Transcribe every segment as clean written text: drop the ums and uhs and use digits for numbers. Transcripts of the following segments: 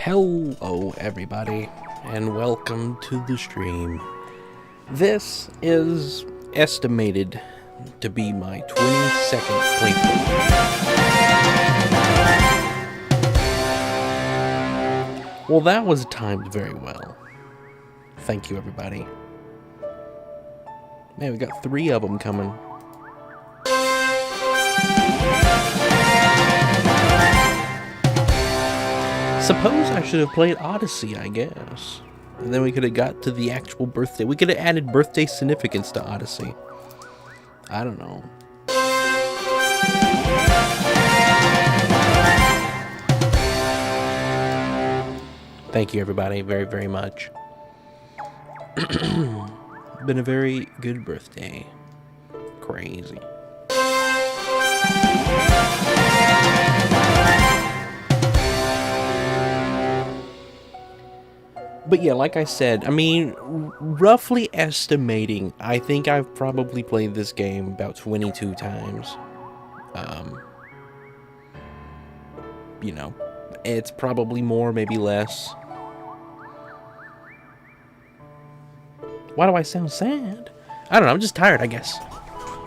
Hello everybody, and welcome to the stream. This is estimated to be my 22nd playthrough. Well, that was timed very well. Thank you everybody. Man, we got 3 of them coming. Suppose I should have played Odyssey, I guess. And then we could have got to the actual birthday. We could have added birthday significance to Odyssey. I don't know. Thank you, everybody, very, very much. Been a very good birthday. Crazy. But yeah, like I said, I mean, roughly estimating, I think I've probably played this game about 22 times. You know, it's probably more, maybe less. Why do I sound sad? I don't know, I'm just tired, I guess.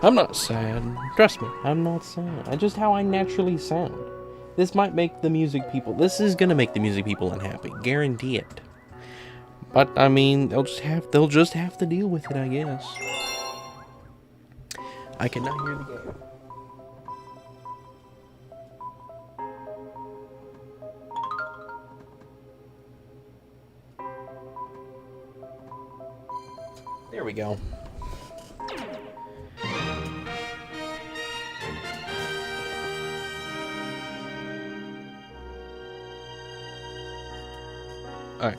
I'm not sad. Trust me, I'm not sad. That's just how I naturally sound. This might make the music people... This is gonna make the music people unhappy. Guarantee it. But I mean, they'll just have to deal with it, I guess. I cannot hear the game. There we go. All right.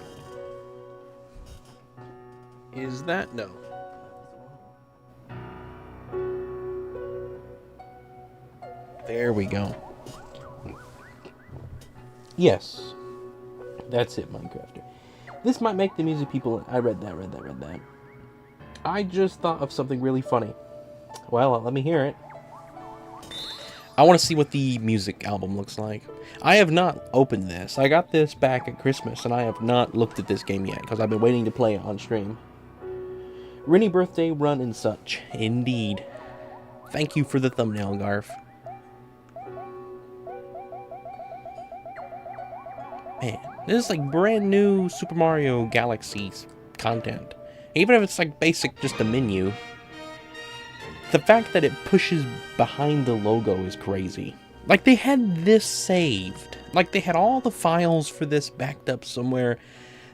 Is that no? There we go. Yes. That's it, Minecrafter. This might make the music people... I read that. I just thought of something really funny. Well, let me hear it. I want to see what the music album looks like. I have not opened this. I got this back at Christmas, and I have not looked at this game yet, because I've been waiting to play it on stream. Rainy birthday run and such. Indeed. Thank you for the thumbnail, Garf. Man, this is like brand new Super Mario Galaxy content. Even if it's like basic, just a menu. The fact that it pushes behind the logo is crazy. Like they had this saved. Like they had all the files for this backed up somewhere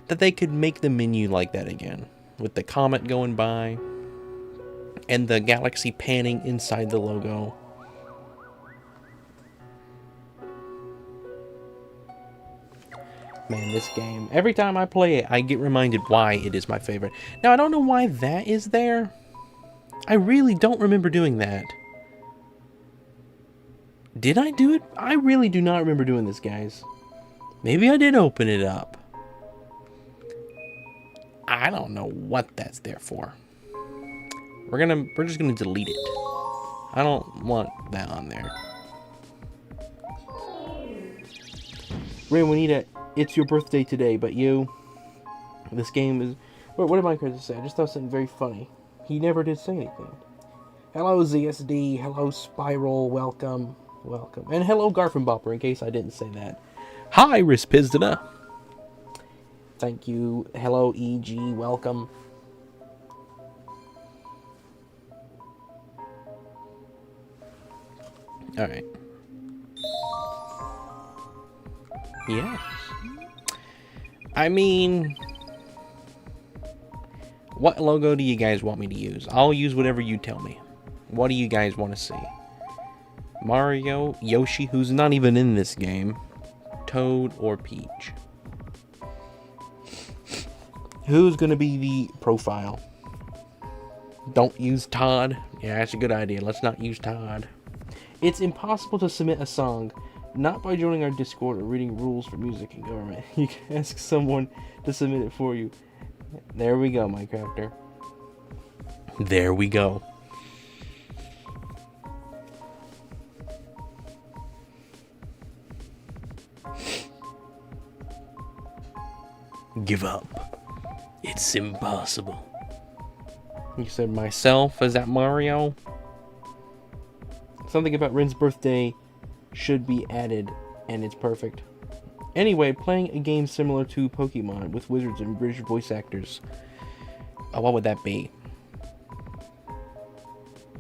that they could make the menu like that again. With the comet going by and the galaxy panning inside the logo. Man, this game, every time I play it, I get reminded why it is my favorite. Now, I don't know why that is there. I really don't remember doing that. Did I do it? I really do not remember doing this, guys. Maybe I did open it up. I don't know what that's there for. We're just gonna delete it. I don't want that on there. Ray Juanita, it's your birthday today, but you... This game is... What did Minecraft say? I just thought something very funny. He never did say anything. Hello, ZSD. Hello, Spiral. Welcome. Welcome. And hello, Garfinbopper, in case I didn't say that. Hi, Rispizdana. Thank you. Hello, EG. Welcome. Alright. Yes. I mean... What logo do you guys want me to use? I'll use whatever you tell me. What do you guys want to see? Mario, Yoshi, who's not even in this game, Toad, or Peach? Who's gonna be the profile? Don't use Todd. Yeah, that's a good idea. Let's not use Todd. It's impossible to submit a song, not by joining our Discord or reading rules for music and government. You can ask someone to submit it for you. There we go, Minecrafter. There we go. Give up. It's impossible. You said myself? Is that Mario? Something about Rin's birthday should be added, and it's perfect. Anyway, playing a game similar to Pokemon with wizards and British voice actors. What would that be?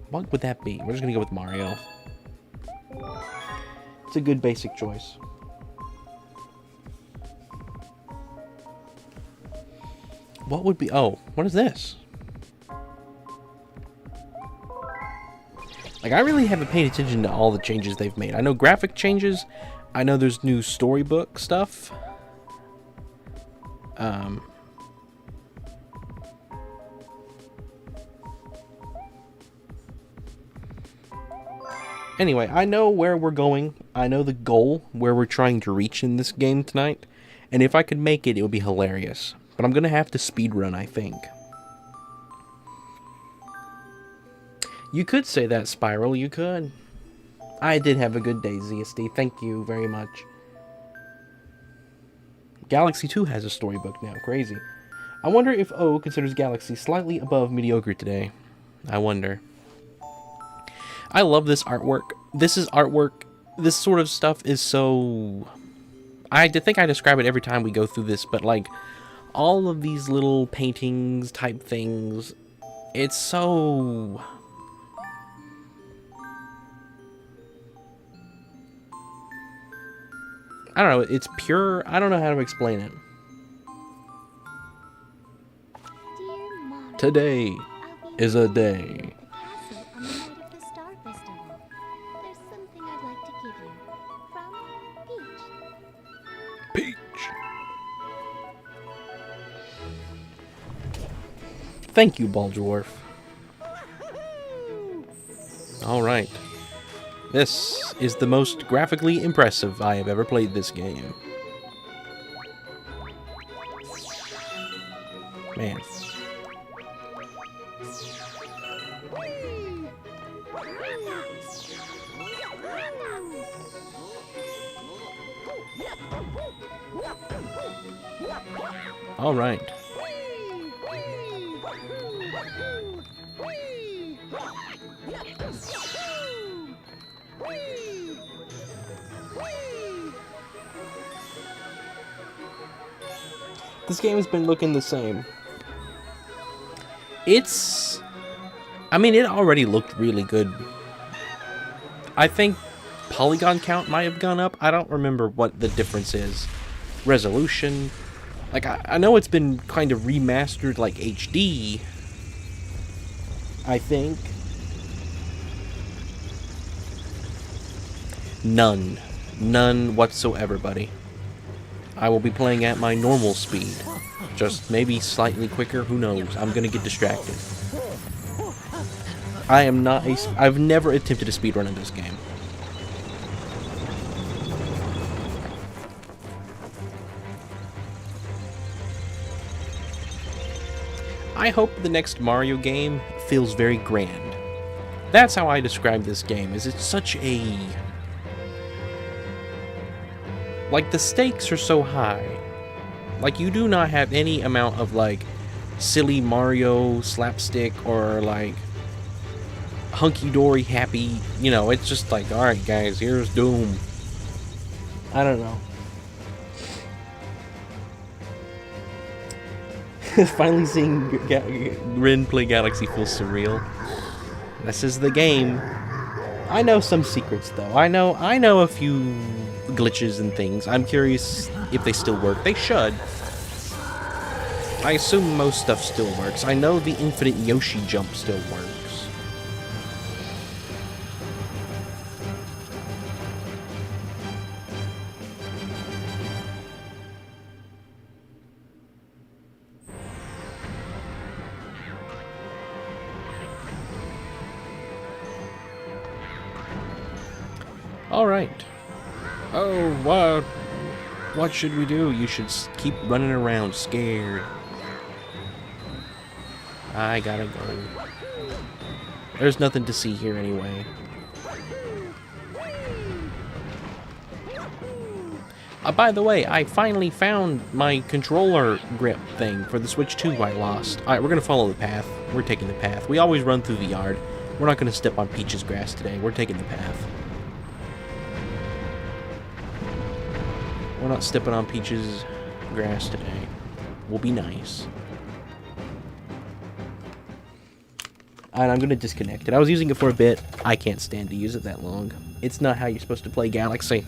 What would that be? We're just gonna go with Mario. It's a good basic choice. What would be... Oh, what is this? Like, I really haven't paid attention to all the changes they've made. I know graphic changes. I know there's new storybook stuff. Anyway, I know where we're going. I know the goal, where we're trying to reach in this game tonight. And if I could make it, it would be hilarious. But I'm going to have to speedrun, I think. You could say that, Spiral. You could. I did have a good day, ZSD. Thank you very much. Galaxy 2 has a storybook now. Crazy. I wonder if O considers Galaxy slightly above mediocre today. I wonder. I love this artwork. This is artwork. This sort of stuff is so... I think I describe it every time we go through this, but like, all of these little paintings type things, it's so... I don't know, it's pure. I don't know how to explain it. Today is a day. Peach. Thank you, Ball Dwarf. Alright. This is the most graphically impressive I have ever played this game. Man. All right. This game has been looking the same. I mean, it already looked really good. I think polygon count might have gone up. I don't remember what the difference is. Resolution. Like, I know it's been kind of remastered like HD, I think. None. None whatsoever, buddy. I will be playing at my normal speed. Just maybe slightly quicker, who knows. I'm gonna get distracted. I am not I've never attempted a speedrun in this game. I hope the next Mario game feels very grand. That's how I describe this game, is it's such a... Like, the stakes are so high. Like, you do not have any amount of, like, silly Mario slapstick or, like, hunky-dory happy. You know, it's just like, alright, guys, here's Doom. I don't know. Finally seeing Rin play Galaxy feels surreal. This is the game. I know some secrets, though. I know a few glitches and things. I'm curious if they still work. They should. I assume most stuff still works. I know the infinite Yoshi jump still works. Alright. Oh, what should we do? You should keep running around scared. I gotta go. There's nothing to see here anyway. By the way, I finally found my controller grip thing for the Switch 2 I lost. Alright, we're going to follow the path. We're taking the path. We always run through the yard. We're not going to step on Peach's grass today. We're taking the path. We're not stepping on Peach's grass today. We'll be nice. And I'm going to disconnect it. I was using it for a bit. I can't stand to use it that long. It's not how you're supposed to play Galaxy.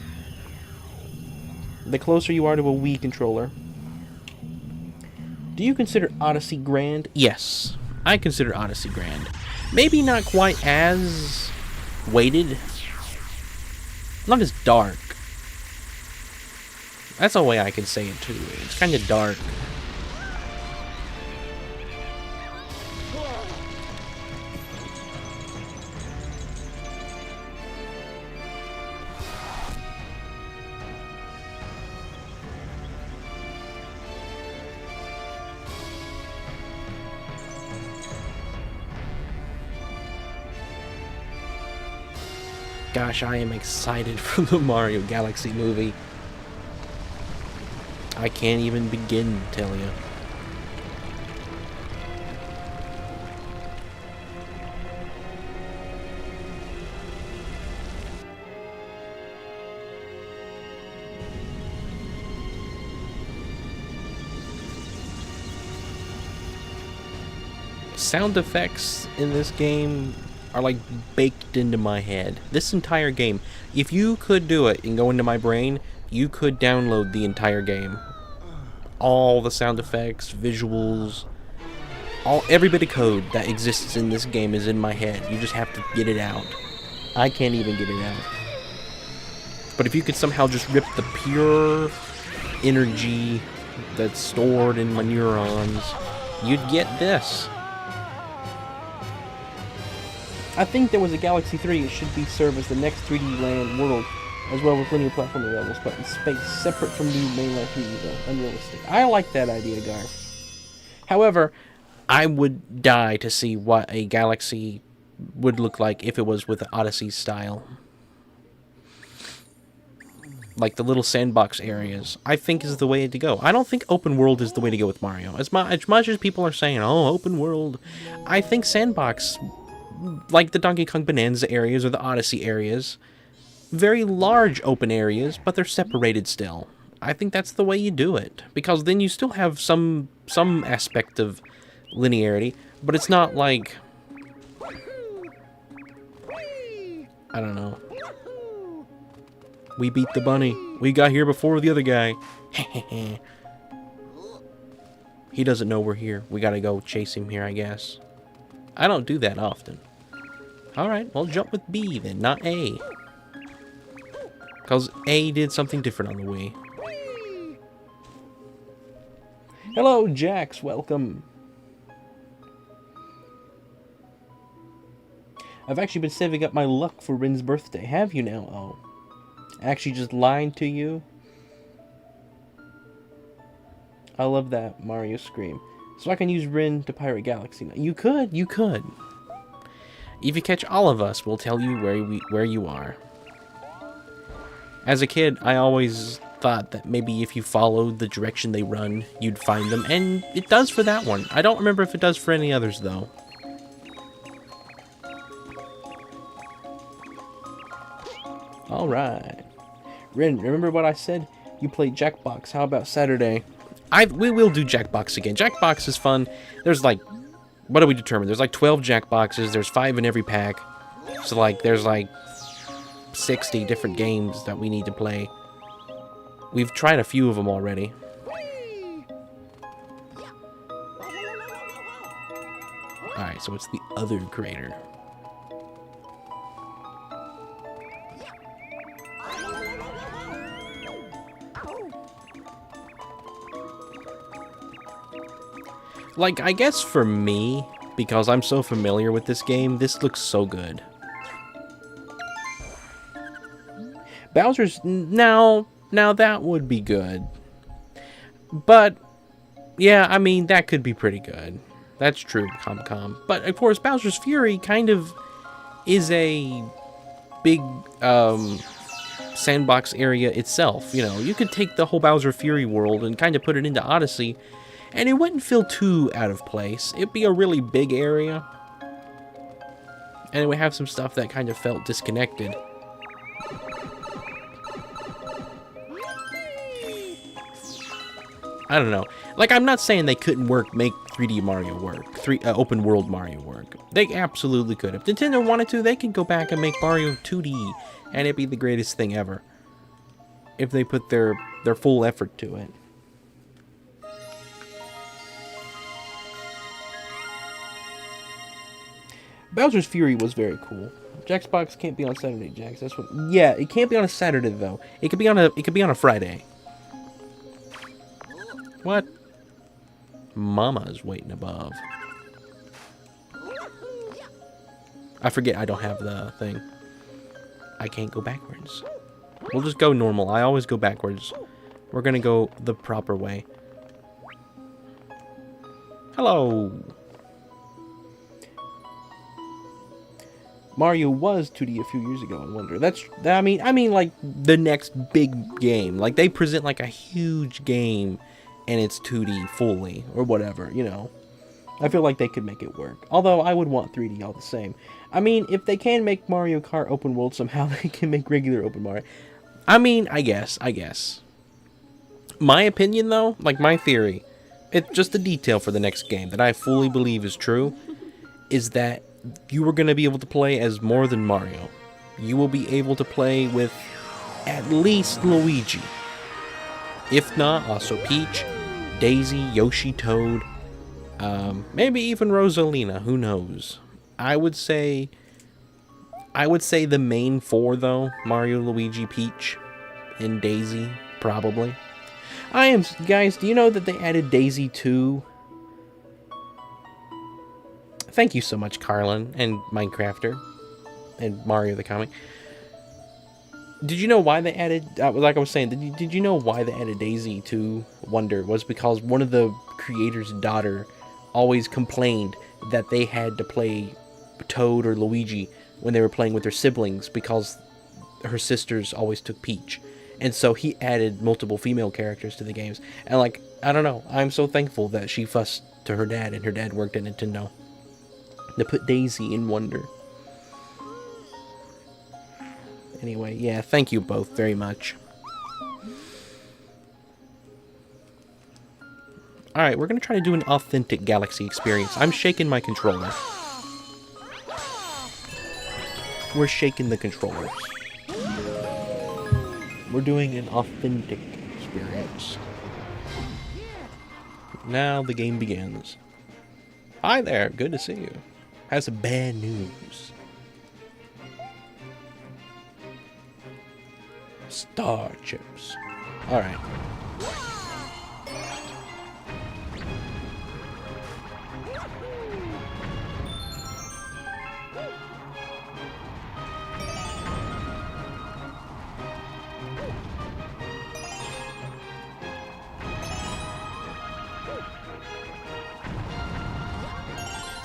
The closer you are to a Wii controller. Do you consider Odyssey grand? Yes, I consider Odyssey grand. Maybe not quite as weighted. Not as dark. That's the way I can say it too. It's kind of dark. Gosh, I am excited for the Mario Galaxy movie. I can't even begin to tell you. Sound effects in this game are like baked into my head. This entire game, if you could do it and go into my brain, you could download the entire game. All the sound effects, visuals, every bit of code that exists in this game is in my head. You just have to get it out. I can't even get it out. But if you could somehow just rip the pure energy that's stored in my neurons, you'd get this. I think there was a Galaxy 3. It should be served as the next 3D land world, as well with linear platforming levels, but in space, separate from new mainline 3D, though. Unrealistic. I like that idea, Garf. However, I would die to see what a Galaxy would look like if it was with the Odyssey style. Like the little sandbox areas, I think is the way to go. I don't think open world is the way to go with Mario. As much as people are saying, oh, open world, I think sandbox, like the Donkey Kong Bonanza areas or the Odyssey areas, very large open areas, but they're separated still. I think that's the way you do it, because then you still have some aspect of linearity, but it's not like, I don't know. We beat the bunny. We got here before the other guy. He doesn't know we're here. We gotta go chase him here, I guess. I don't do that often. Alright, well, jump with B then, not A. Because A did something different on the Wii. Hello, Jax. Welcome. I've actually been saving up my luck for Rin's birthday. Have you now? Oh. Actually just lied to you? I love that Mario scream. So I can use Rin to Pirate Galaxy now. You could. If you catch all of us, we'll tell you where you are. As a kid, I always thought that maybe if you followed the direction they run, you'd find them, and it does for that one. I don't remember if it does for any others, though. Alright. Rin, remember what I said? You played Jackbox. How about Saturday? We will do Jackbox again. Jackbox is fun. There's like, what do we determine? There's like 12 Jackboxes. There's 5 in every pack. So like, there's like 60 different games that we need to play. We've tried a few of them already. Alright, so it's the other creator. Like, I guess for me, because I'm so familiar with this game, this looks so good. Bowser's... Now that would be good. But, yeah, I mean, that could be pretty good. That's true, Comcom. But, of course, Bowser's Fury kind of is a big, sandbox area itself. You know, you could take the whole Bowser Fury world and kind of put it into Odyssey, and it wouldn't feel too out of place. It'd be a really big area, and it would have some stuff that kind of felt disconnected. I don't know. Like, I'm not saying they couldn't make 3D Mario work, open world Mario work. They absolutely could. If Nintendo wanted to, they could go back and make Mario 2D, and it'd be the greatest thing ever. If they put their full effort to it. Bowser's Fury was very cool. Jackbox can't be on Saturday, Jax. That's what. Yeah, it can't be on a Saturday though. It could be on a Friday. What? Mama's waiting above. I forget I don't have the thing. I can't go backwards. We'll just go normal. I always go backwards. We're gonna go the proper way. Hello. Mario was 2D a few years ago, I wonder. I mean like the next big game. Like they present like a huge game and it's 2D fully or whatever, you know. I feel like they could make it work. Although I would want 3D all the same. I mean, if they can make Mario Kart open world somehow, they can make regular open Mario. I mean, I guess. My opinion though, like my theory, it's just a detail for the next game that I fully believe is true, is that you are going to be able to play as more than Mario. You will be able to play with at least Luigi. If not, also Peach, Daisy, Yoshi, Toad, maybe even Rosalina, who knows. I would say the main four though, Mario, Luigi, Peach, and Daisy, probably. Guys, do you know that they added Daisy 2? Thank you so much, Carlin, and Minecrafter, and Mario the Comic. Did you know why they added, like I was saying, did you know why they added Daisy to Wonder? Was because one of the creator's daughter always complained that they had to play Toad or Luigi when they were playing with their siblings because her sisters always took Peach. And so he added multiple female characters to the games. And like, I don't know, I'm so thankful that she fussed to her dad and her dad worked at Nintendo to put Daisy in Wonder. Anyway, yeah, thank you both very much. Alright, we're going to try to do an authentic Galaxy experience. I'm shaking my controller. We're shaking the controllers. We're doing an authentic experience. Now the game begins. Hi there, good to see you. Has some bad news. Star chips. Alright.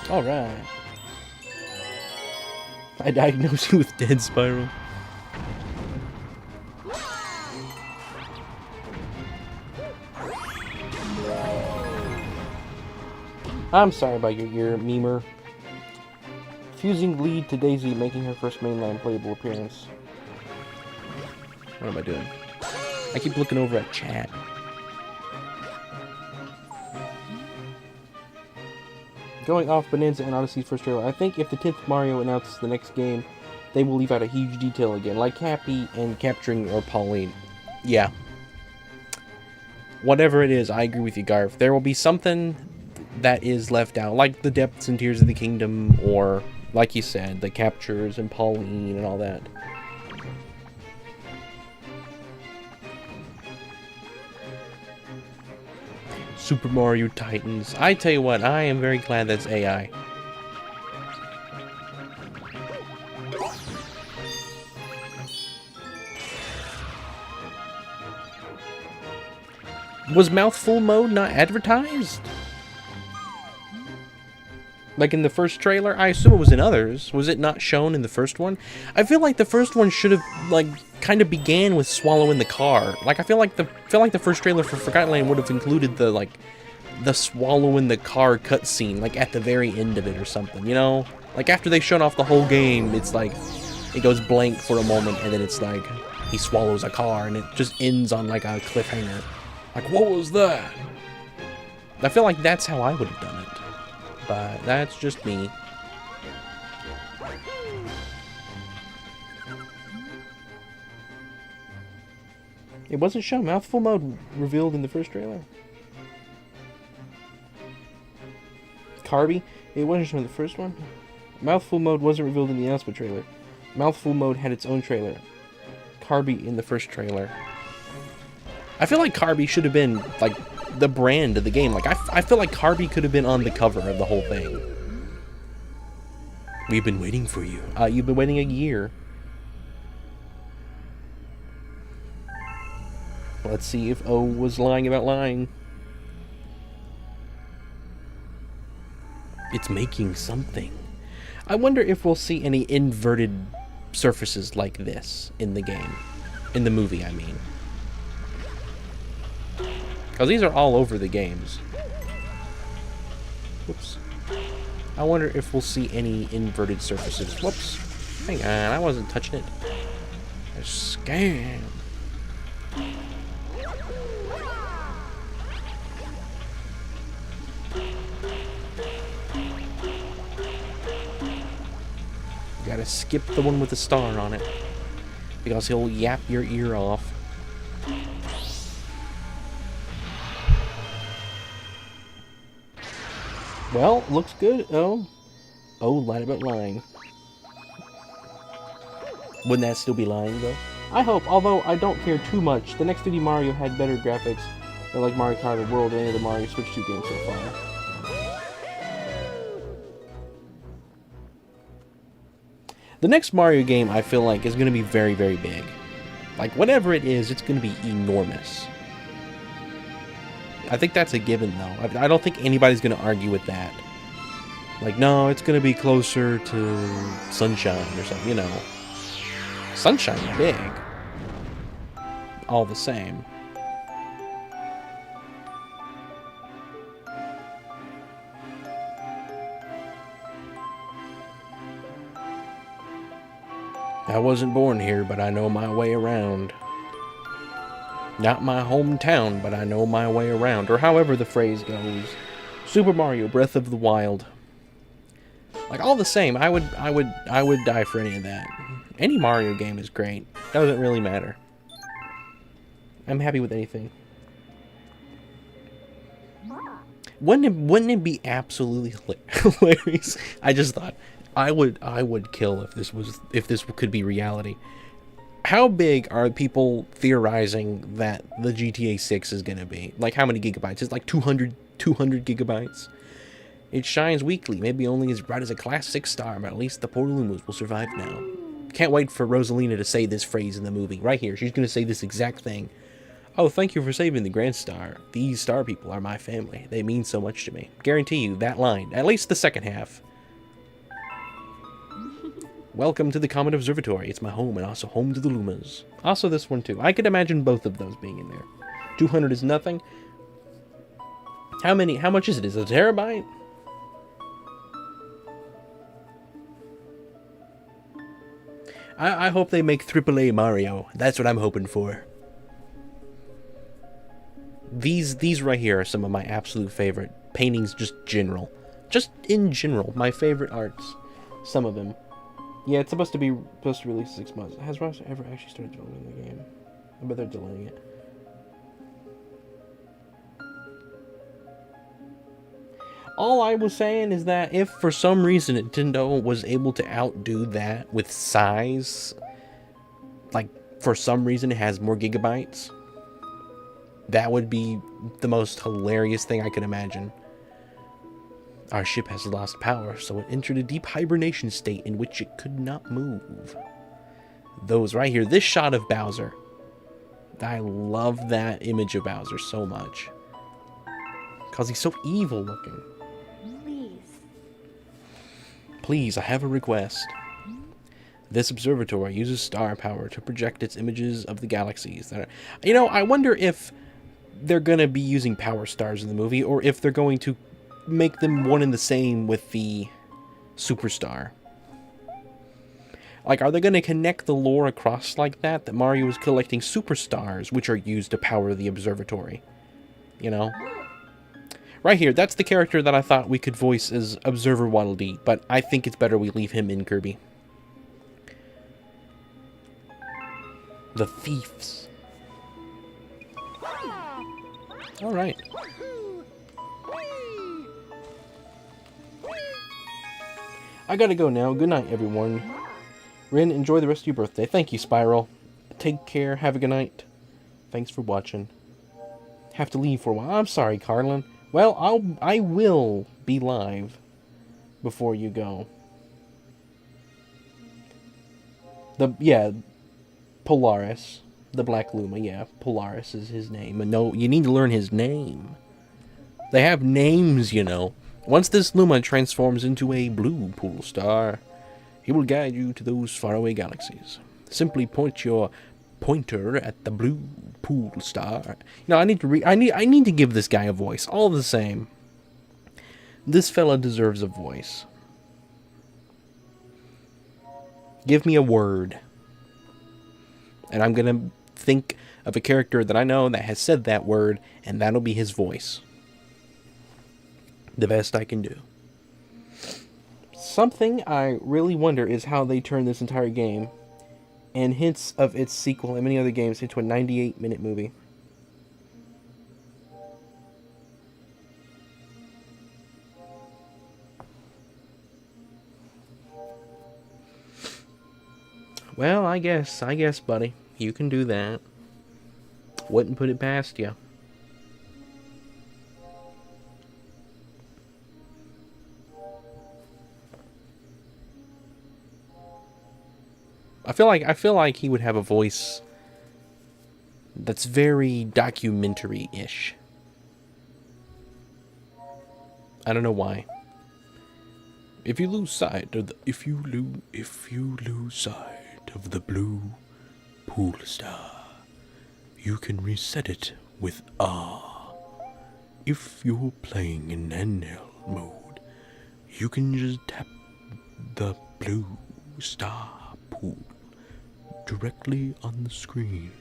Alright. I diagnosed you with dead Spiral. I'm sorry about your ear, memer. Fusing lead to Daisy, making her first mainline playable appearance. What am I doing? I keep looking over at chat. Going off Bonanza and Odyssey's first trailer, I think if the 10th Mario announces the next game, they will leave out a huge detail again, like Cappy and capturing or Pauline. Yeah. Whatever it is, I agree with you, Garf. There will be something that is left out, like the Depths and Tears of the Kingdom, or, like you said, the captures and Pauline and all that. Super Mario Titans. I tell you what, I am very glad that's AI. Was Mouthful mode not advertised? Like in the first trailer? I assume it was in others. Was it not shown in the first one? I feel like the first one should have, like, kind of began with swallowing the car. Like, I feel like the first trailer for Forgotten Land would have included the swallowing the car cutscene, like at the very end of it or something, you know? Like after they shut off the whole game, it's like it goes blank for a moment, and then it's like he swallows a car, and it just ends on like a cliffhanger. Like, what was that? I feel like that's how I would have done it, but that's just me. It wasn't shown. Mouthful mode revealed in the first trailer. Kirby, it wasn't shown in the first one. Mouthful mode wasn't revealed in the announcement trailer. Mouthful mode had its own trailer. Kirby in the first trailer. I feel like Kirby should have been like the brand of the game. Like I feel like Kirby could have been on the cover of the whole thing. We've been waiting for you. You've been waiting a year. Let's see if O was lying about lying. It's making something. I wonder if we'll see any inverted surfaces like this in the game. In the movie, I mean. Because these are all over the games. Whoops. I wonder if we'll see any inverted surfaces. Whoops. Hang on, I wasn't touching it. A scam. Gotta skip the one with the star on it, because he'll yap your ear off. Well, looks good. Oh, lied about lying. Wouldn't that still be lying, though? I hope, although I don't care too much. The next 3D Mario had better graphics than like Mario Kart World or any of the Mario Switch 2 games so far. The next Mario game, I feel like, is going to be very, very big. Like, whatever it is, it's going to be enormous. I think that's a given, though. I don't think anybody's going to argue with that. Like, no, it's going to be closer to Sunshine or something, you know. Sunshine's big. All the same. I wasn't born here, but I know my way around. Not my hometown, but I know my way around. Or however the phrase goes. Super Mario Breath of the Wild. Like, all the same, I would die for any of that. Any Mario game is great. Doesn't really matter. I'm happy with anything. Wouldn't it be absolutely hilarious? I just thought I would kill if this could be reality. How big are people theorizing that the GTA 6 is going to be? Like, how many gigabytes? It's like 200 gigabytes. It shines weekly, maybe only as bright as a Class 6 star, but at least the Portal Lumos will survive now. Can't wait for Rosalina to say this phrase in the movie. Right here, she's going to say this exact thing. Oh, thank you for saving the Grand Star. These star people are my family. They mean so much to me. Guarantee you, that line, at least the second half. Welcome to the Comet Observatory. It's my home and also home to the Lumas. Also this one too. I could imagine both of those being in there. 200 is nothing. How much is it? Is it a terabyte? I hope they make AAA Mario. That's what I'm hoping for. These right here are some of my absolute favorite paintings, just in general, my favorite arts. Some of them. Yeah, it's supposed to release in 6 months. Has Rockstar ever actually started developing the game? I bet they're delaying it. All I was saying is that if for some reason Nintendo was able to outdo that with size, like for some reason it has more gigabytes, that would be the most hilarious thing I could imagine. Our ship has lost power, so it entered a deep hibernation state in which it could not move. Those right here, this shot of Bowser. I love that image of Bowser so much. Because he's so evil looking. Please, I have a request. This observatory uses star power to project its images of the galaxies. You know, I wonder if they're going to be using power stars in the movie, or if they're going to make them one and the same with the superstar. Like, are they going to connect the lore across like that? That Mario is collecting superstars, which are used to power the observatory. You know? Right here, that's the character that I thought we could voice as Observer Waddle Dee, but I think it's better we leave him in Kirby. The Thieves. Alright. I gotta go now. Good night, everyone. Rin, enjoy the rest of your birthday. Thank you, Spiral. Take care. Have a good night. Thanks for watching. Have to leave for a while. I'm sorry, Carlin. Well, I will be live before you go. Polaris. The Black Luma, yeah. Polaris is his name. And no, you need to learn his name. They have names, you know. Once this Luma transforms into a blue pool star, he will guide you to those faraway galaxies. Simply point your pointer at the blue pool star. You know, I need to give this guy a voice. All the same. This fella deserves a voice. Give me a word. And I'm going to think of a character that I know that has said that word, and that'll be his voice. The best I can do. Something I really wonder is how they turn this entire game, and hints of its sequel and many other games, into a 98-minute movie. Well, I guess, buddy. You can do that. Wouldn't put it past you. I feel like he would have a voice that's very documentary-ish. I don't know why. If you lose sight of the blue pool star, you can reset it with ah. If you're playing in handheld mode, you can just tap the blue star pool directly on the screen.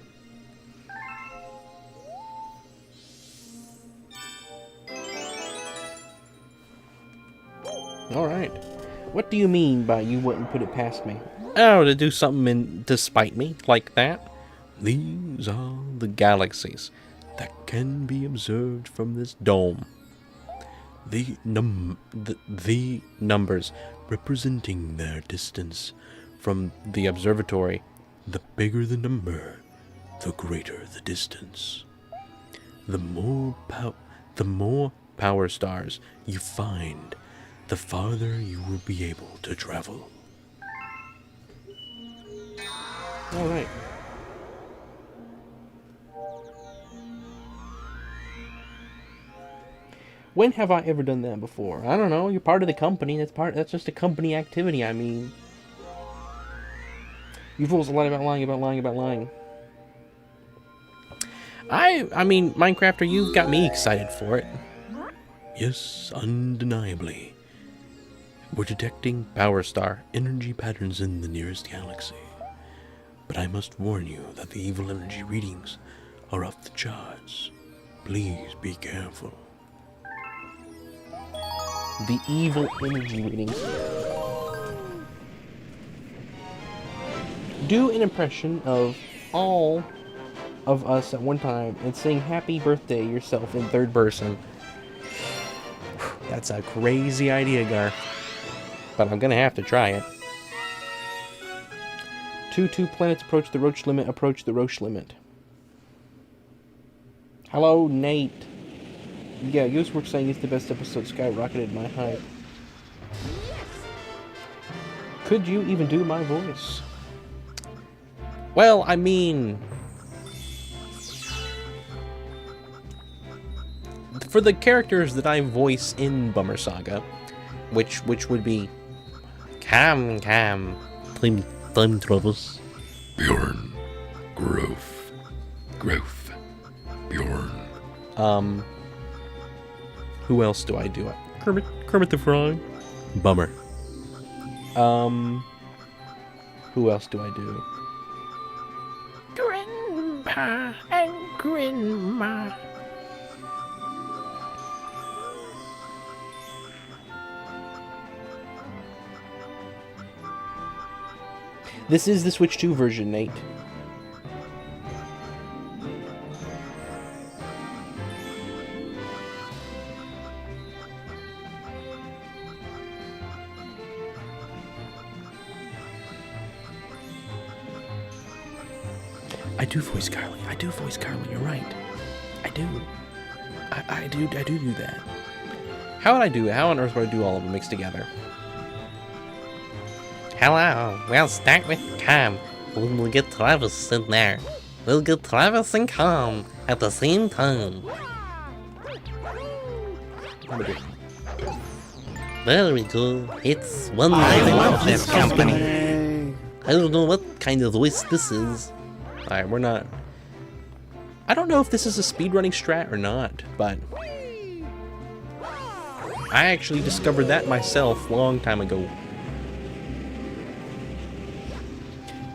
Alright. What do you mean by you wouldn't put it past me? Oh, to do something to spite me like that? These are the galaxies that can be observed from this dome. The numbers representing their distance from the observatory. The bigger the number, the greater the distance. The more power stars you find, the farther you will be able to travel. All right. When have I ever done that before? I don't know. You're part of the company. That's just a company activity. I mean, you fools a lot about lying. I mean, Minecrafter, you've got me excited for it. Yes, undeniably. We're detecting Power Star energy patterns in the nearest galaxy. But I must warn you that the evil energy readings are off the charts. Please be careful. The evil energy readings. Do an impression of all of us at one time and sing happy birthday yourself in third person. That's a crazy idea, Garth. But I'm gonna have to try it. 2 planets approach the Roche limit. Approach the Roche limit. Hello, Nate. Yeah, you were saying it's the best episode. Skyrocketed my hype. Could you even do my voice? Well, I mean, for the characters that I voice in Bummer Saga, which would be Cam, time travels. Bjorn. Growth. Bjorn. Who else do I do? Kermit the Frog. Bummer. Who else do I do? Grandpa and Grandma. This is the Switch 2 version, Nate. I do voice Carly. You're right. I do. I do that. How would I do it? How on earth would I do all of them mixed together? Hello, we'll start with Cam. We'll get Travis in there. We'll get Travis and Cam at the same time. There we go. It's one. I love this company. I don't know what kind of voice this is. Alright, we're not... I don't know if this is a speedrunning strat or not, but... I actually discovered that myself a long time ago.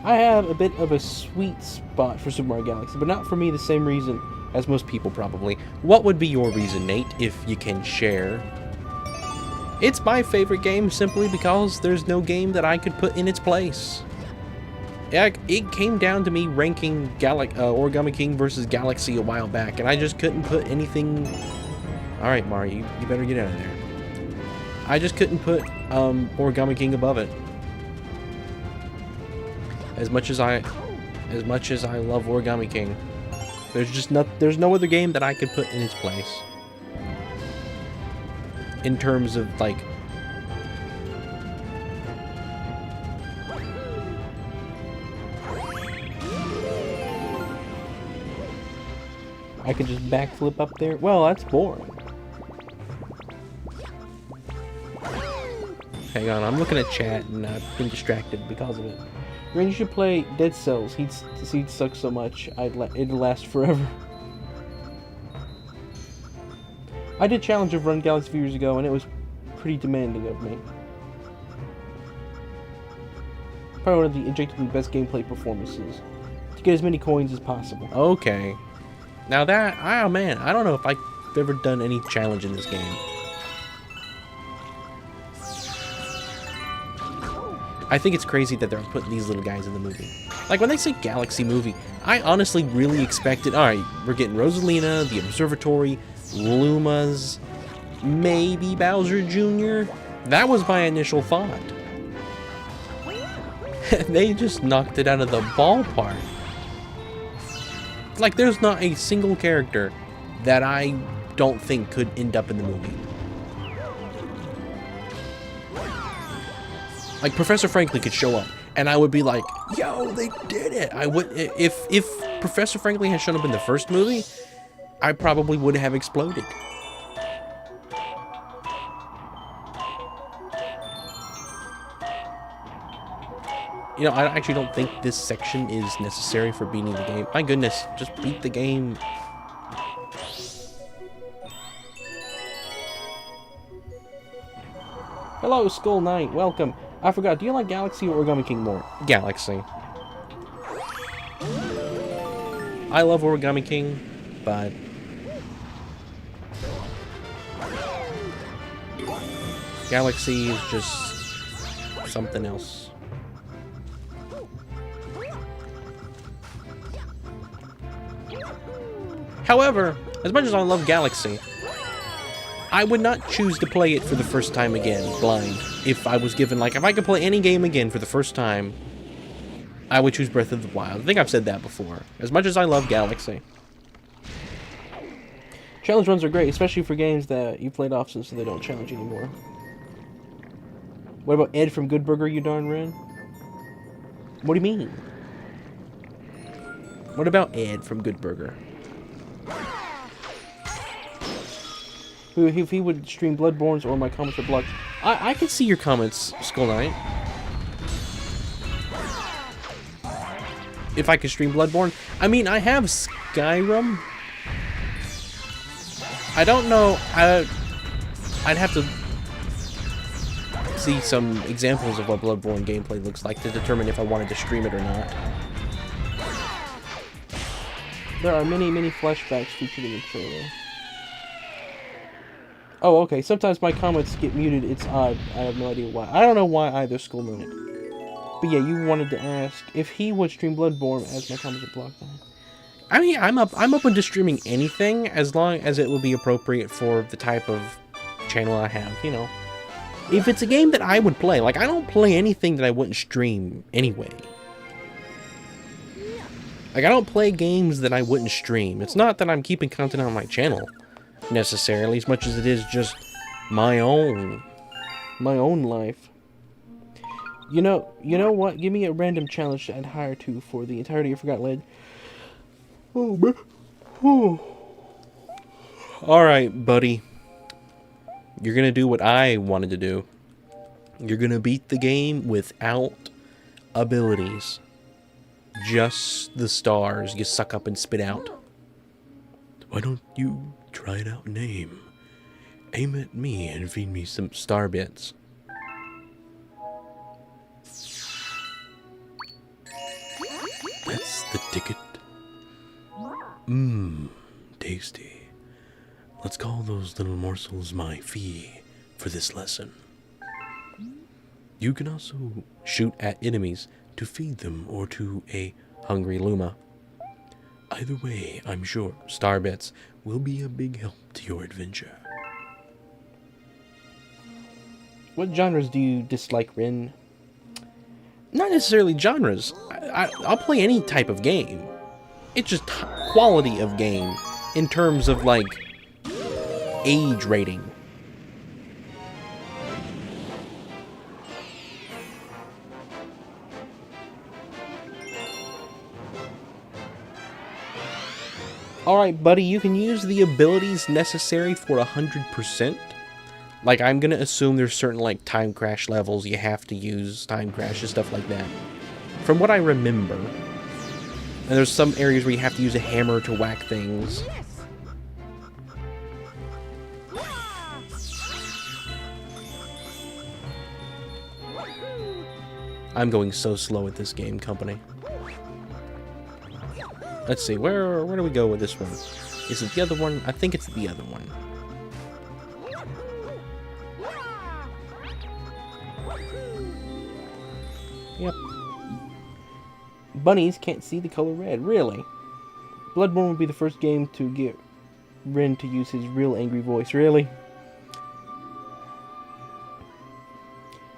I have a bit of a sweet spot for Super Mario Galaxy, but not for me the same reason as most people probably. What would be your reason, Nate, if you can share? It's my favorite game simply because there's no game that I could put in its place. It came down to me ranking Origami King versus Galaxy a while back, and I just couldn't put anything... Alright, Mario, you better get out of there. I just couldn't put Origami King above it. As much as I love Origami King, there's no other game that I could put in its place. In terms of, like... I could just backflip up there? Well, that's boring. Hang on, I'm looking at chat and I've been distracted because of it. Ranger should play Dead Cells. He'd suck so much, it'd last forever. I did Challenge of Run Galaxy a few years ago and it was pretty demanding of me. Probably one of the objectively best gameplay performances. To get as many coins as possible. Okay. Now that, oh man, I don't know if I've ever done any challenge in this game. I think it's crazy that they're putting these little guys in the movie. Like, when they say Galaxy movie, I honestly really expected, alright, we're getting Rosalina, the Observatory, Lumas, maybe Bowser Jr.? That was my initial thought. They just knocked it out of the ballpark. Like, there's not a single character that I don't think could end up in the movie. Like, Professor Franklin could show up, and I would be like, yo, they did it! I would, if Professor Franklin had shown up in the first movie, I probably would have exploded. You know, I actually don't think this section is necessary for beating the game. My goodness, just beat the game. Hello, Skull Knight. Welcome. I forgot, do you like Galaxy or Origami King more? Galaxy. I love Origami King, but... Galaxy is just something else. However, as much as I love Galaxy, I would not choose to play it for the first time again, blind. If I was given, like, if I could play any game again for the first time, I would choose Breath of the Wild. I think I've said that before. As much as I love Galaxy. Challenge runs are great, especially for games that you played off since they don't challenge anymore. What about Ed from Good Burger, you darn Ren? What do you mean? What about Ed from Good Burger? If he would stream Bloodborne's or my comments are blocked. I can see your comments, Skull Knight. if I could stream Bloodborne. I mean, I have Skyrim. I don't know. I'd have to see some examples of what Bloodborne gameplay looks like to determine if I wanted to stream it or not. There are many flashbacks featured in the trailer. Oh, okay. Sometimes my comments get muted. It's odd. I have no idea why. I don't know why either, School Moon. But yeah, you wanted to ask if he would stream Bloodborne as my comments are blocked. I mean, I'm open to streaming anything as long as it will be appropriate for the type of channel I have, you know. If it's a game that I would play, like I don't play anything that I wouldn't stream anyway. Like I don't play games that I wouldn't stream. It's not that I'm keeping content on my channel necessarily, as much as it is just my own life. You know what? Give me a random challenge to add higher to for the entirety of Forgotten Land. Oh, man. Oh. Alright, buddy. You're gonna do what I wanted to do. You're gonna beat the game without abilities. Just the stars you suck up and spit out. Why don't you try it out and aim? Aim at me and feed me some Star bits. That's the ticket. Tasty. Let's call those little morsels my fee for this lesson. You can also Shoot at enemies to feed them or to a hungry Luma. either way, I'm sure Star bits. will be a big help to your adventure. What genres do you dislike, Rin? Not necessarily genres. I'll play any type of game. It's just quality of game in terms of, like, age rating. Alright, buddy, you can use the abilities necessary for 100%. Like, I'm gonna assume there's certain, like, time crash levels you have to use, time crash and stuff like that. From what I remember. And there's some areas where you have to use a hammer to whack things. I'm going so slow at this game, company. Let's see, where do we go with this one? Is it the other one? I think it's the other one. Yep. Bunnies can't see the color red, really? Bloodborne would be the first game to get Rin to use his real angry voice, really?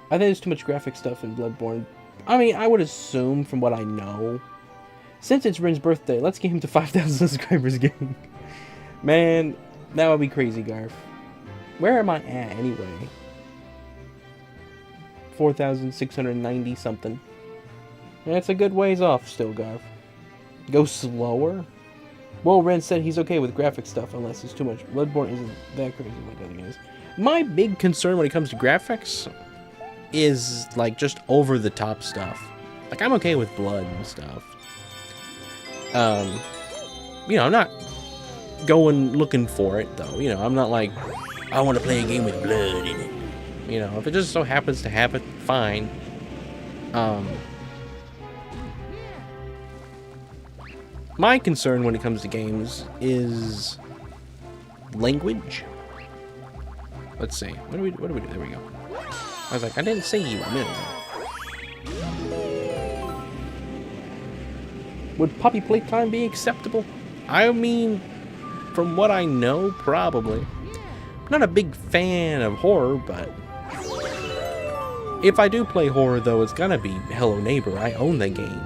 I think there's too much graphic stuff in Bloodborne. I mean, I would assume from what I know. Since it's Rin's birthday, let's get him to 5,000 subscribers again. Man, that would be crazy, Garf. Where am I at, anyway? 4,690 something. That's a good ways off still, Garf. Go slower? Well, Ren said he's okay with graphic stuff unless it's too much. Bloodborne isn't that crazy like the other games. My big concern when it comes to graphics is, like, just over-the-top stuff. Like, I'm okay with blood and stuff. You know, I'm not going looking for it, though. You know, I'm not like, I want to play a game with blood in it. You know, if it just so happens to have it, fine. My concern when it comes to games is language. Let's see. What do we do? There we go. I was like, I didn't say you a minute ago. Would puppy playtime be acceptable? I mean, from what I know, probably. I'm not a big fan of horror, but if I do play horror, though, it's gonna be Hello Neighbor. I own that game.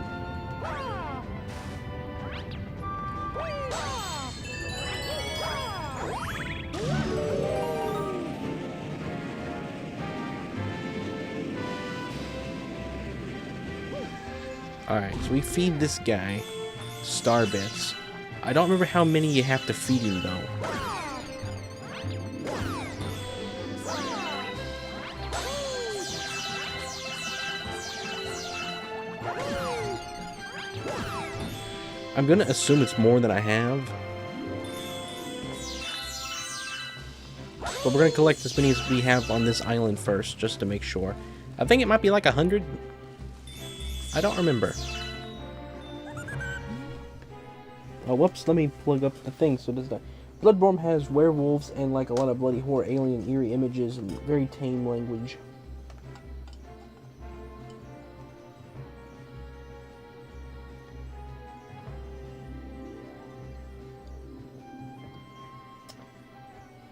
Alright, so we feed this guy star bits. I don't remember how many you have to feed him, though. I'm gonna assume it's more than I have. But we're gonna collect as many as we have on this island first, just to make sure. I think it might be like 100. I don't remember. Oh, whoops, let me plug up the thing so it doesn't die. Bloodborne has werewolves and like a lot of bloody horror, alien, eerie images, and very tame language.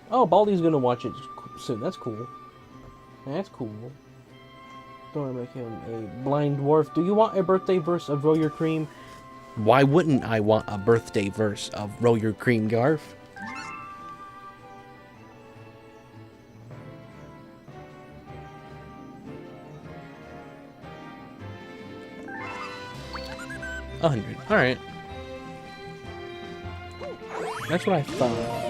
Oh, Baldi's gonna watch it soon. That's cool. That's cool. Don't make him a blind dwarf. Do you want a birthday verse of Roll Your Cream? Why wouldn't I want a birthday verse of Roll Your Cream, Garf? $100. Alright. That's what I thought.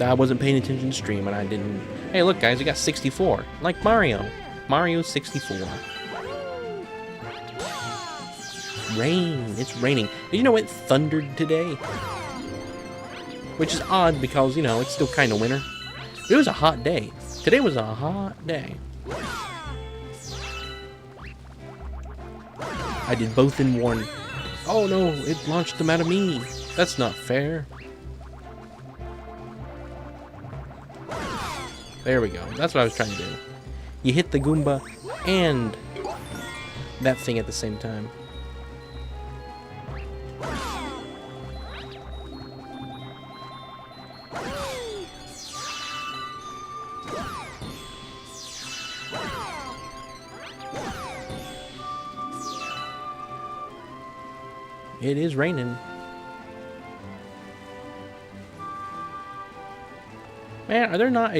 I wasn't paying attention to stream and I didn't... Hey, look, guys, we got 64. Like Mario. Mario's 64. Rain. It's raining. Did you know it thundered today? Which is odd because, you know, it's still kind of winter. But it was a hot day. Today was a hot day. I did both in one. Oh no, it launched them out of me. That's not fair. There we go. That's what I was trying to do. You hit the Goomba and that thing at the same time. It is raining. Man, are there not,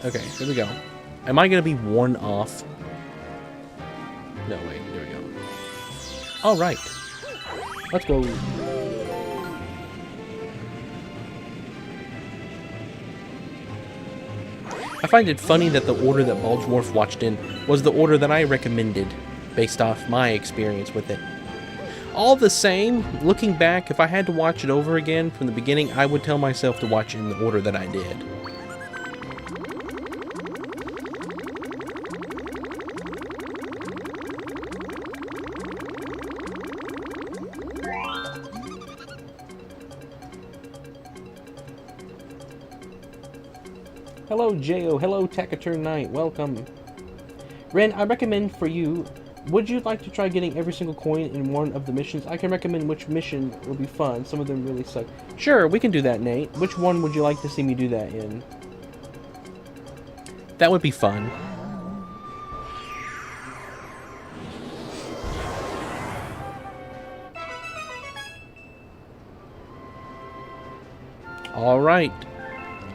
okay, here we go. Am I gonna be one off? No, wait, there we go. All right. Let's go. I find it funny that the order that Bulgedwarf watched in was the order that I recommended based off my experience with it. All the same, looking back, if I had to watch it over again from the beginning, I would tell myself to watch it in the order that I did. Hello, Jo. Hello, Takaturn Knight. Welcome. Ren, I recommend for you, would you like to try getting every single coin in one of the missions? I can recommend which mission will be fun. Some of them really suck. Sure, we can do that, Nate. Which one would you like to see me do that in? That would be fun. All right.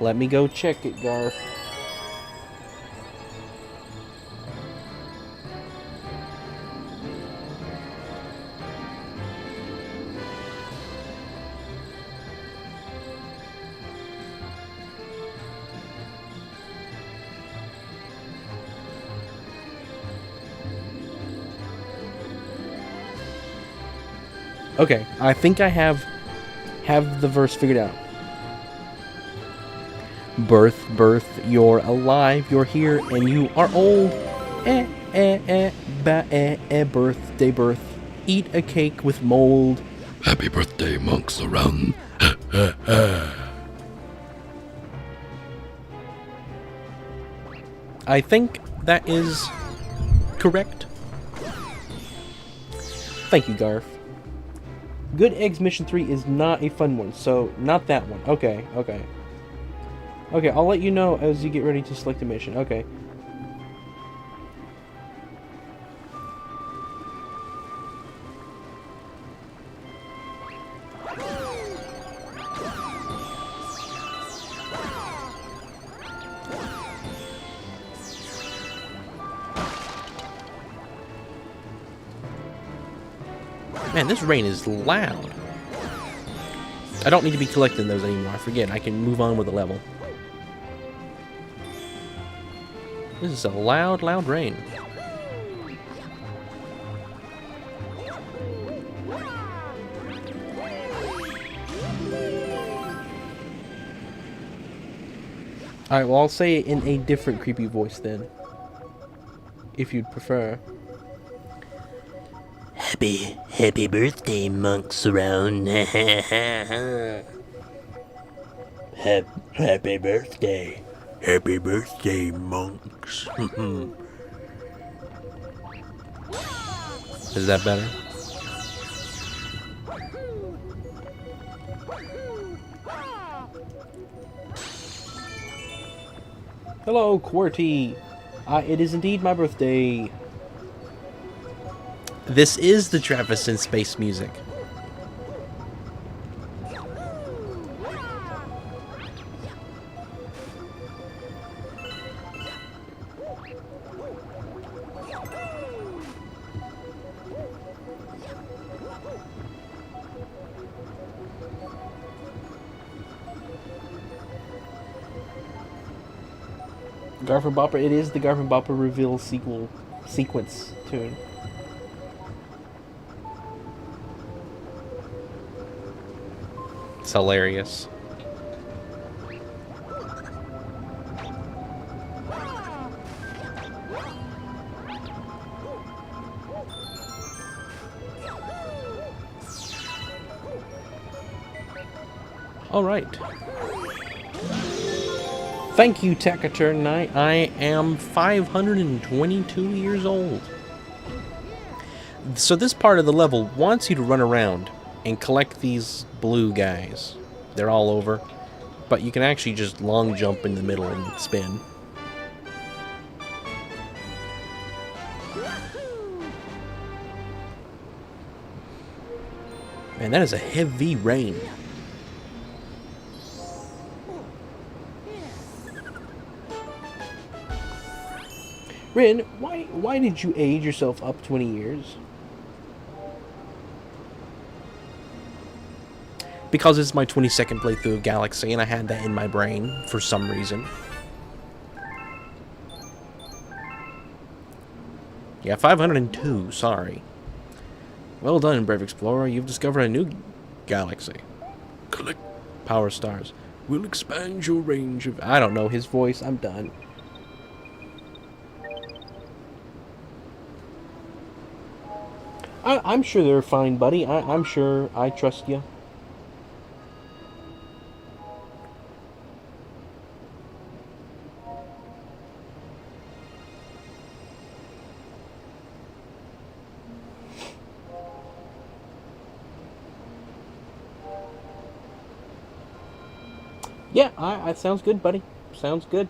Let me go check it, Garth. Okay, I think I have the verse figured out. Birth, birth, you're alive, you're here, and you are old. Birthday, birth. Eat a cake with mold. Happy birthday, monks around. I think that is correct. Thank you, Garth. Good Eggs Mission 3 is not a fun one, so not that one. Okay, okay. Okay, I'll let you know as you get ready to select a mission. Okay. Man, this rain is loud. I don't need to be collecting those anymore. I forget. I can move on with the level. This is a loud, loud rain. Alright, well, I'll say it in a different creepy voice then. If you'd prefer. Happy birthday, monks around. Happy birthday. Happy birthday, monks. Is that better? Hello, QWERTY. It is indeed my birthday. This is the Travis in Space music. Garfield Bopper, it is the Garfield Bopper reveal sequence tune. It's hilarious. All right. Thank you, Takaturn Knight. I am 522 years old. So this part of the level wants you to run around and collect these blue guys. They're all over. But you can actually just long jump in the middle and spin. Man, that is a heavy rain. Rin, why did you age yourself up 20 years? Because it's my 22nd playthrough of Galaxy, and I had that in my brain for some reason. Yeah, 502, sorry. Well done, Brave Explorer. You've discovered a new galaxy. Collect Power stars. will expand your range of... I don't know his voice. I'm done. I'm sure they're fine, buddy. I'm sure I trust you. Yeah, that sounds good, buddy. Sounds good.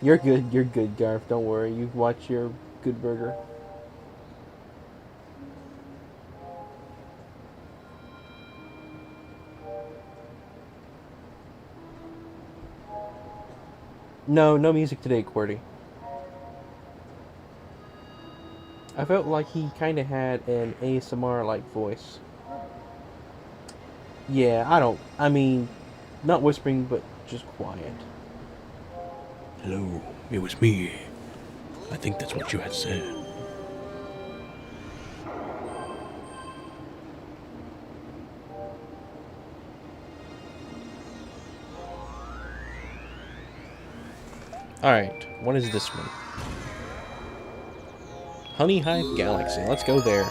You're good, Garf. Don't worry. You watch your good burger. No music today, QWERTY. I felt like he kind of had an ASMR-like voice. Yeah, I mean, not whispering, but just quiet. Hello, it was me. I think that's what you had said. Alright, what is this one? Honey Hive Galaxy. Let's go there.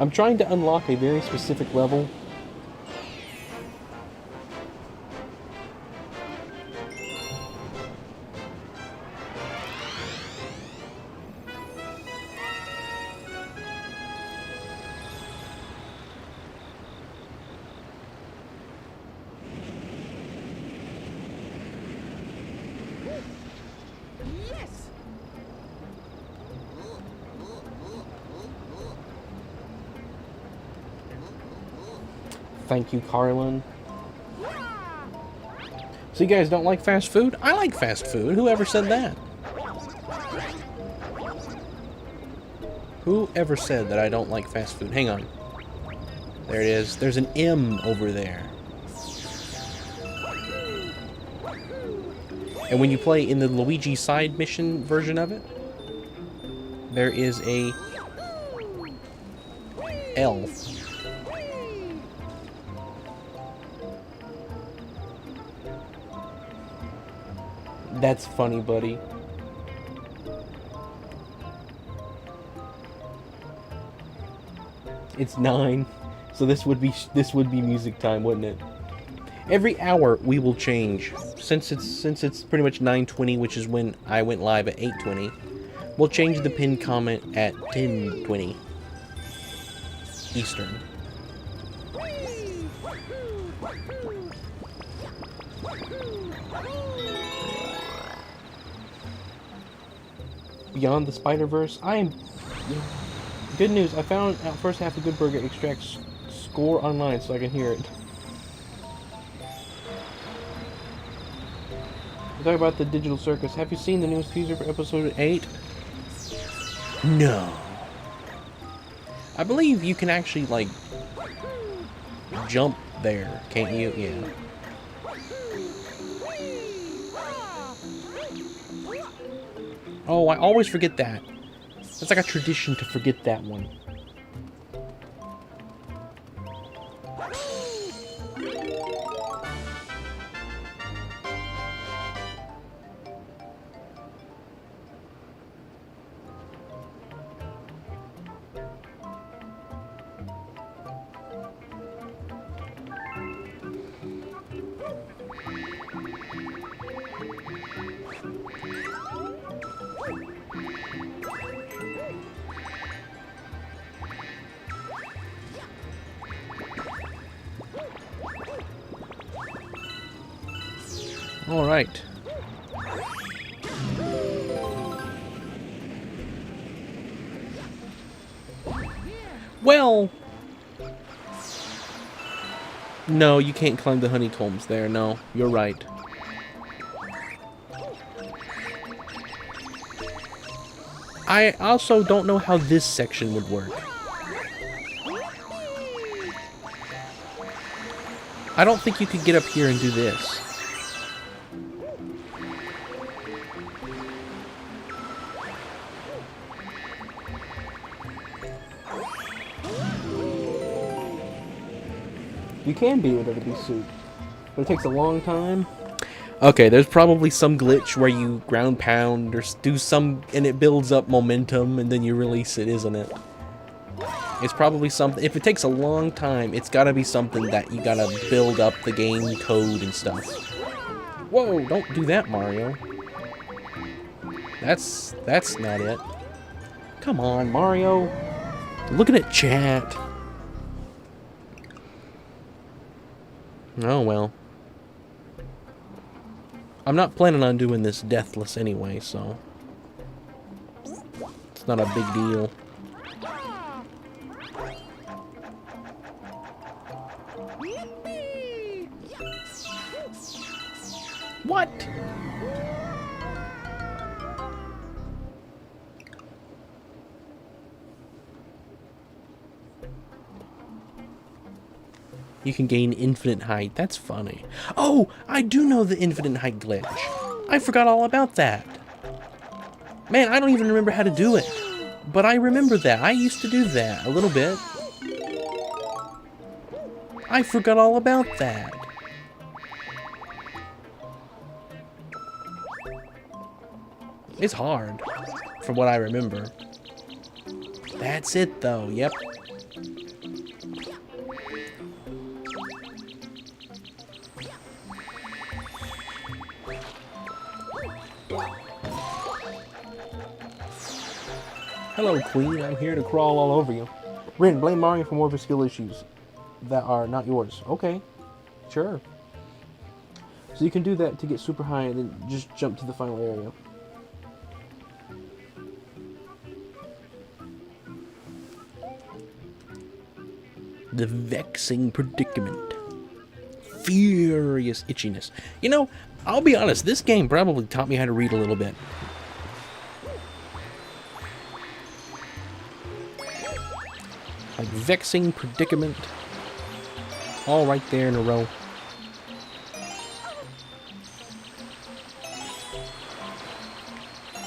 I'm trying to unlock a very specific level. Thank you, Carlin. So you guys don't like fast food? I like fast food. Whoever said that? Who ever said that I don't like fast food? Hang on. There it is. There's an M over there. And when you play in the Luigi side mission version of it, there is a L. That's funny, buddy. It's 9, so this would be music time, wouldn't it? Every hour we will change. Since it's pretty much 9:20, which is when I went live at 8:20. We'll change the pinned comment at 10:20 Eastern. Beyond the Spider-Verse, good news, I found out first half of Good Burger extracts score online so I can hear it. We talk about the Digital Circus. Have you seen the newest teaser for episode 8? No. I believe you can actually, like, jump there, can't you? Yeah. Oh, I always forget that. It's like a tradition to forget that one. All right. Well, no, you can't climb the honeycombs there. No, you're right. I also don't know how this section would work. I don't think you could get up here and do this. You can be whatever be suit, but it takes a long time. Okay, there's probably some glitch where you ground pound or do some, and it builds up momentum, and then you release it, isn't it? It's probably something. If it takes a long time, it's gotta be something that you gotta build up the game code and stuff. Whoa! Don't do that, Mario. That's not it. Come on, Mario. Looking at chat. Oh, well. I'm not planning on doing this deathless anyway, so... it's not a big deal. What? You can gain infinite height. That's funny. Oh, I do know the infinite height glitch. I forgot all about that. Man, I don't even remember how to do it. But I remember that. I used to do that a little bit. I forgot all about that. It's hard, from what I remember. That's it, though. Yep. Hello, Queen. I'm here to crawl all over you. Rin, blame Mario for more of his skill issues that are not yours. Okay. Sure. So you can do that to get super high and then just jump to the final area. The vexing predicament. Furious itchiness. You know, I'll be honest, this game probably taught me how to read a little bit. Like vexing predicament. All right there in a row.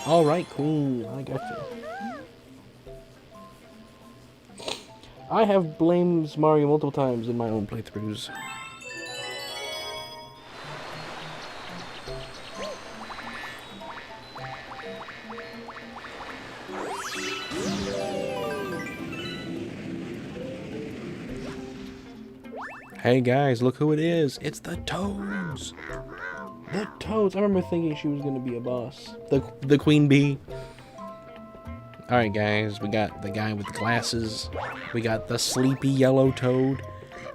All right, Queen. I got you. I have blamed Mario multiple times in my own playthroughs. Hey guys, look who it is. It's the Toads. The Toads. I remember thinking she was going to be a boss. The Queen Bee. Alright guys, we got the guy with the glasses. We got the sleepy yellow Toad.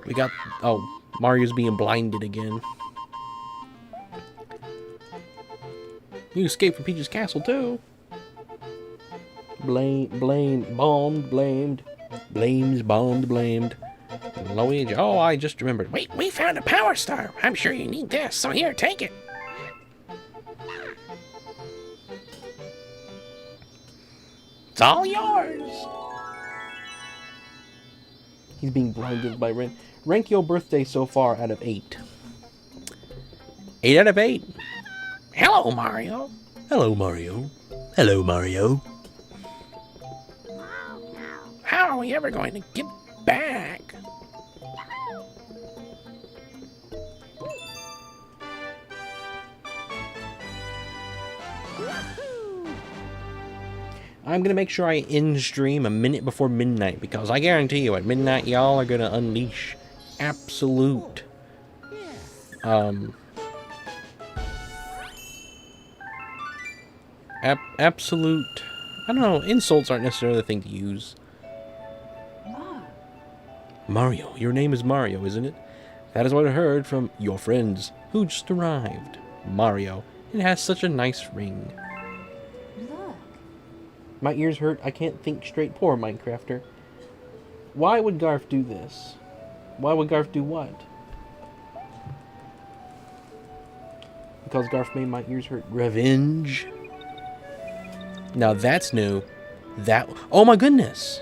We got... Oh, Mario's being blinded again. You escaped from Peach's castle too. Blamed. Blames, bombed, blamed. Luigi. Oh, I just remembered. Wait, we found a power star. I'm sure you need this, so here, take it. It's all yours. He's being blinded by Ren. Rank your birthday so far out of 8. 8 out of 8. Hello, Mario. Hello, Mario. Hello, Mario. How are we ever going to get back? I'm gonna make sure I end stream a minute before midnight, because I guarantee you at midnight y'all are gonna unleash absolute absolute, I don't know, insults aren't necessarily the thing to use. Mario, your name is Mario, isn't it? That is what I heard from your friends who just arrived. Mario, it has such a nice ring. My ears hurt. I can't think straight. Poor Minecrafter. Why would Garf do this? Why would Garf do what? Because Garf made my ears hurt. Revenge. Now that's new. That... Oh my goodness.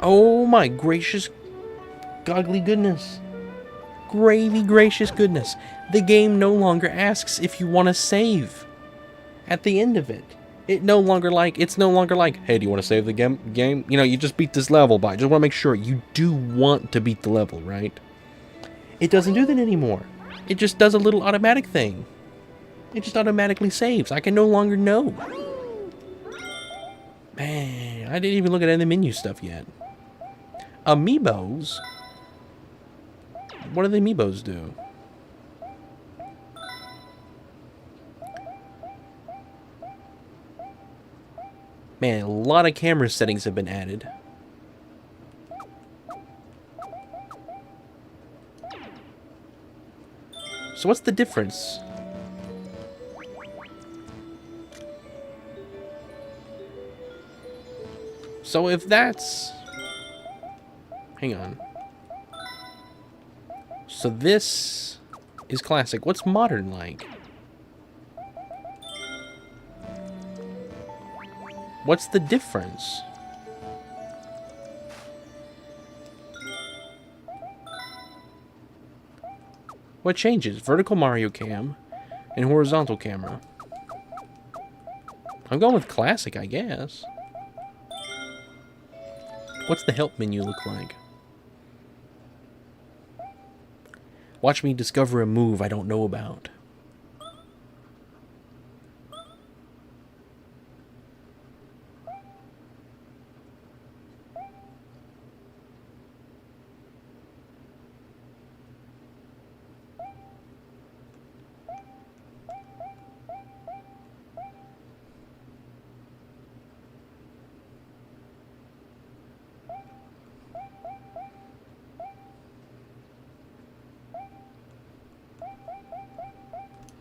Oh my gracious goggly goodness. Gravy gracious goodness. The game no longer asks if you want to save at the end of it. It's no longer like, hey, do you want to save the game? You know, you just beat this level, but I just want to make sure you do want to beat the level, right? It doesn't do that anymore. It just does a little automatic thing. It just automatically saves. I can no longer know. Man, I didn't even look at any menu stuff yet. Amiibos? What do the Amiibos do? Man, a lot of camera settings have been added. So what's the difference? So if that's... Hang on. So this is classic. What's modern like? What's the difference? What changes? Vertical Mario cam and horizontal camera. I'm going with classic, I guess. What's the help menu look like? Watch me discover a move I don't know about.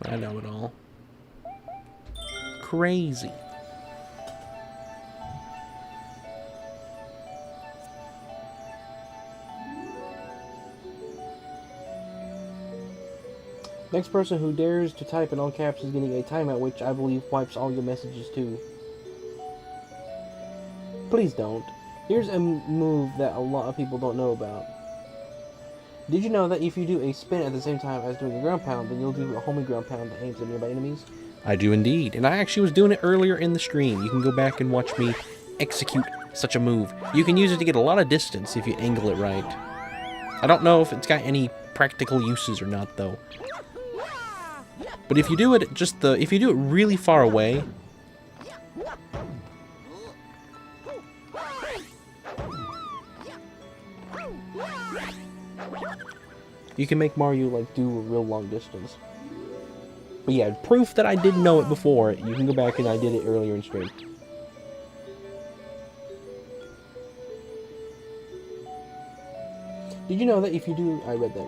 I know it all. Crazy. Next person who dares to type in all caps is getting a timeout, which I believe wipes all your messages too. Please don't. Here's a move that a lot of people don't know about. Did you know that if you do a spin at the same time as doing a ground pound, then you'll do a homing ground pound that aims at nearby enemies? I do indeed, and I actually was doing it earlier in the stream. You can go back and watch me execute such a move. You can use it to get a lot of distance if you angle it right. I don't know if it's got any practical uses or not, though. But if you do it if you do it really far away, you can make Mario like do a real long distance. But yeah, proof that I didn't know it before. You can go back and I did it earlier in stream. Did you know that if you do... I read that.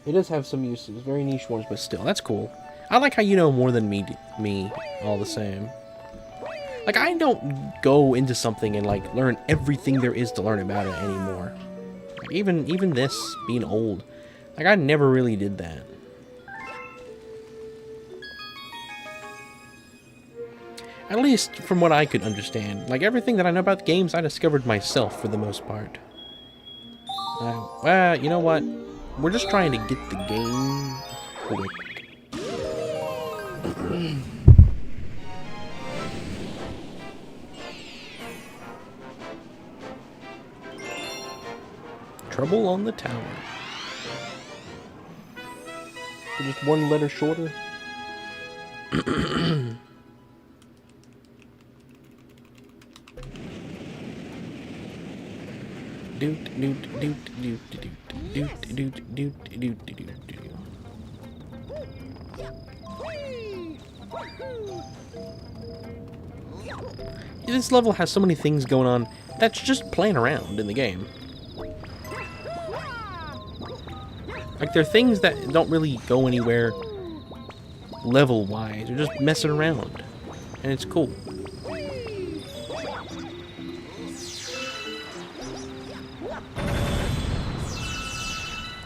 It does have some uses, very niche ones, but still, that's cool. I like how you know more than me all the same. Like, I don't go into something and, like, learn everything there is to learn about it anymore. Like, even this, being old. Like, I never really did that. At least from what I could understand. Like, everything that I know about games, I discovered myself for the most part. Well, you know what? We're just trying to get the game quick. Trouble on the tower. Just one letter shorter. This level has so many things going on that's just playing around in the game. Like, there are things that don't really go anywhere level-wise. They're just messing around. And it's cool.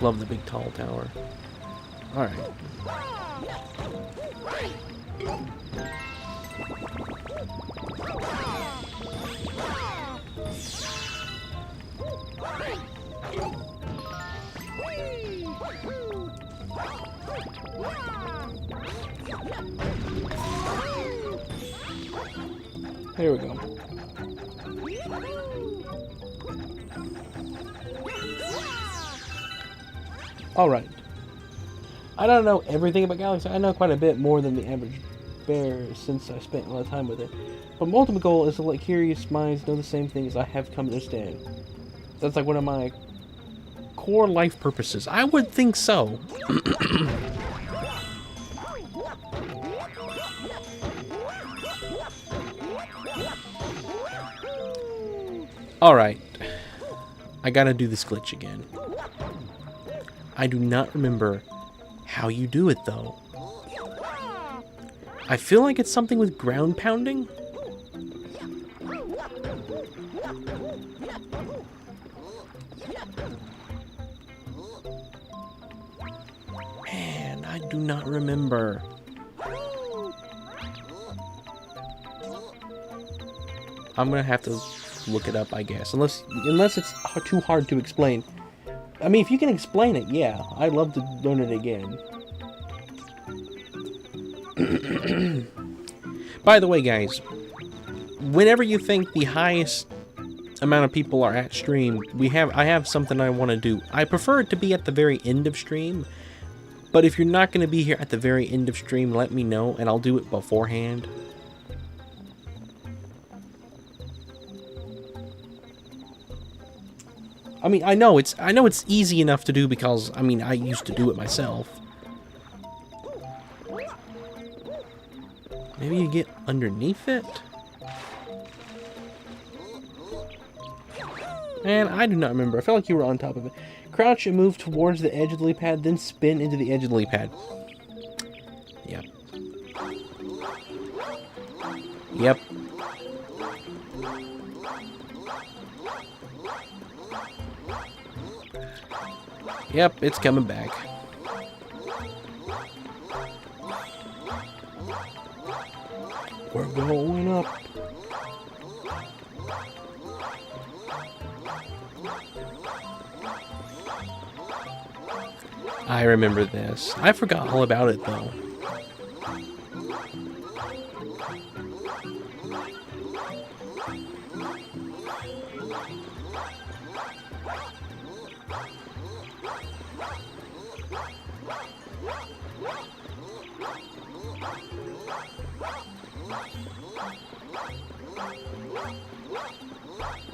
Love the big tall tower. Alright. Here we go. Alright. I don't know everything about Galaxy. I know quite a bit more than the average bear since I spent a lot of time with it. But my ultimate goal is to let curious minds know the same things I have come to understand. That's like one of my core life purposes. I would think so. Alright. I gotta do this glitch again. I do not remember how you do it, though. I feel like it's something with ground pounding. Man, I do not remember. I'm gonna have to look it up, I guess. Unless it's too hard to explain. I mean, if you can explain it, yeah. I'd love to learn it again. By the way, guys, whenever you think the highest amount of people are at stream, I have something I want to do. I prefer it to be at the very end of stream, but if you're not going to be here at the very end of stream, let me know, and I'll do it beforehand. I mean, I know it's easy enough to do because, I mean, I used to do it myself. Maybe you get underneath it? Man, I do not remember. I felt like you were on top of it. Crouch and move towards the edge of the lily pad, then spin into the edge of the lily pad. Yep. Yep. Yep, it's coming back. We're going up. I remember this. I forgot all about it, though.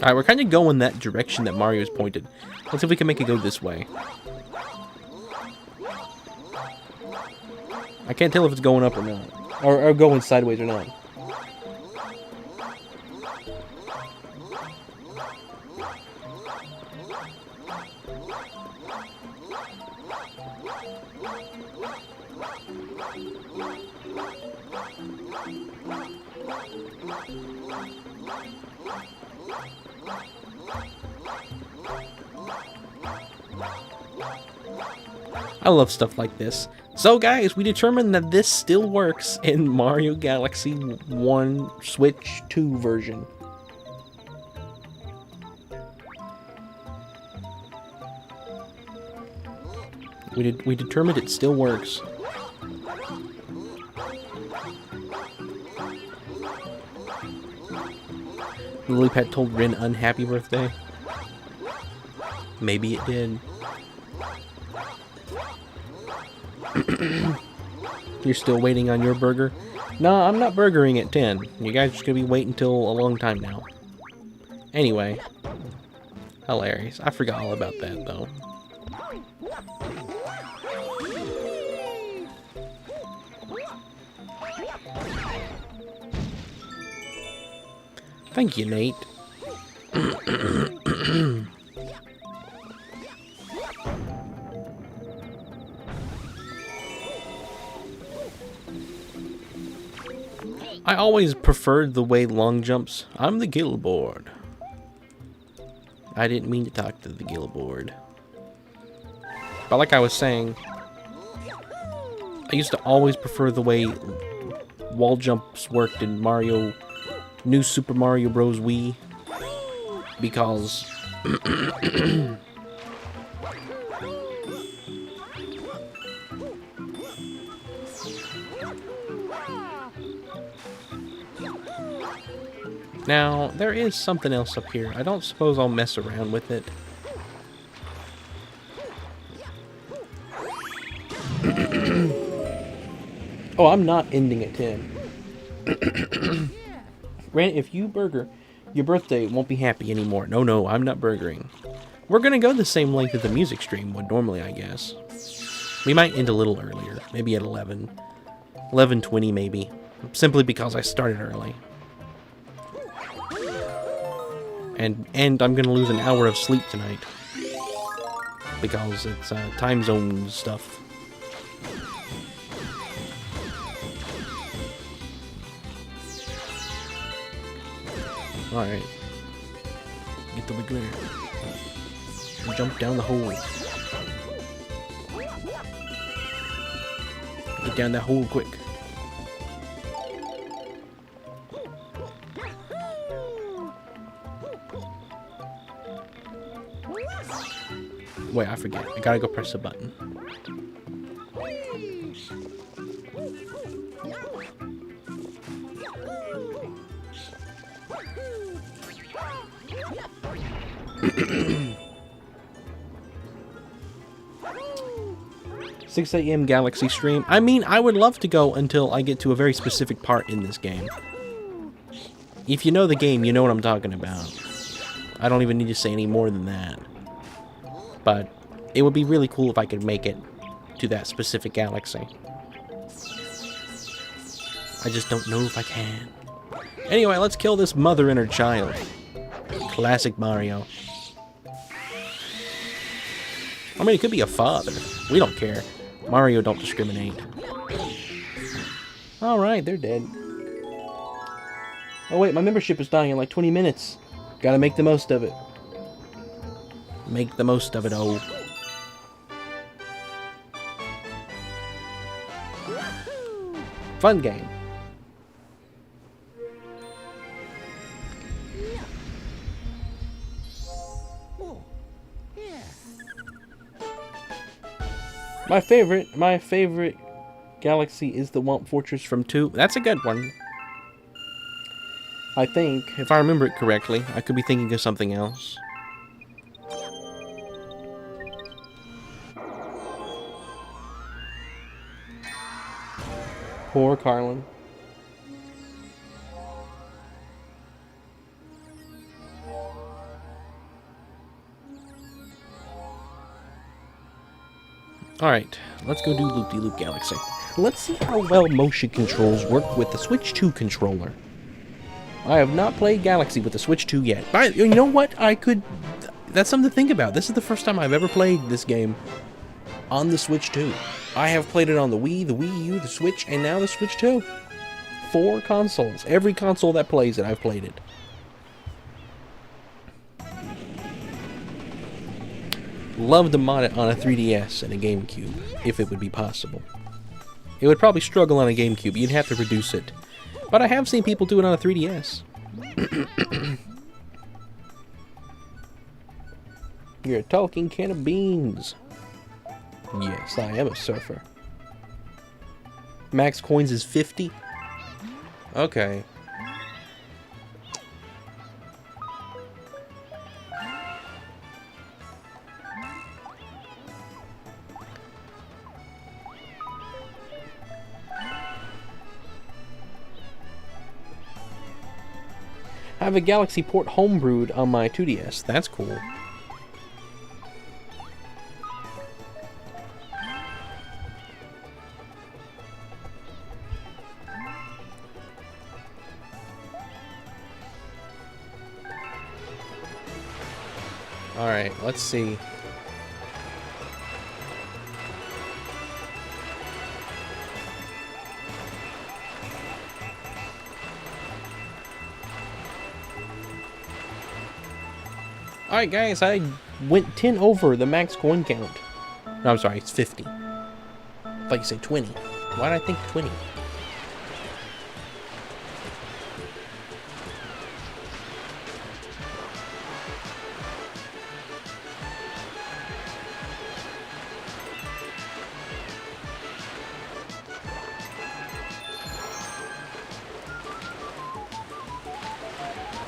Alright, we're kind of going that direction that Mario's pointed. Let's see if we can make it go this way. I can't tell if it's going up or not. Or going sideways or not. I love stuff like this. So guys, we determined that this still works in Mario Galaxy 1 Switch 2 version. We determined it still works. Lilypad told Rin unhappy birthday. Maybe it did. You're still waiting on your burger? No, I'm not burgering at 10. You guys are just gonna be waiting till a long time now. Anyway. Hilarious. I forgot all about that, though. Thank you, Nate. I always preferred the way long jumps. I'm the Gilboard. I didn't mean to talk to the Gilboard. But like I was saying, I used to always prefer the way wall jumps worked in New Super Mario Bros. Wii. Because now, there is something else up here. I don't suppose I'll mess around with it. Oh, I'm not ending at 10. Grant, if you burger, your birthday won't be happy anymore. No, I'm not burgering. We're gonna go the same length as the music stream would normally, I guess. We might end a little earlier. Maybe at 11. 11:20 maybe. Simply because I started early. And I'm gonna lose an hour of sleep tonight. Because it's time zone stuff. Alright. Get the wiggler. And jump down the hole. Get down that hole quick. Wait, I forget. I gotta go press the button. "6 a.m. Galaxy stream." I mean, I would love to go until I get to a very specific part in this game. If you know the game, you know what I'm talking about. I don't even need to say any more than that. But it would be really cool if I could make it to that specific galaxy. I just don't know if I can. Anyway, let's kill this mother and her child. Classic Mario. I mean, it could be a father. We don't care. Mario don't discriminate. Alright, they're dead. Oh wait, my membership is dying in like 20 minutes. Gotta make the most of it. Make the most of it, oh. Fun game. My favorite galaxy is the Womp Fortress from 2. That's a good one. I think, if I remember it correctly, I could be thinking of something else. Poor Carlin. Alright, let's go do Loop-de-Loop Galaxy. Let's see how well motion controls work with the Switch 2 controller. I have not played Galaxy with the Switch 2 yet. But you know what? That's something to think about. This is the first time I've ever played this game on the Switch 2. I have played it on the Wii, the Wii U, the Switch, and now the Switch 2. 4 consoles. Every console that plays it, I've played it. Love to mod it on a 3DS and a GameCube, if it would be possible. It would probably struggle on a GameCube. You'd have to reduce it. But I have seen people do it on a 3DS. You're a talking can of beans. Yes, I am a surfer. Max coins is 50? Okay. I have a Galaxy Port homebrewed on my 2DS. That's cool. Alright, let's see. Alright guys, I went 10 over the max coin count. No, I'm sorry, it's 50. I thought you said 20. Why did I think 20?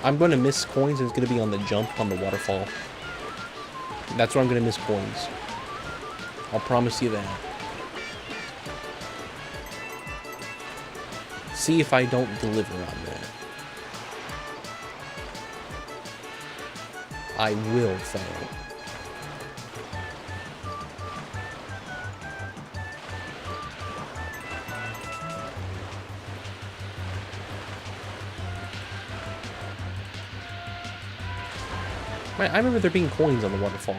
I'm going to miss coins, and it's going to be on the jump on the waterfall. That's where I'm going to miss coins. I'll promise you that. See if I don't deliver on that. I will fail. I remember there being coins on the waterfall.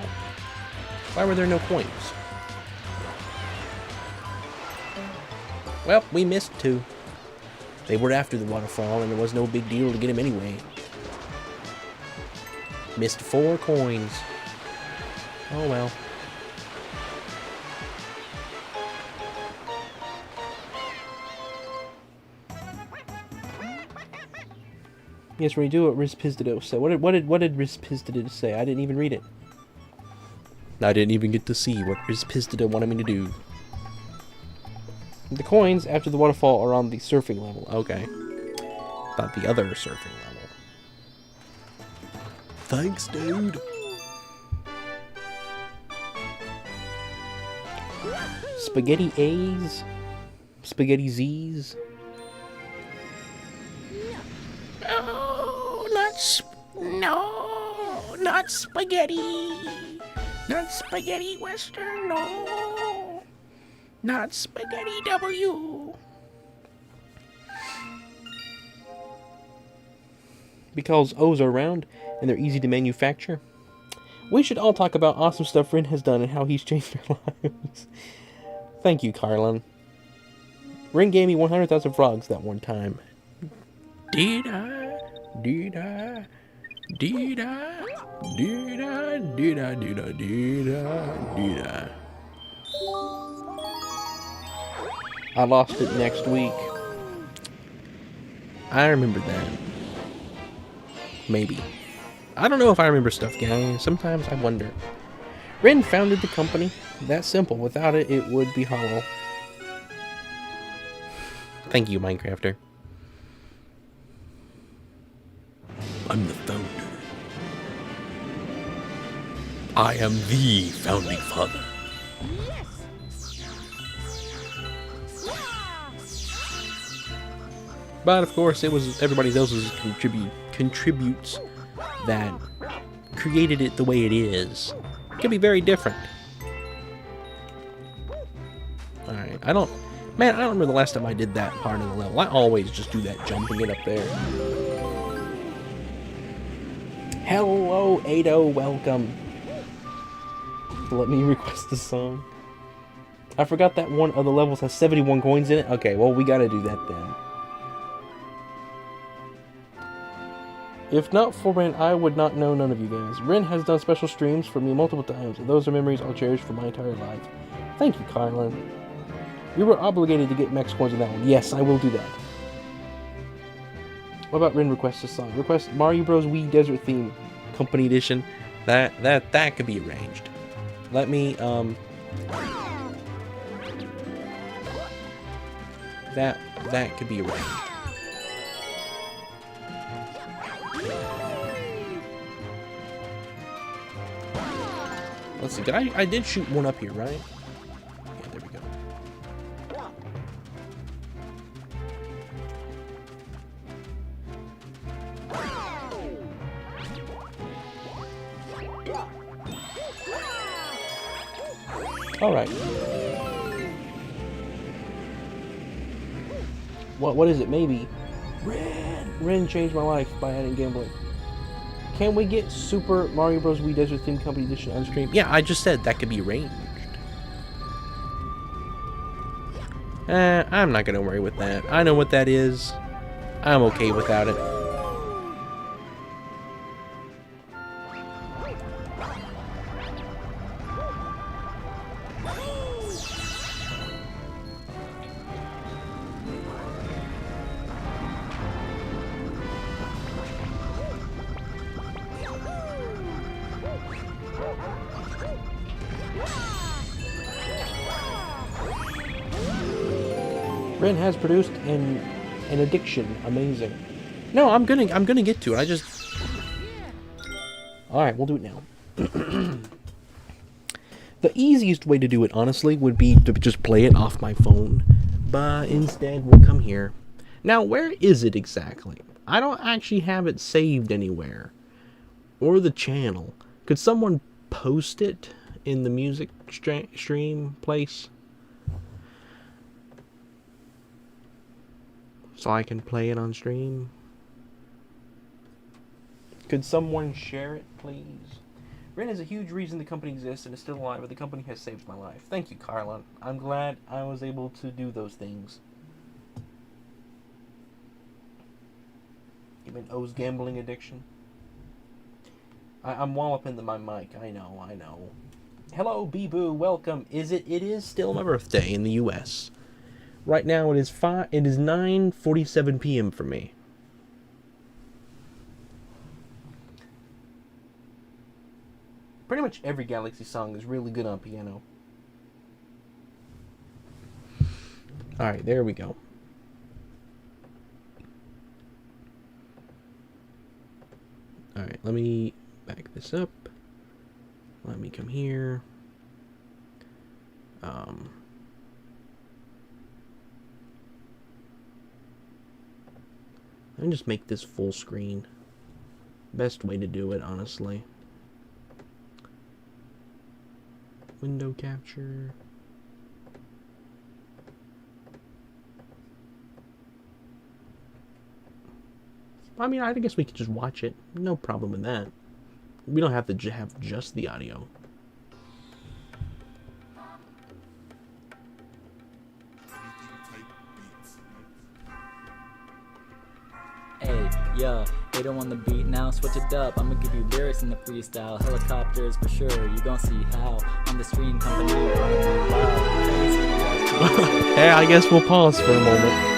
Why were there no coins? Well, we missed 2. They were after the waterfall, and there was no big deal to get him anyway. Missed 4 coins. Oh well. Yes, when you do what Riz Pizdido said. What did Riz Pizdido say? I didn't even read it. I didn't even get to see what Riz Pizdido wanted me to do. The coins after the waterfall are on the surfing level. Okay. Not the other surfing level. Thanks, dude. Spaghetti A's? Spaghetti Z's? No, not spaghetti. Not spaghetti western, no. Not spaghetti W. Because O's are round and they're easy to manufacture. We should all talk about awesome stuff Rin has done and how he's changed our lives. Thank you, Carlin. Rin gave me 100,000 frogs that one time. Did I? Did I? Did I? Did I? Did I? Did I? Did I? Did I? I lost it next week. I remember that. Maybe. I don't know if I remember stuff, guys. Sometimes I wonder. Rin founded the company That simple. Without it, it would be hollow. Thank you, Minecrafter. I'm the founder. I am the founding father. But of course, it was everybody else's contributes that created it the way it is. It can be very different. Alright, I don't remember the last time I did that part of the level. I always just do that jumping it up there. Hello, Ado, welcome. Let me request a song. I forgot that one of the levels has 71 coins in it. Okay, well, we gotta do that then. If not for Ren, I would not know none of you guys. Ren has done special streams for me multiple times, and those are memories I'll cherish for my entire life. Thank you, Kylan. You were obligated to get max coins in that one. Yes, I will do that. What about Ren requests a song? Request Mario Bros. Wii Desert Theme Company Edition. That could be arranged. Let me that could be arranged. Let's see, I did shoot one up here, right? Yeah, there we go. Alright. What is it? Maybe. Ren changed my life by adding gambling. Can we get Super Mario Bros. Wii Desert Theme Company Edition on stream? Yeah, I just said that could be arranged. I'm not gonna worry with that. I know what that is. I'm okay without it. Ren has produced an addiction. Amazing. No, I'm gonna get to it. I just. All right, we'll do it now. The easiest way to do it, honestly, would be to just play it off my phone. But instead, we'll come here. Now, where is it exactly? I don't actually have it saved anywhere, or the channel. Could someone post it in the music stream place? So I can play it on stream. Could someone share it, please? Ren is a huge reason the company exists and is still alive, but the company has saved my life. Thank you, Carla. I'm glad I was able to do those things. Even O's gambling addiction. I'm walloping my mic. I know. Hello, Bee-Boo. Welcome. It is still my birthday in the U.S. Right now it is 9:47 p.m. for me. Pretty much every Galaxy song is really good on piano. Alright, there we go. Alright, let me back this up. Let me come here. Let me just make this full screen. Best way to do it, honestly. Window capture. I mean, I guess we could just watch it. No problem with that. We don't have to have just the audio. Hey, yo, they don't want the beat now, switch it up. I'ma give you lyrics in the freestyle. Helicopters for sure, you gon' see how. On the screen, company, Hey, I guess we'll pause for a moment.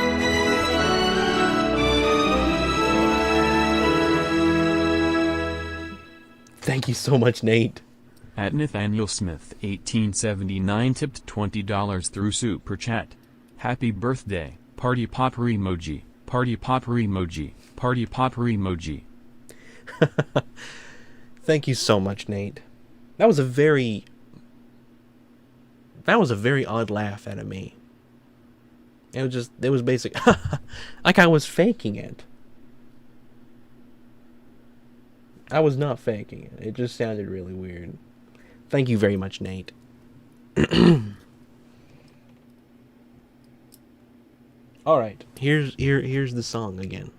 Thank you so much, Nate. At Nathaniel Smith 1879 tipped $20 through Super Chat. Happy birthday, party popper emoji, party popper emoji, party popper emoji. Thank you so much, Nate. That was a very odd laugh out of me. It was basic, like I was faking it. I was not faking it. It just sounded really weird. Thank you very much, Nate. All right, here's the song again.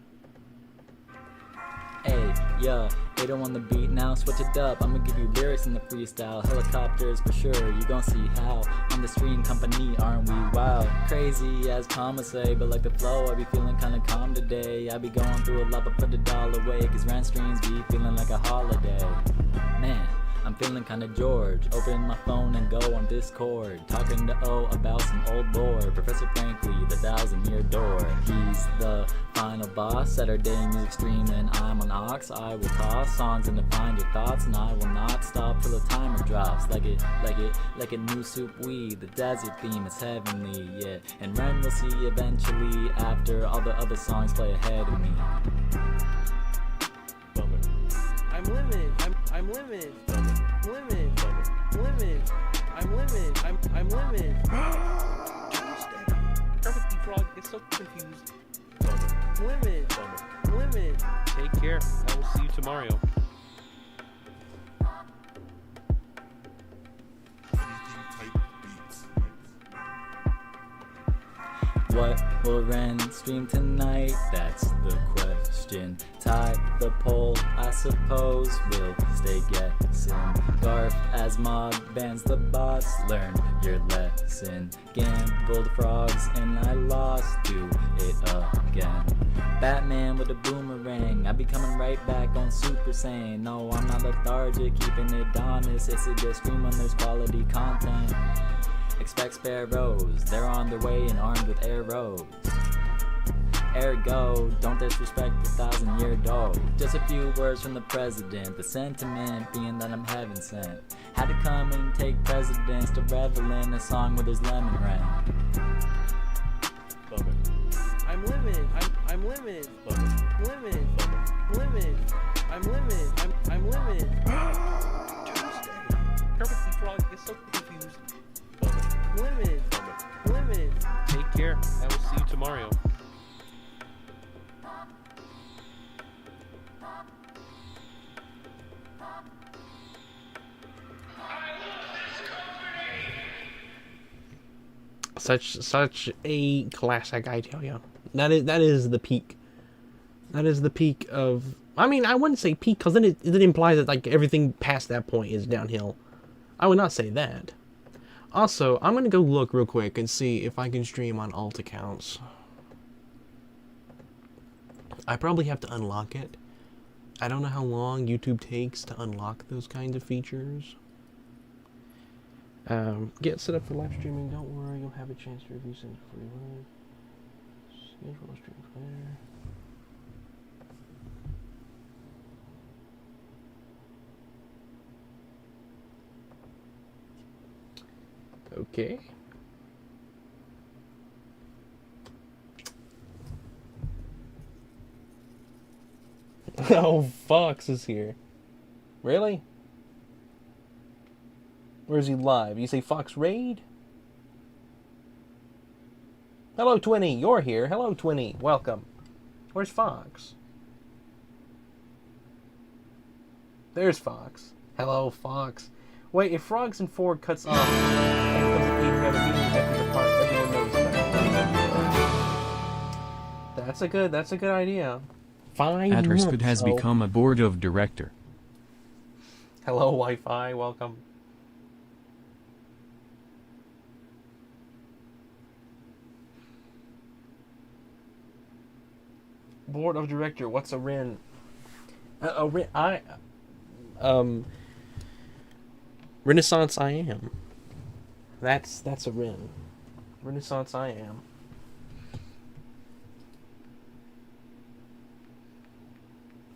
Hey, yo, 8 on the beat now, switch it up. I'ma give you lyrics in the freestyle. Helicopters for sure, you gon' see how. On the stream company, aren't we wild? Crazy as Kama say, but like the flow, I be feeling kinda calm today. I be going through a lot, but put it all away, cause rent streams be feeling like a holiday. Man, I'm feeling kinda George. Open my phone and go on Discord. Talking to O about some old lore. Professor Frankly, the 1,000-year door. He's the final boss. Saturday music streaming. I'm on Ox. I will toss songs and define your thoughts. And I will not stop till the timer drops. Like a new soup weed. The desert theme is heavenly, yeah. And Ren will see eventually after all the other songs play ahead of me. I'm living. I'm living. Living. Living. I'm living. I'm living. Tuesday. Perfectly Frog gets so confused. Living. Living. Take care. I will see you tomorrow. What will Ren stream tonight? That's the question. Tie the poll, I suppose. We'll stay guessing. Garf as mob bans the boss. Learn your lesson. Gambled frogs and I lost. Do it again. Batman with a boomerang. I be coming right back on Super Saiyan. No, I'm not lethargic, keeping it honest. It's a good stream when there's quality content. Expect sparrows, they're on their way and armed with arrows. Ergo, don't disrespect the 1,000-year dog. Just a few words from the president, the sentiment being that I'm heaven sent. Had to come and take precedence to revel in a song where there's lemon rain. I'm living. I'm living. Living. Living. I'm living. I'm living. Tuesday. Perfectly Frog gets so confused. Living. Living. Take care. I will see you tomorrow. Such a classic, I tell you. That is the peak. That is the peak of. I mean, I wouldn't say peak because then it implies that like everything past that point is downhill. I would not say that. Also, I'm gonna go look real quick and see if I can stream on alt accounts. I probably have to unlock it. I don't know how long YouTube takes to unlock those kinds of features. Get set up for live streaming. Don't worry, you'll have a chance to review some free live. Schedule a stream player. Okay. Oh, Fox is here. Really? Where is he live? You say Fox Raid? Hello, Twinny. You're here. Hello, Twinny. Welcome. Where's Fox? There's Fox. Hello, Fox. Wait, if Frogs and Ford cuts off and becomes an even better meeting detected apart, everyone knows that. That's a good idea. Fine. Atrisford has become a board of director. Hello, Wi-Fi. Welcome. Board of director. What's a RIN? Renaissance I am. That's a RIN. Renaissance I am.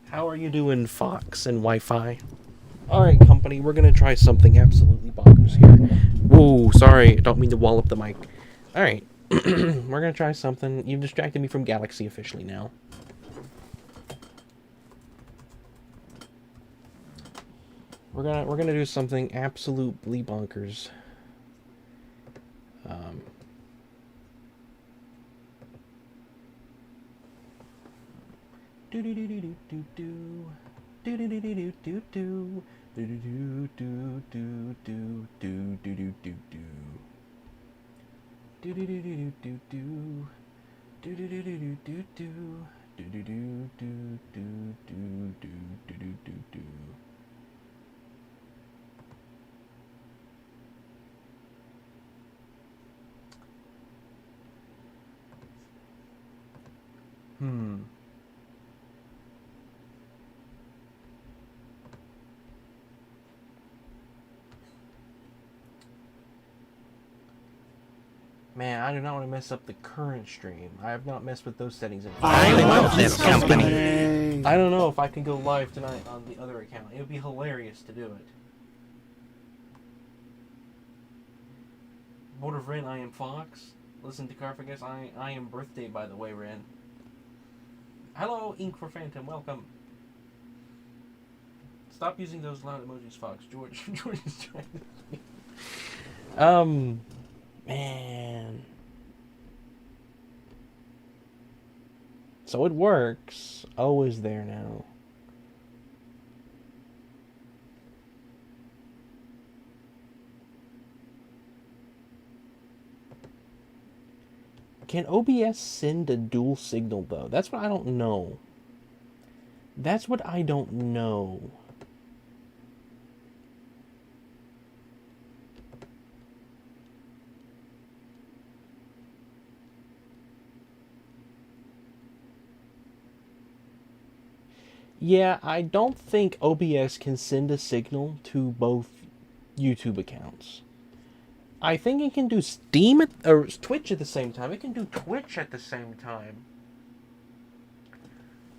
How are you doing, Fox and Wi-Fi? Alright, company, we're gonna try something absolutely bonkers here. Whoa, sorry, don't mean to wallop the mic. Alright, we're gonna try something. You've distracted me from Galaxy officially now. We're gonna do something absolutely bonkers. Do do do do do do do. Do do do do do do do. Do do do do do do do do do do. Do do do do do do. Do do do do do do do. Do do do do do do do do do do. Man, I do not want to mess up the current stream. I have not messed with those settings in I love this company. I don't know if I can go live tonight on the other account. It would be hilarious to do it. Board of Ren, I am Fox. Listen to Carfagus, I am Birthday, by the way, Ren. Hello, Ink for Phantom, welcome. Stop using those loud emojis, Fox. George is trying to speak. Man. So it works. O is there now. Can OBS send a dual signal, though? That's what I don't know. That's what I don't know. Yeah, I don't think OBS can send a signal to both YouTube accounts. I think it can do Steam or Twitch at the same time. It can do Twitch at the same time.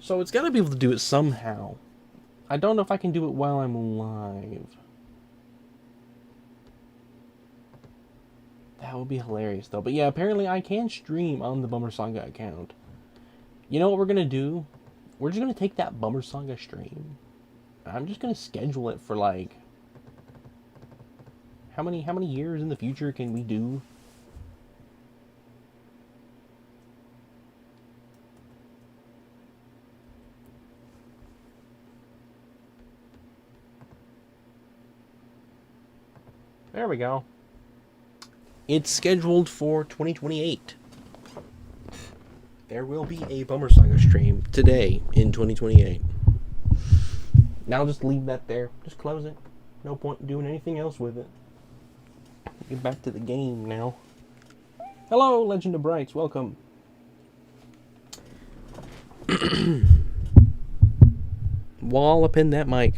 So it's got to be able to do it somehow. I don't know if I can do it while I'm live. That would be hilarious, though. But yeah, apparently I can stream on the Bummer Saga account. You know what we're going to do? We're just going to take that Bummer Saga stream. I'm just going to schedule it for, like... How many years in the future can we do? There we go. It's scheduled for 2028. There will be a Bummer Saga stream today in 2028. Now I'll just leave that there. Just close it. No point in doing anything else with it. Get back to the game now. Hello, Legend of Brights. Welcome. Wall up in that mic.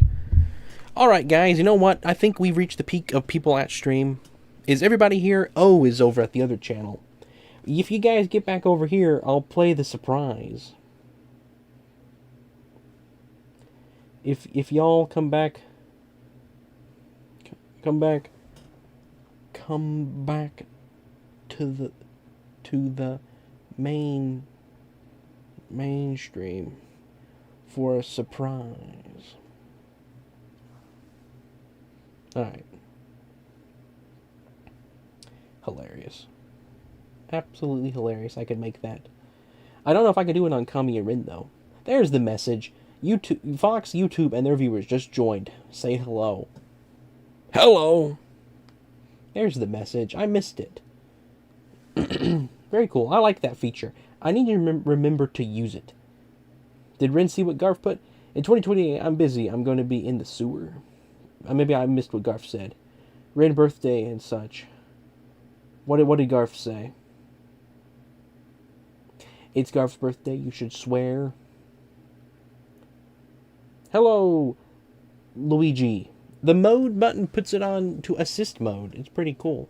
Alright, guys. You know what? I think we've reached the peak of people at stream. Is everybody here? O is over at the other channel. If you guys get back over here, I'll play the surprise. If y'all come back to the mainstream for a surprise. Alright. Hilarious. Absolutely hilarious. I could make that. I don't know if I could do it on Kami and Rin, though. There's the message. YouTube, Fox, YouTube, and their viewers just joined. Say hello. Hello! There's the message. I missed it. Very cool. I like that feature. I need to remember to use it. Did Rin see what Garf put? In 2028, I'm busy. I'm going to be in the sewer. Maybe I missed what Garf said. Rin birthday and such. What did Garf say? It's Garf's birthday. You should swear. Hello, Luigi. The mode button puts it on to assist mode. It's pretty cool.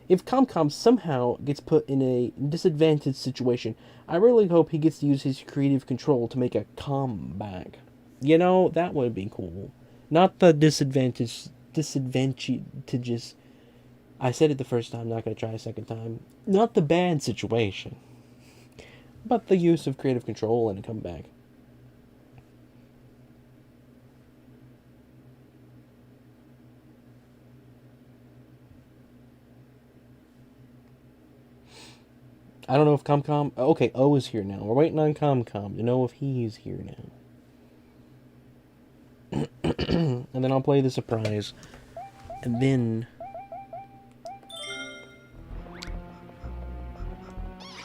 If ComCom somehow gets put in a disadvantaged situation, I really hope he gets to use his creative control to make a comeback. You know, that would be cool. Not the disadvantageous. I said it the first time, not going to try a second time. Not the bad situation, but the use of creative control and a comeback. I don't know if ComCom... Okay, O is here now. We're waiting on ComCom to know if he's here now. And then I'll play the surprise. And then...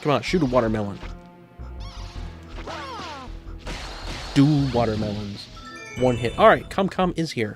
Come on, shoot a watermelon. Do watermelons. One hit. Alright, ComCom is here.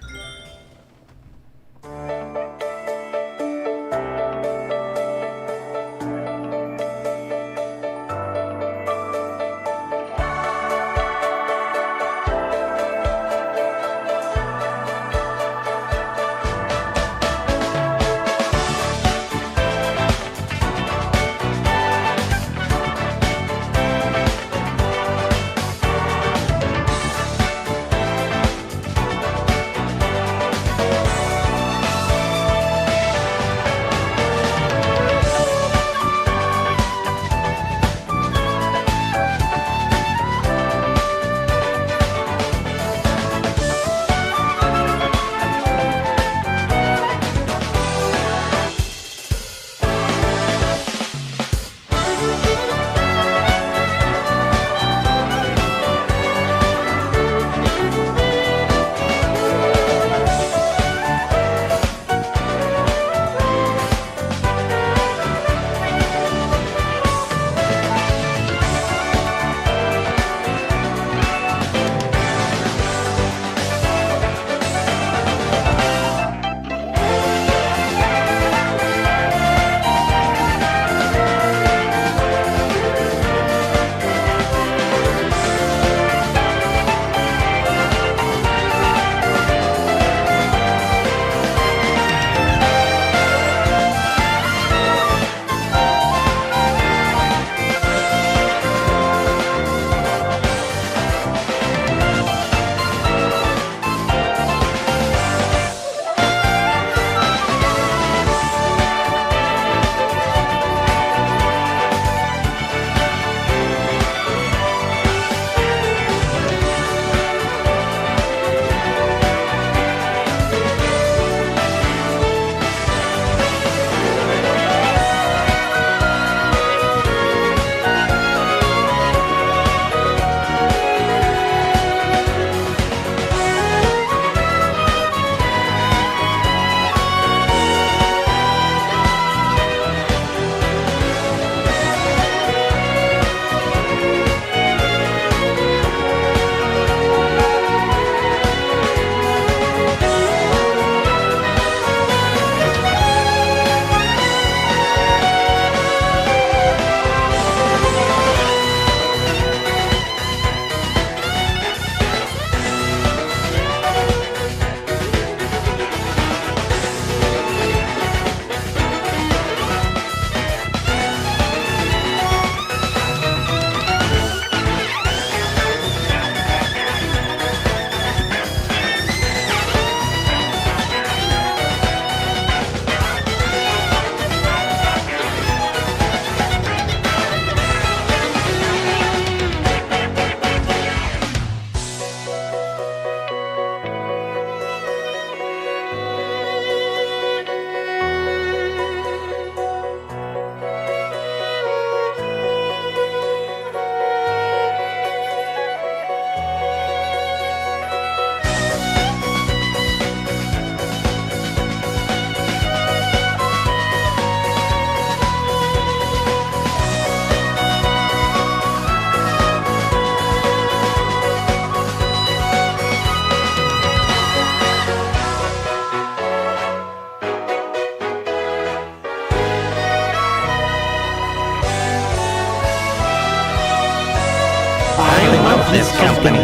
this company.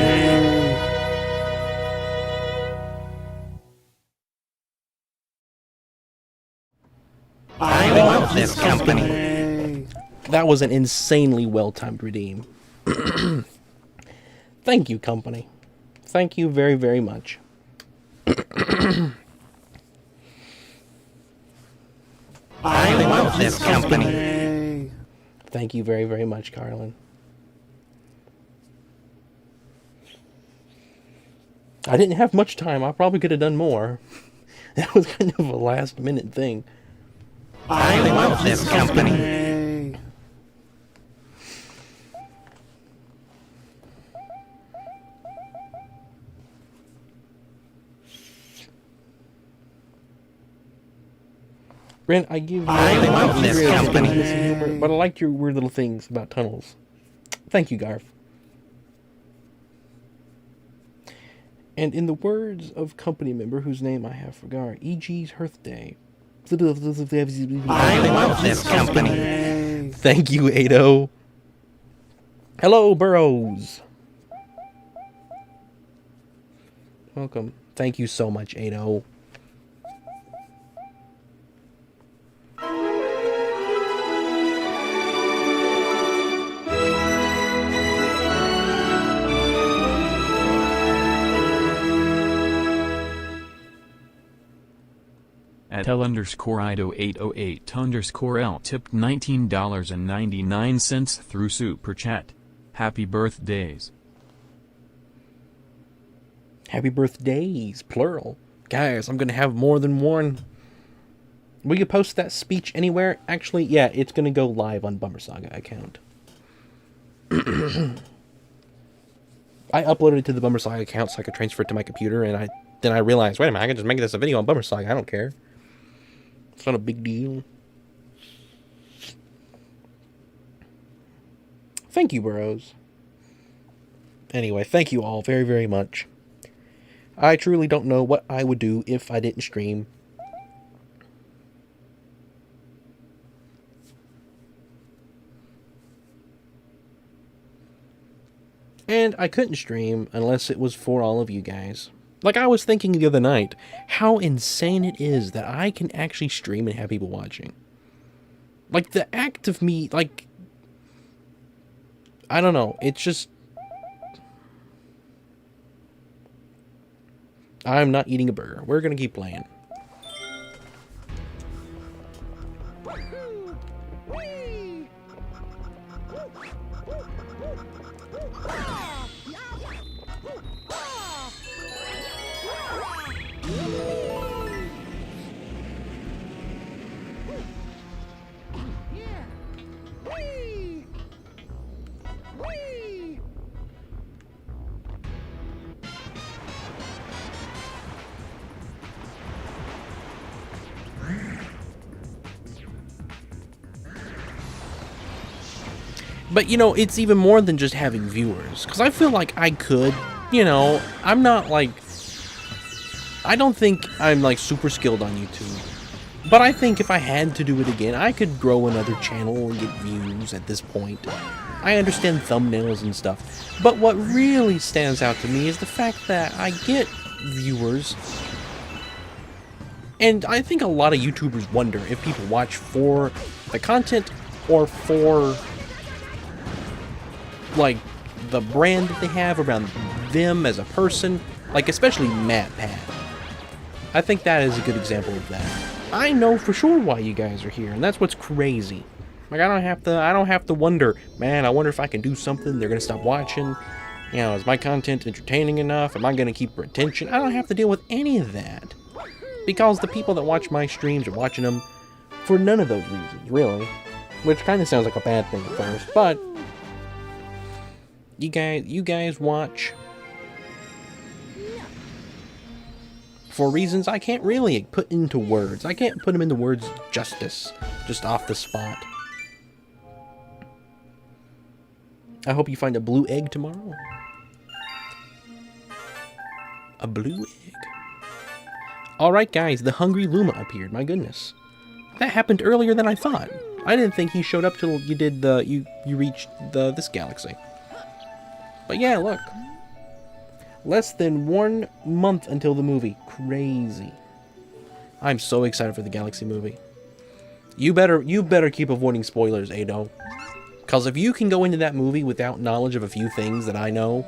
I love this company. That was an insanely well-timed redeem. Thank you, company. Thank you very, very much. I love this company. Thank you very, very much, Carlin. I didn't have much time. I probably could have done more. That was kind of a last-minute thing. I love this company. Brent, I give you I love this company. humor, but I liked your weird little things about tunnels. Thank you, Garf. And in the words of company member whose name I have forgot, E.G.'s birthday. I love this company. Thank you, Ado. Hello, Burrows. Welcome. Thank you so much, Ado. At L_IDO808_L tipped $19.99 through Super Chat. Happy birthdays. Happy birthdays, plural. Guys, I'm going to have more than one. Will you post that speech anywhere? Actually, yeah, it's going to go live on Bummer Saga account. I uploaded it to the Bummer Saga account so I could transfer it to my computer, and then I realized, wait a minute, I can just make this a video on Bummer Saga. I don't care. It's not a big deal. Thank you, Burrows. Anyway, thank you all very, very much. I truly don't know what I would do if I didn't stream. And I couldn't stream unless it was for all of you guys. Like I was thinking the other night, how insane it is that I can actually stream and have people watching. Like the act of me, like, I don't know, it's just, I'm not eating a burger. We're gonna keep playing. But, you know, it's even more than just having viewers. Because I feel like I could, you know, I'm not like, I don't think I'm like super skilled on YouTube. But I think if I had to do it again, I could grow another channel and get views at this point. I understand thumbnails and stuff. But what really stands out to me is the fact that I get viewers. And I think a lot of YouTubers wonder if people watch for the content or for, like, the brand that they have around them as a person. Like, especially MatPat. I think that is a good example of that. I know for sure why you guys are here, and that's what's crazy. Like, I don't have to wonder, man, I wonder if I can do something, they're gonna stop watching. You know, is my content entertaining enough? Am I gonna keep their attention? I don't have to deal with any of that. Because the people that watch my streams are watching them for none of those reasons, really. Which kind of sounds like a bad thing at first, but you guys watch for reasons I can't really put into words. I can't put them into words justice, just off the spot. I hope you find a blue egg tomorrow. A blue egg. Alright guys, the Hungry Luma appeared, my goodness. That happened earlier than I thought. I didn't think he showed up till you did you reached this galaxy. But yeah, look. Less than 1 month until the movie. Crazy. I'm so excited for the Galaxy movie. You better keep avoiding spoilers, Ado. Cause if you can go into that movie without knowledge of a few things that I know,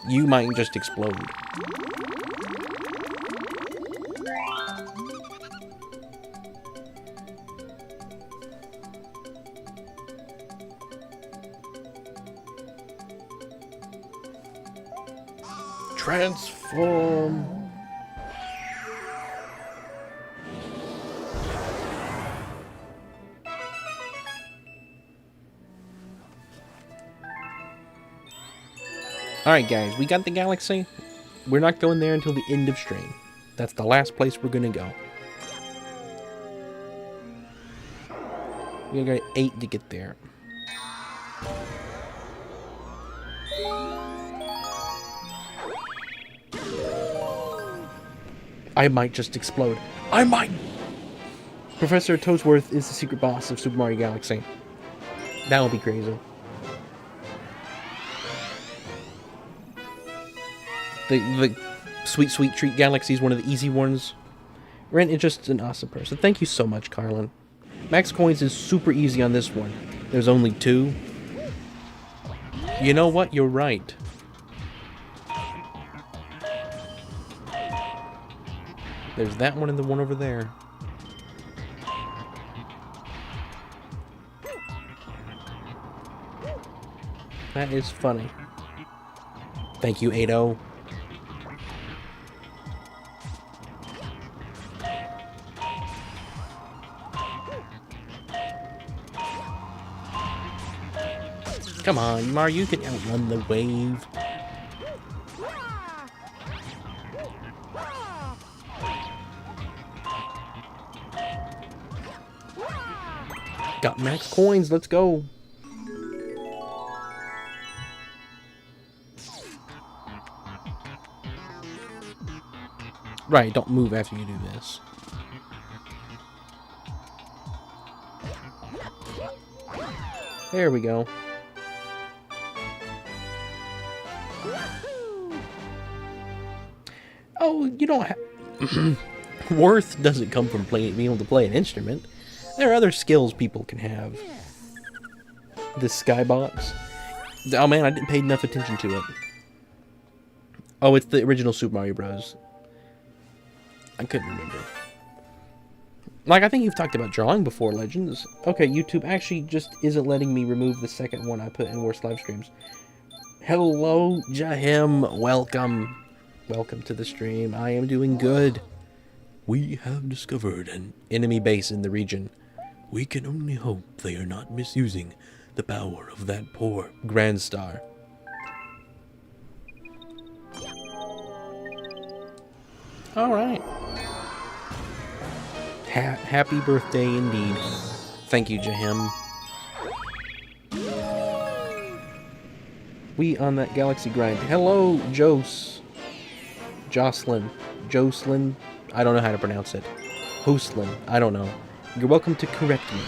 you might just explode. Transform. Alright guys, we got the galaxy. We're not going there until the end of stream. That's the last place we're gonna go. We got 8 to get there. I might just explode. I might! Professor Toadsworth is the secret boss of Super Mario Galaxy. That would be crazy. The Sweet Sweet Treat Galaxy is one of the easy ones. Ren is just an awesome person. Thank you so much, Carlin. Max Coins is super easy on this one. There's only 2. You know what? You're right. There's that one and the one over there. That is funny. Thank you, 8-0. Come on, Mario, you can outrun the wave. Got max coins, let's go. Right, don't move after you do this. There we go. Oh, you don't have... Worth doesn't come from being able to play an instrument. There are other skills people can have. This skybox. Oh man, I didn't pay enough attention to it. Oh, it's the original Super Mario Bros. I couldn't remember. Like, I think you've talked about drawing before, Legends. Okay, YouTube actually just isn't letting me remove the second one I put in worst live streams. Hello, Jahem. Welcome. Welcome to the stream. I am doing good. We have discovered an Enemy base in the region. We can only hope they are not misusing the power of that poor Grand Star. Alright. Happy birthday indeed. Thank you, Jahem. We on that galaxy grind. Hello, Jocelyn. I don't know how to pronounce it. Hostlin. I don't know. You're welcome to correct me.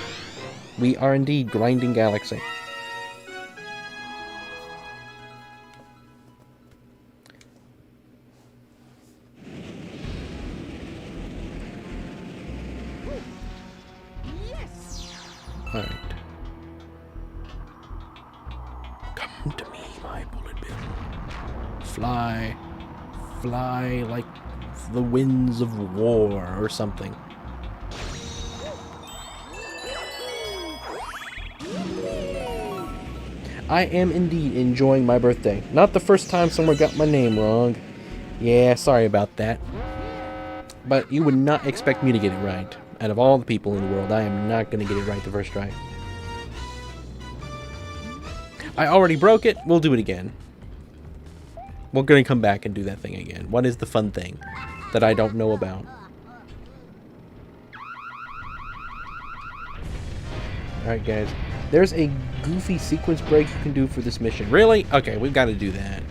We are indeed grinding galaxy. Alright. Come to me, my bullet bill. Fly. Fly like the winds of war or something. I am indeed enjoying my birthday. Not the first time someone got my name wrong. Yeah, sorry about that. But you would not expect me to get it right. Out of all the people in the world, I am not going to get it right the first try. I already broke it. We'll do it again. We're going to come back and do that thing again. What is the fun thing that I don't know about? Alright, guys. There's a goofy sequence break you can do for this mission. Really? Okay, we've got to do that.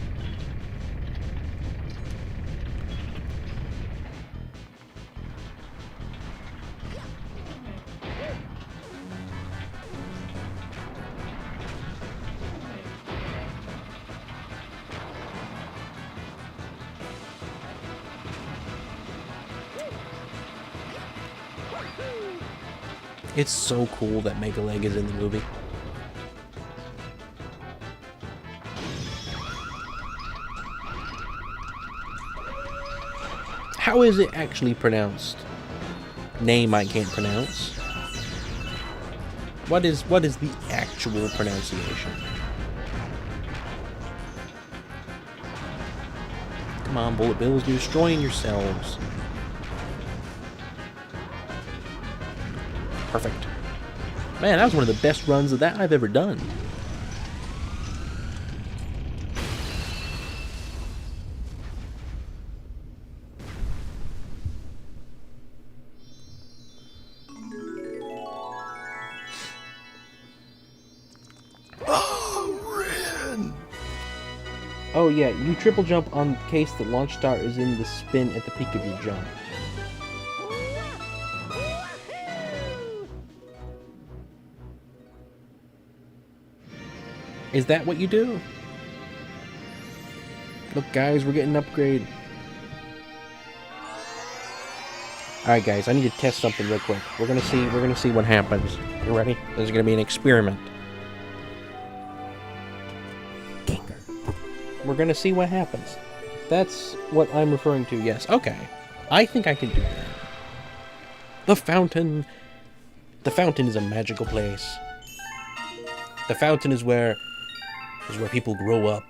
It's so cool that Mega Leg is in the movie. How is it actually pronounced? Name I can't pronounce. What is the actual pronunciation? Come on, Bullet Bills, you're destroying yourselves. Perfect. Man, that was one of the best runs of that I've ever done. Oh yeah, you triple jump on the case the launch star is in the spin at the peak of your jump. Is that what you do? Look guys, we're getting an upgrade. Alright guys, I need to test something real quick. We're gonna see what happens. You ready? This is gonna be an experiment. We're gonna see what happens. That's what I'm referring to, yes. Okay. I think I can do that. The fountain. The fountain is a magical place. The fountain is where people grow up.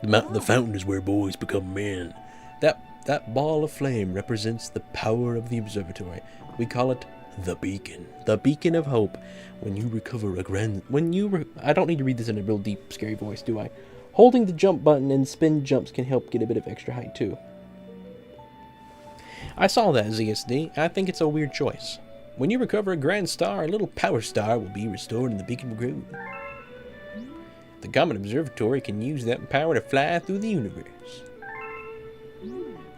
The fountain is where boys become men. That ball of flame represents the power of the observatory. We call it the beacon. The beacon of hope. When you recover a grand... I don't need to read this in a real deep, scary voice, do I? Holding the jump button and spin jumps can help get a bit of extra height, too. I saw that, ZSD. I think it's a weird choice. When you recover a grand star, a little power star will be restored in the beacon groove. The Comet Observatory can use that power to fly through the universe.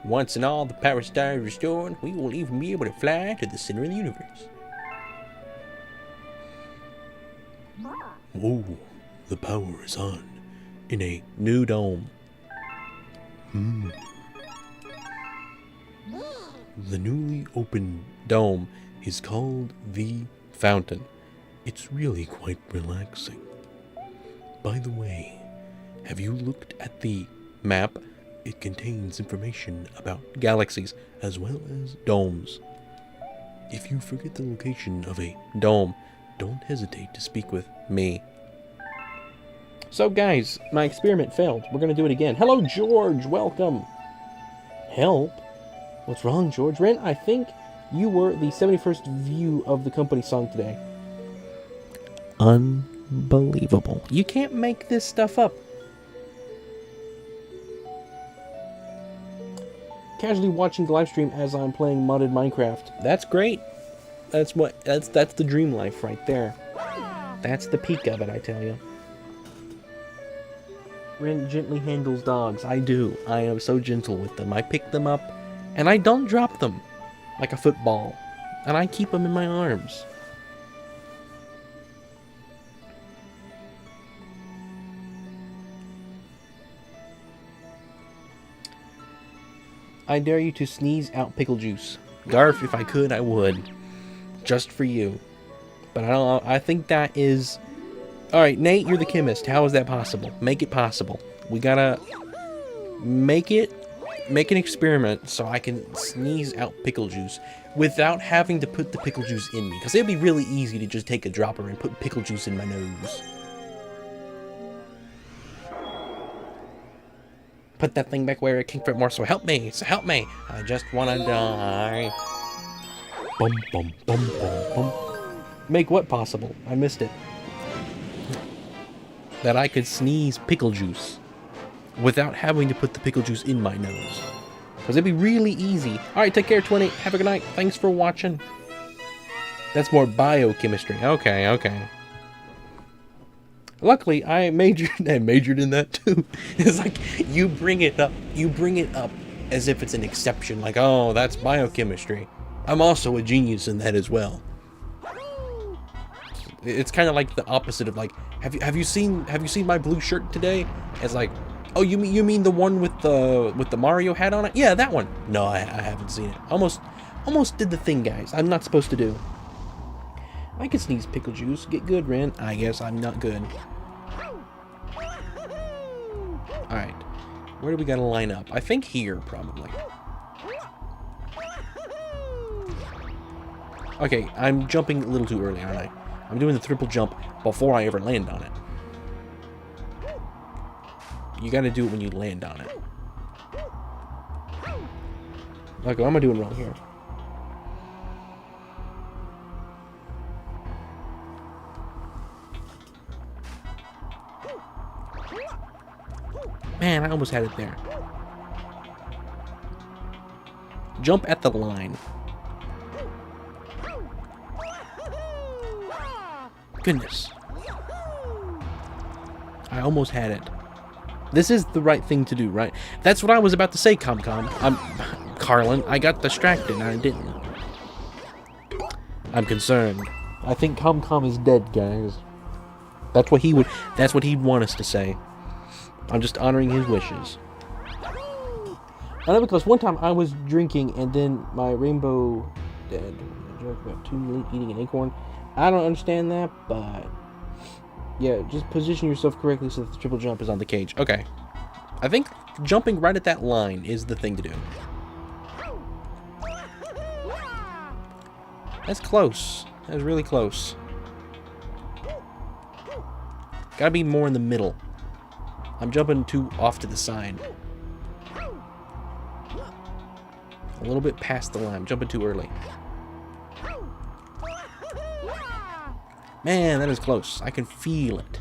Once and all the power star is restored, we will even be able to fly to the center of the universe. Whoa, the power is on in a new dome. The newly opened dome is called the Fountain. It's really quite relaxing. By the way, have you looked at the map? It contains information about galaxies as well as domes. If you forget the location of a dome, don't hesitate to speak with me. So guys, my experiment failed. We're gonna do it again. Hello George, welcome. Help? What's wrong, George? Ren, I think you were the 71st view of the company song today. Unbelievable. You can't make this stuff up. Casually watching the live stream as I'm playing modded Minecraft. That's great. That's the dream life right there. That's the peak of it, I tell you. Ren gently handles dogs. I do. I am so gentle with them. I pick them up and I don't drop them like a football. And I keep them in my arms. I dare you to sneeze out pickle juice. Garf, if I could, I would. Just for you. But I don't. I think that is... Alright, Nate, you're the chemist. How is that possible? Make it possible. We gotta... Make an experiment so I can sneeze out pickle juice without having to put the pickle juice in me. Because it'd be really easy to just take a dropper and put pickle juice in my nose. Put that thing back where it came from more, so help me, I just wanna die. Bum, bum, bum, bum, bum. Make what possible? I missed it. That I could sneeze pickle juice without having to put the pickle juice in my nose. Because it'd be really easy. Alright, take care, 20. Have a good night. Thanks for watching. That's more biochemistry. Okay. Luckily, I majored in that too. It's like, you bring it up as if it's an exception. Like, oh, that's biochemistry. I'm also a genius in that as well. It's kind of like the opposite of like, have you seen my blue shirt today? It's like, oh, you mean the one with the Mario hat on it? Yeah, that one. No, I haven't seen it. Almost did the thing, guys. I'm not supposed to do. I can sneeze pickle juice. Get good, Ren. I guess I'm not good. Alright. Where do we gotta line up? I think here, probably. Okay, I'm jumping a little too early, aren't I? I'm doing the triple jump before I ever land on it. You gotta do it when you land on it. Okay, what am I doing wrong here? Man, I almost had it there. Jump at the line. Goodness. I almost had it. This is the right thing to do, right? That's what I was about to say, Carlin. I got distracted and I didn't. I'm concerned. I think Comcom is dead, guys. That's what he'd want us to say. I'm just honoring his wishes. I know, because one time I was drinking and then my rainbow dead. A joke about 2 eating an acorn. I don't understand that, but yeah, just position yourself correctly so that the triple jump is on the cage. Okay. I think jumping right at that line is the thing to do. That's close. That was really close. Gotta be more in the middle. I'm jumping too off to the side. A little bit past the line. I'm jumping too early. Man, that is close. I can feel it.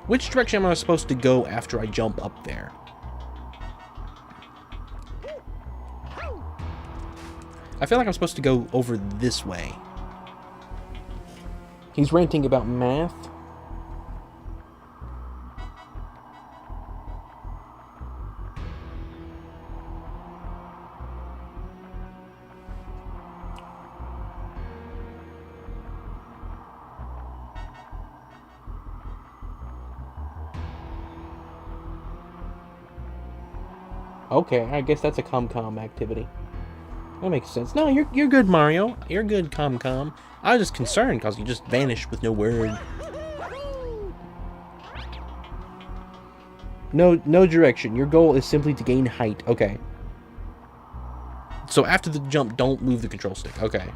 Which direction am I supposed to go after I jump up there? I feel like I'm supposed to go over this way. He's ranting about math. Okay, I guess that's a Comcom activity. That makes sense. No, you're good, Mario. You're good, Comcom. I was just concerned because you just vanished with no word. No direction. Your goal is simply to gain height. Okay. So after the jump, don't move the control stick. Okay.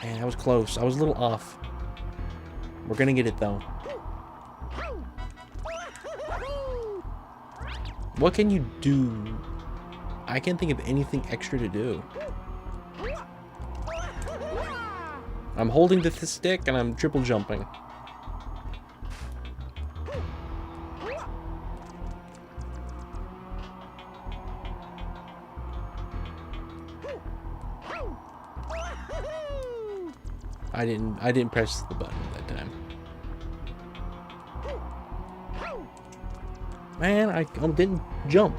Man, that was close. I was a little off. We're gonna get it though. What can you do? I can't think of anything extra to do. I'm holding the stick and I'm triple jumping. I didn't press the button that time. Man, I didn't jump.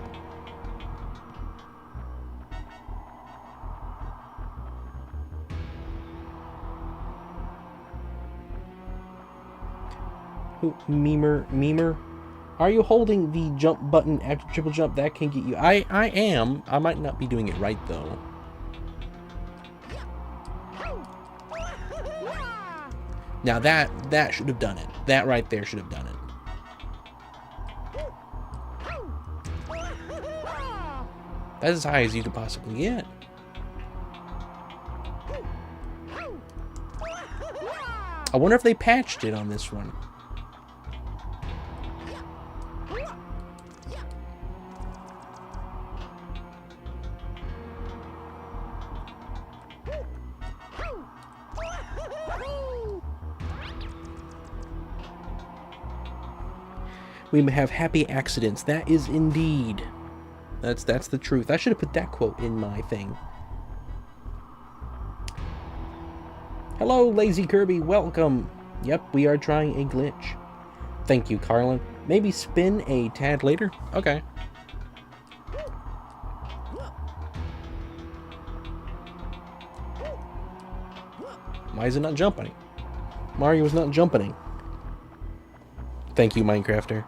Who, Memer? Are you holding the jump button after triple jump? That can get you. I am. I might not be doing it right though. Now that should have done it. That right there should have done it. That's as high as you could possibly get. I wonder if they patched it on this one. We may have happy accidents. That is indeed. That's the truth. I should have put that quote in my thing. Hello, Lazy Kirby. Welcome. Yep, we are trying a glitch. Thank you, Carlin. Maybe spin a tad later? Okay. Why is it not jumping? Mario is not jumping. Thank you, Minecrafter.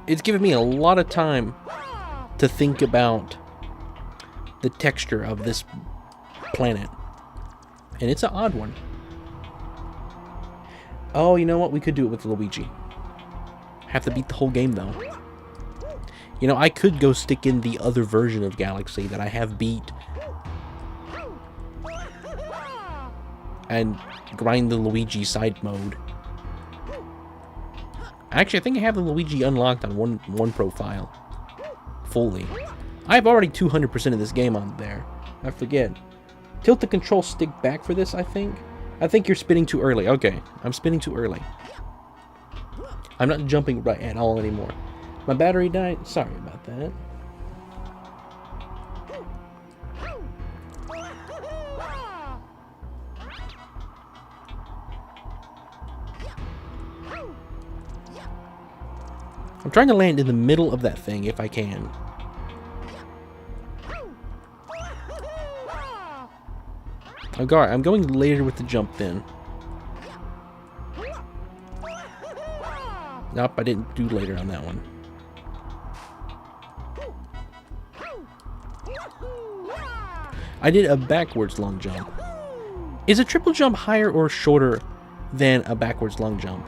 It's given me a lot of time to think about the texture of this planet. And it's an odd one. Oh, you know what? We could do it with Luigi. Have to beat the whole game, though. You know, I could go stick in the other version of Galaxy that I have beat and grind the Luigi side mode. Actually, I think I have the Luigi unlocked on one profile. Fully. I have already 200% of this game on there. I forget. Tilt the control stick back for this, I think. I think you're spinning too early. Okay, I'm spinning too early. I'm not jumping right at all anymore. My battery died. Sorry about that. I'm trying to land in the middle of that thing if I can. Okay, I'm going later with the jump then. Nope, I didn't do later on that one. I did a backwards long jump. Is a triple jump higher or shorter than a backwards long jump?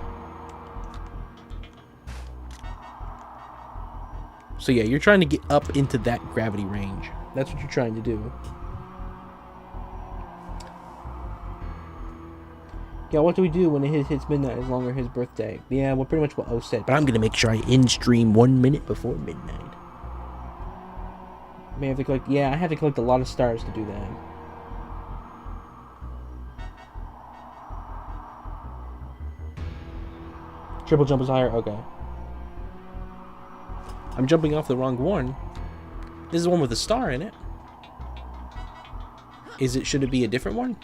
So yeah, you're trying to get up into that gravity range. That's what you're trying to do. Yeah, what do we do when it hits midnight? It's longer his birthday. Yeah, well, pretty much what O said. But I'm gonna make sure I end stream 1 minute before midnight. May have to collect. Yeah, I have to collect a lot of stars to do that. Triple jump is higher. Okay. I'm jumping off the wrong one. This is the one with a star in it. Should it be a different one?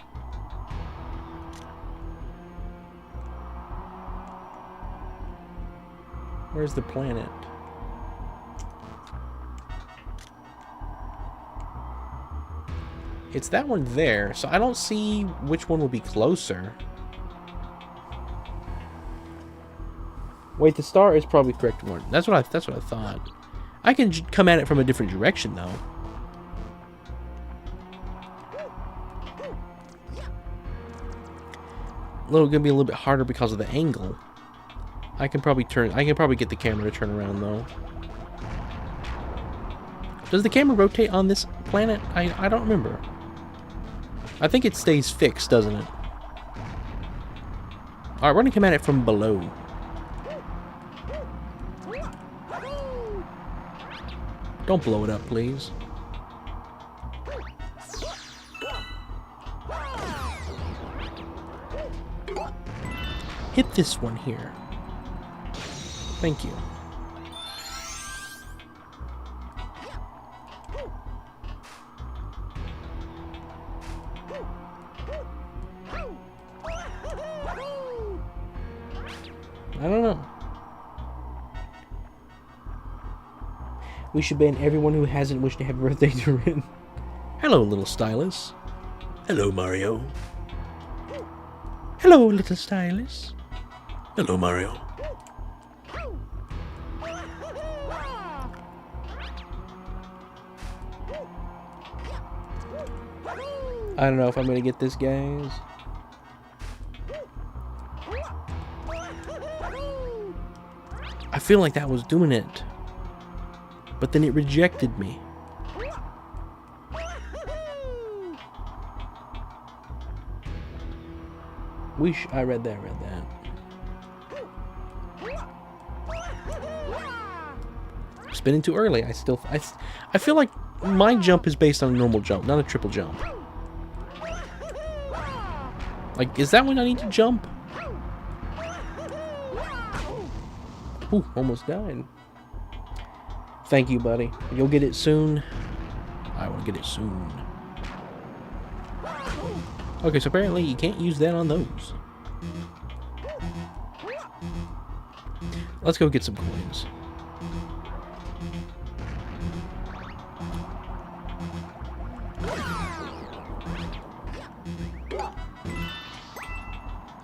Where's the planet? It's that one there, so I don't see which one will be closer. Wait, the star is probably the correct one. That's what I thought. I can come at it from a different direction though. Gonna be a little bit harder because of the angle. I can probably get the camera to turn around though. Does the camera rotate on this planet? I don't remember. I think it stays fixed, doesn't it? Alright, we're gonna come at it from below. Don't blow it up, please. Hit this one here. Thank you. I don't know. We should ban everyone who hasn't wished to have birthday to Rin. Hello, little stylus. Hello, Mario. Hello, little stylus. Hello, Mario. I don't know if I'm gonna get this, guys. I feel like that was doing it. But then it rejected me. I read that. Spinning too early. I feel like my jump is based on a normal jump, not a triple jump. Like, is that when I need to jump? Ooh, almost died. Thank you, buddy. You'll get it soon. I will get it soon. Okay, so apparently you can't use that on those. Let's go get some coins.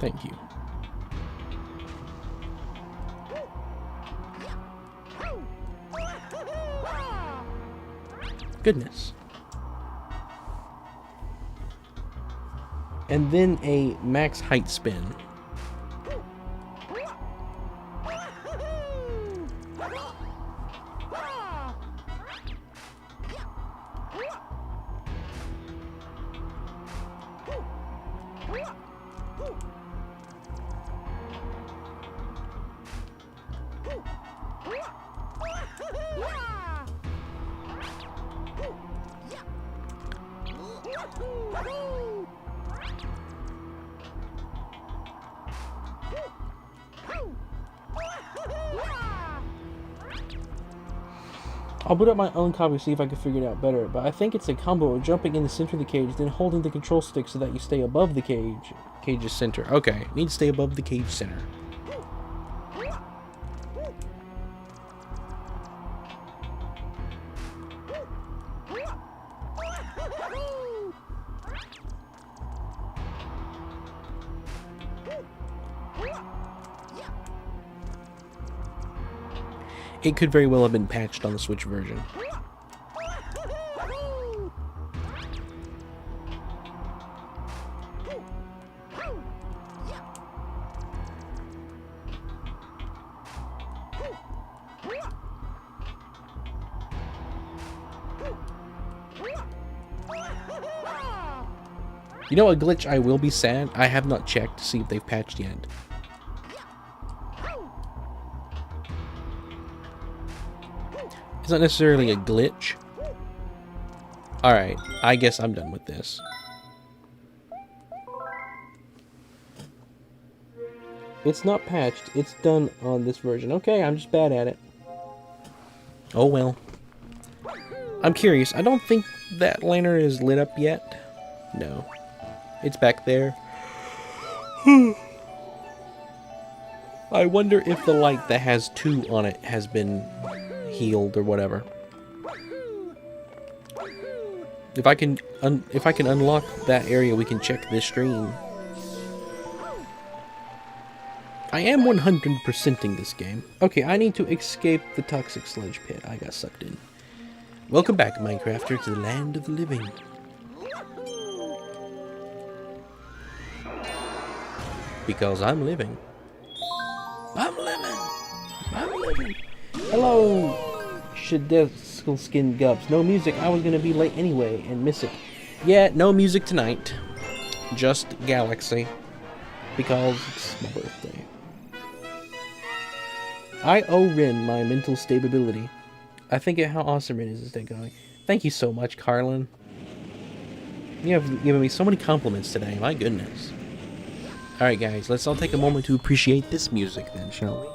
Thank you. Goodness. and then a max height spin. I'll boot up my own copy to see if I can figure it out better, but I think it's a combo of jumping in the center of the cage, then holding the control stick so that you stay above the cage's center. Okay, need to stay above the cage center. It could very well have been patched on the Switch version. You know a glitch I will be sad? I have not checked to see if they've patched yet. It's not necessarily a glitch. Alright, I guess I'm done with this. It's not patched. It's done on this version. Okay, I'm just bad at it. Oh well. I'm curious. I don't think that lantern is lit up yet. No. It's back there. I wonder if the light that has 2 on it has been healed or whatever. If I can unlock that area, we can check this stream. I am 100%ing this game. Okay, I need to escape the toxic sludge pit. I got sucked in. Welcome back, Minecrafter, to the land of the living. Because I'm living. I'm living. I'm living. Hello, Shadescal Skin Gups. No music. I was gonna be late anyway and miss it. Yeah, no music tonight. Just Galaxy. Because it's my birthday. I owe Rin my mental stability. I think at how awesome Rin is day going. Thank you so much, Carlin. You have given me so many compliments today. My goodness. Alright guys, let's all take a moment to appreciate this music then, shall we?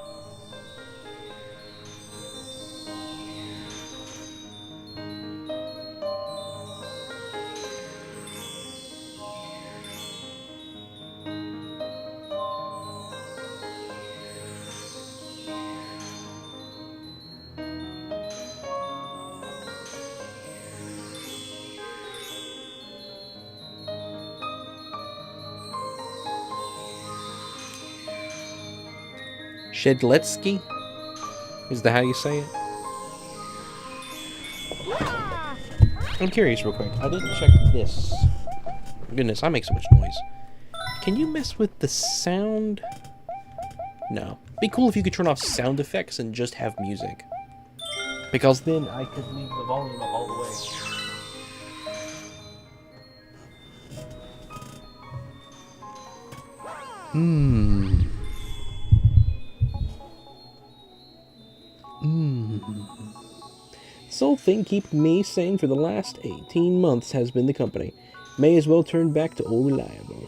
Shedletsky? Is that how you say it? I'm curious real quick. I didn't check this. Goodness, I make so much noise. Can you mess with the sound? No. Be cool if you could turn off sound effects and just have music. Because then I could leave the volume up all the way. Sole thing keeping me sane for the last 18 months has been the company. May as well turn back to old reliable.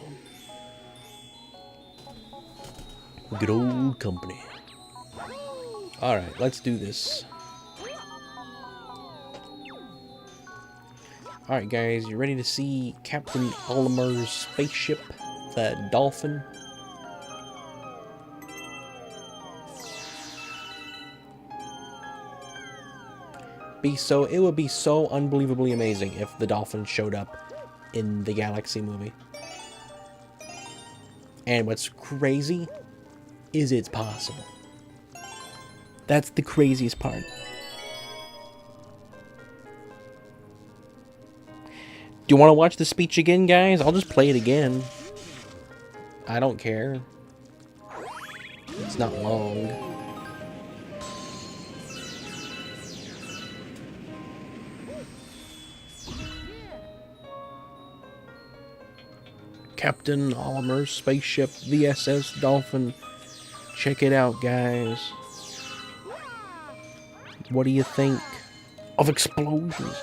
Good old company. Alright, let's do this. Alright guys, you ready to see Captain Olimar's spaceship, the Dolphin? It would be so unbelievably amazing if the Dolphin showed up in the Galaxy movie. And what's crazy is it's possible. That's the craziest part. Do you want to watch the speech again, guys? I'll just play it again. I don't care. It's not long. Captain Oliver's spaceship VSS Dolphin. Check it out, guys. What do you think of explosions?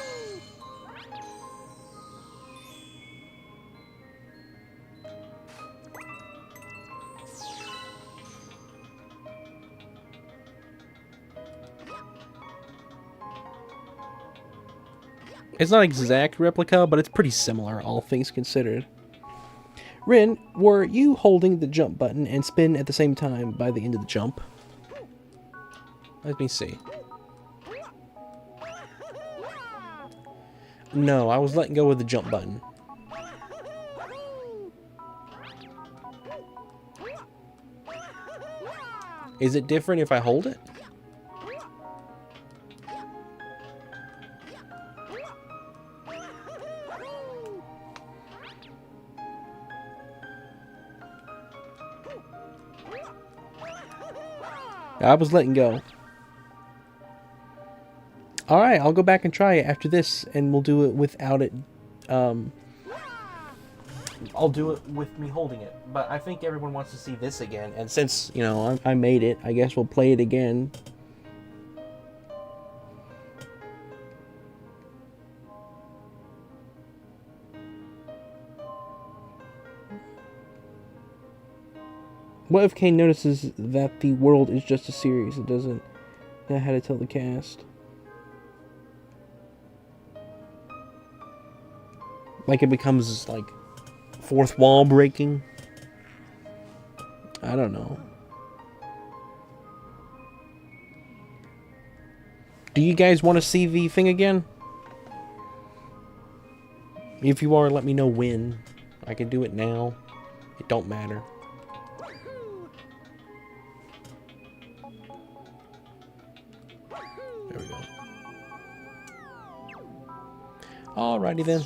It's not exact replica, but it's pretty similar, all things considered. Rin, were you holding the jump button and spin at the same time by the end of the jump? Let me see. No, I was letting go of the jump button. Is it different if I hold it? I was letting go. Alright, I'll go back and try it after this, and we'll do it without it. I'll do it with me holding it. But I think everyone wants to see this again, and since, you know, I made it, I guess we'll play it again. What if Kane notices that the world is just a series? It doesn't know how to tell the cast. Like it becomes like fourth wall breaking. I don't know. Do you guys want to see the thing again? If you are, let me know when. I can do it now. It don't matter. There we go. Alrighty then.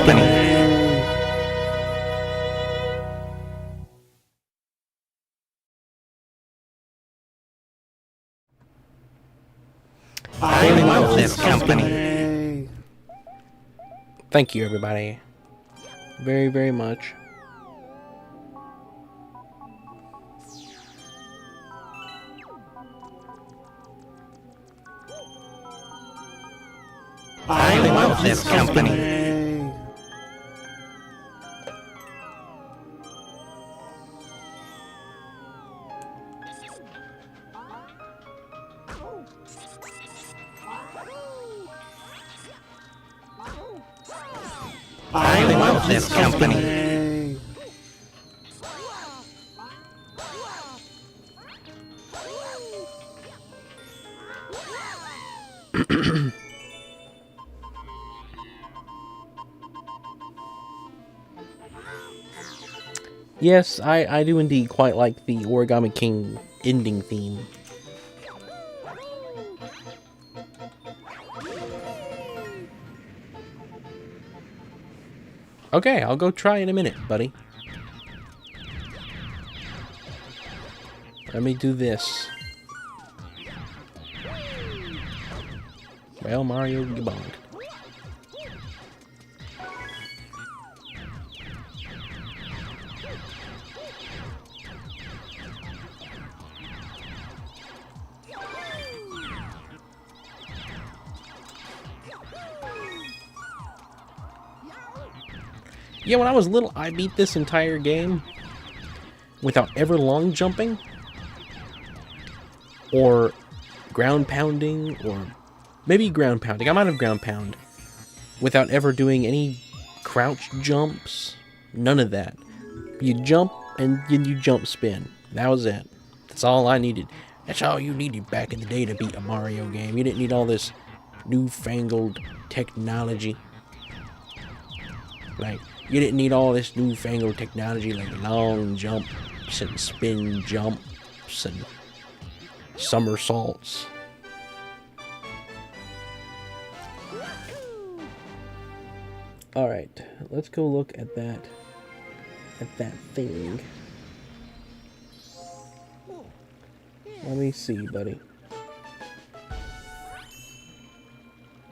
Company. I love this company. Thank you, everybody. Very, very much. I love this company. I love this company. Yes, I do indeed quite like the Origami King ending theme. Okay, I'll go try in a minute, buddy. Let me do this. Well, Mario, you bonked. Yeah, when I was little, I beat this entire game without ever long jumping or ground pounding, or maybe ground pounding. I might have ground pound without ever doing any crouch jumps. None of that. You jump and then you jump spin. That was it. That's all I needed. That's all you needed back in the day to beat a Mario game. You didn't need all this newfangled technology. Like, you didn't need all this newfangled technology like long jumps and spin jumps and somersaults. Alright, let's go look at that thing. Let me see, buddy.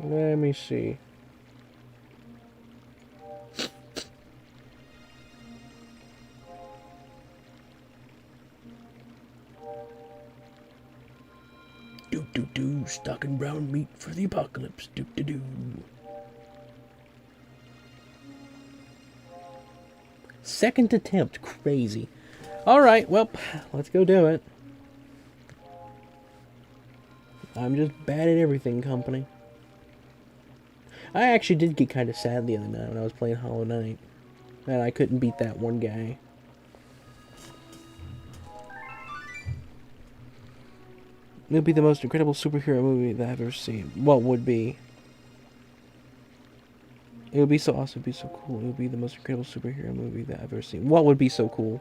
Let me see. Do stock and brown meat for the apocalypse. Do. Second attempt, crazy. All right, well, let's go do it. I'm just bad at everything, company. I actually did get kind of sad the other night when I was playing Hollow Knight, and I couldn't beat that one guy. It would be the most incredible superhero movie that I've ever seen. What would be? It would be so awesome. It would be so cool. It would be the most incredible superhero movie that I've ever seen. What would be so cool?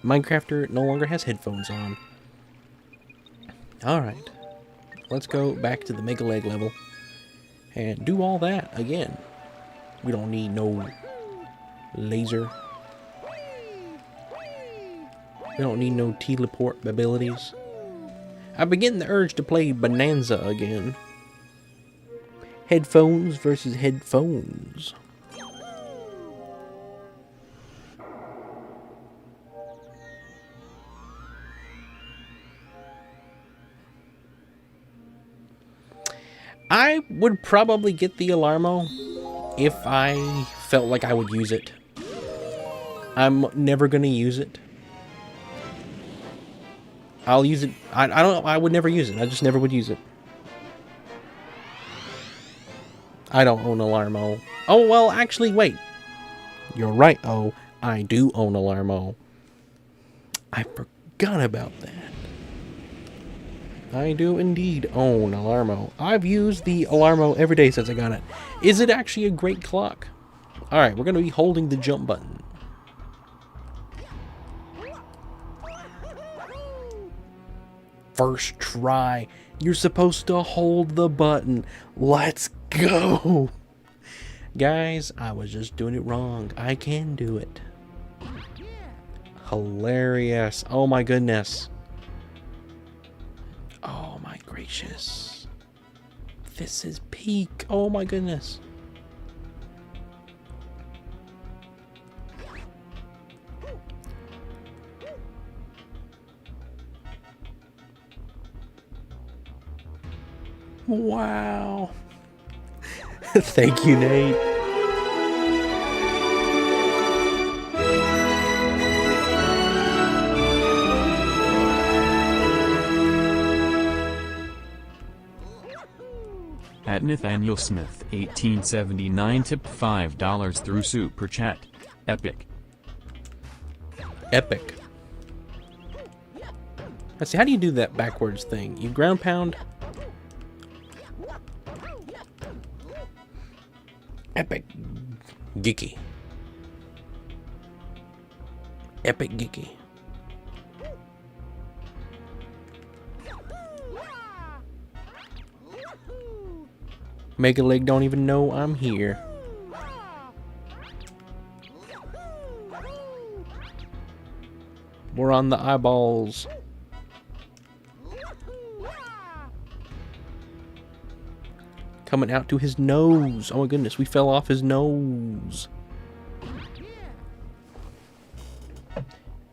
Minecrafter no longer has headphones on. Alright. Let's go back to the Mega Leg level and do all that again. We don't need no laser. We don't need no teleport abilities. I begin the urge to play Bonanza again. Headphones versus headphones. I would probably get the Alarmo if I felt like I would use it. I'm never gonna use it. I'll use it. I don't. I would never use it. I just never would use it. I don't own Alarmo. Oh well, actually, wait. You're right. Oh, I do own Alarmo. I forgot about that. I do indeed own Alarmo. I've used the Alarmo every day since I got it. Is it actually a great clock? All right, we're gonna be holding the jump button. First try. You're supposed to hold the button. Let's go. Guys, I was just doing it wrong. I can do it. Hilarious. Oh my goodness. Oh my gracious. This is peak. Oh my goodness. Wow. Thank you, Nate. At Nathaniel Smith 1879 tipped $5 through Super Chat. Epic. Epic. Let's see, how do you do that backwards thing? You ground pound. Epic. Geeky. Epic geeky. Mega Leg don't even know I'm here. We're on the eyeballs. Coming out to his nose. Oh my goodness, we fell off his nose.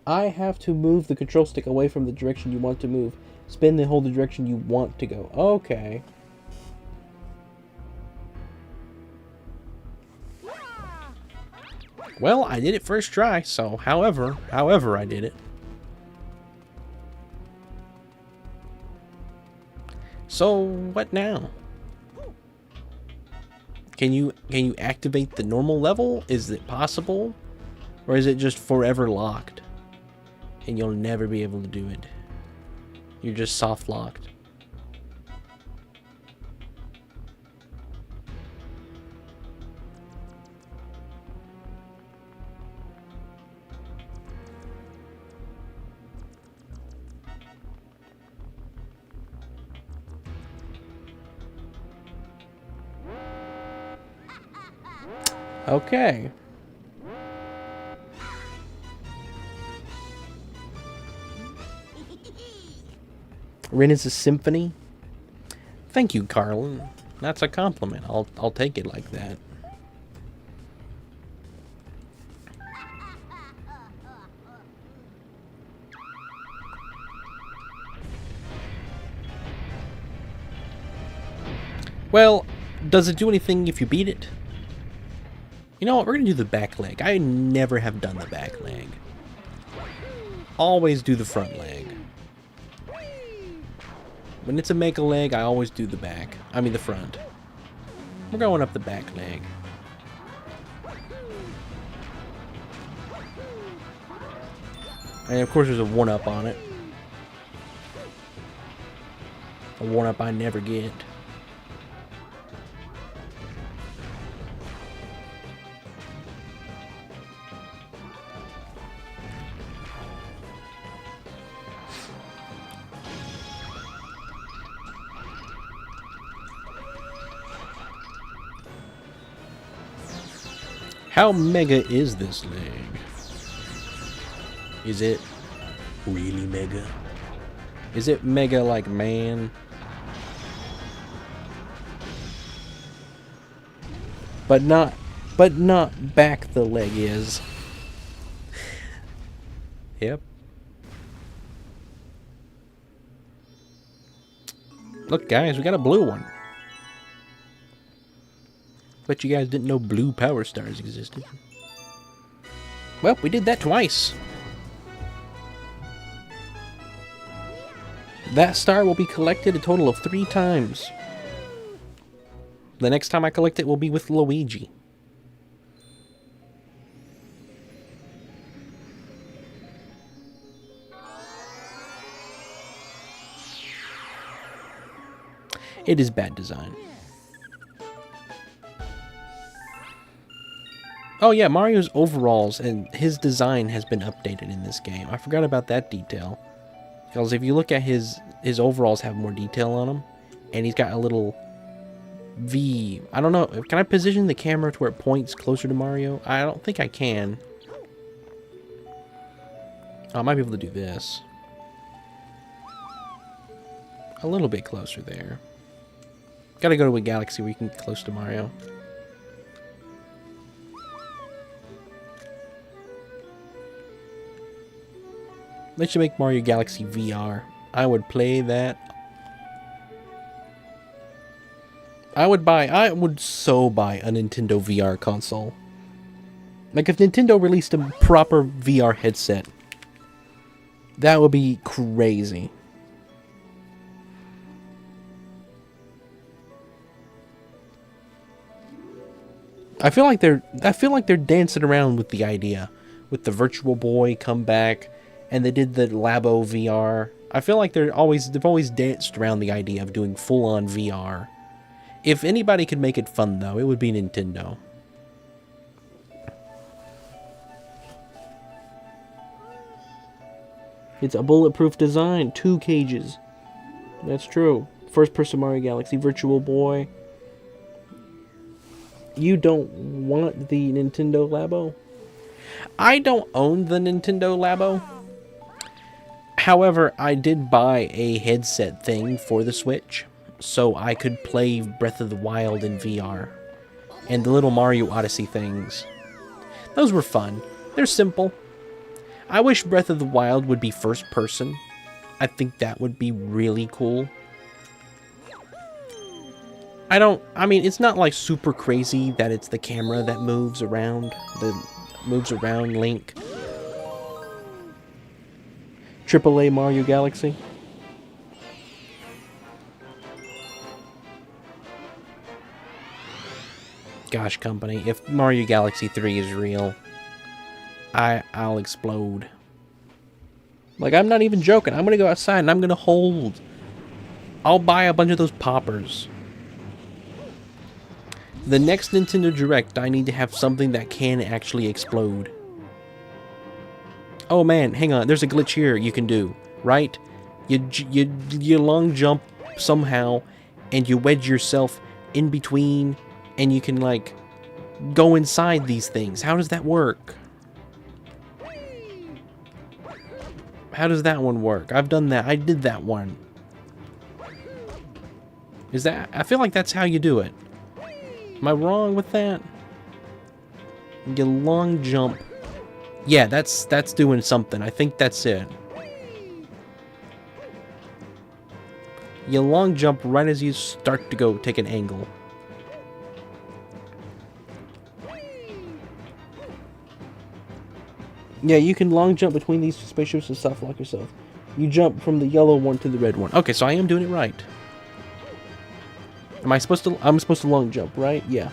I have to move the control stick away from the direction you want to move. Spin and hold the direction you want to go. Okay. Well, I did it first try, so however I did it. So what now? Can you activate the normal level? Is it possible? Or is it just forever locked? And you'll never be able to do it. You're just soft locked. Okay. Rin is a symphony. Thank you, Carlin. That's a compliment. I'll take it like that. Well, does it do anything if you beat it? You know what? We're gonna do the back leg. I never have done the back leg. Always do the front leg. When it's a mega leg, I always do the back. I mean the front. We're going up the back leg. And of course there's a 1-up on it. A 1-up I never get. How mega is this leg? Is it really mega? Is it mega like man? But not back the leg is. Yep. Look guys, we got a blue one. Bet you guys didn't know blue power stars existed. Well, we did that twice. That star will be collected a total of 3 times. The next time I collect it will be with Luigi. It is bad design. Oh yeah, Mario's overalls and his design has been updated in this game. I forgot about that detail. Because if you look at his overalls have more detail on them. And he's got a little V. I don't know. Can I position the camera to where it points closer to Mario? I don't think I can. Oh, I might be able to do this. A little bit closer there. Gotta go to a galaxy where you can get close to Mario. They should make Mario Galaxy VR. I would play that. I would so buy a Nintendo VR console. Like if Nintendo released a proper VR headset, that would be crazy. I feel like they're dancing around with the idea, with the Virtual Boy come back, and they did the Labo VR. I feel like they've always danced around the idea of doing full-on VR. If anybody could make it fun though, it would be Nintendo. It's a bulletproof design. 2 cages. That's true. First person Mario Galaxy, Virtual Boy. You don't want the Nintendo Labo? I don't own the Nintendo Labo. However, I did buy a headset thing for the Switch, so I could play Breath of the Wild in VR. And the little Mario Odyssey things. Those were fun. They're simple. I wish Breath of the Wild would be first person. I think that would be really cool. I mean, it's not like super crazy that it's the camera that moves around Link. AAA Mario Galaxy. Gosh, company, if Mario Galaxy 3 is real, I'll explode. Like, I'm not even joking. I'm gonna go outside and I'm gonna hold. I'll buy a bunch of those poppers. The next Nintendo Direct, I need to have something that can actually explode. Oh man, hang on. There's a glitch here you can do, right? You long jump somehow, and you wedge yourself in between, and you can, like, go inside these things. How does that work? How does that one work? I've done that. I did that one. Is that... I feel like that's how you do it. Am I wrong with that? You long jump. Yeah, that's doing something. I think that's it. You long jump right as you start to go take an angle. Yeah, you can long jump between these spaceships and soft lock yourself. You jump from the yellow one to the red one. Okay, so I am doing it right. Am I supposed to... I'm supposed to long jump, right? Yeah.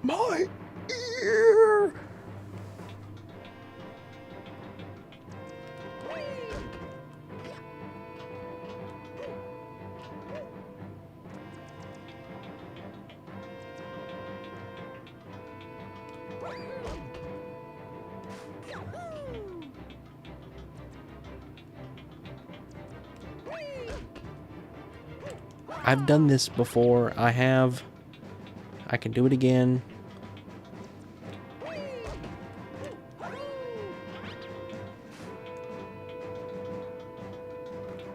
My ear! I've done this before. I can do it again.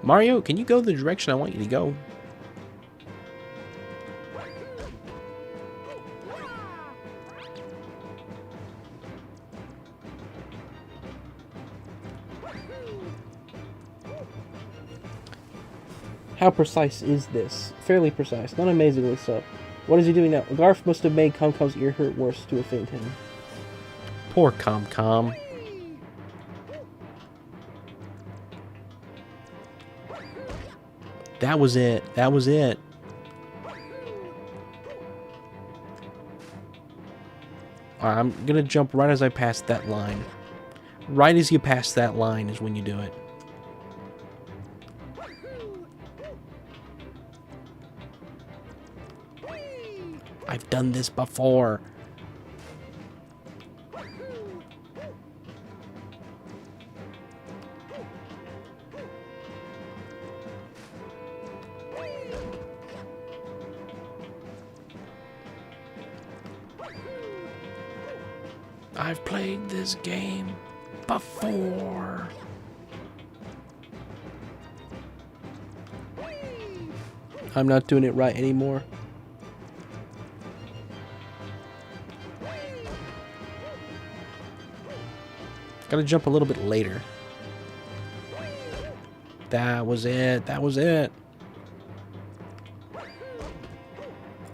Mario, can you go the direction I want you to go? How precise is this? Fairly precise, not amazingly so. What is he doing now? Garf must have made Comcom's ear hurt worse to offend him. Poor Comcom. That was it. That was it. Alright, I'm gonna jump right as I pass that line. Right as you pass that line is when you do it. I've done this before. I've played this game before. I'm not doing it right anymore. Gotta jump a little bit later. That was it. That was it.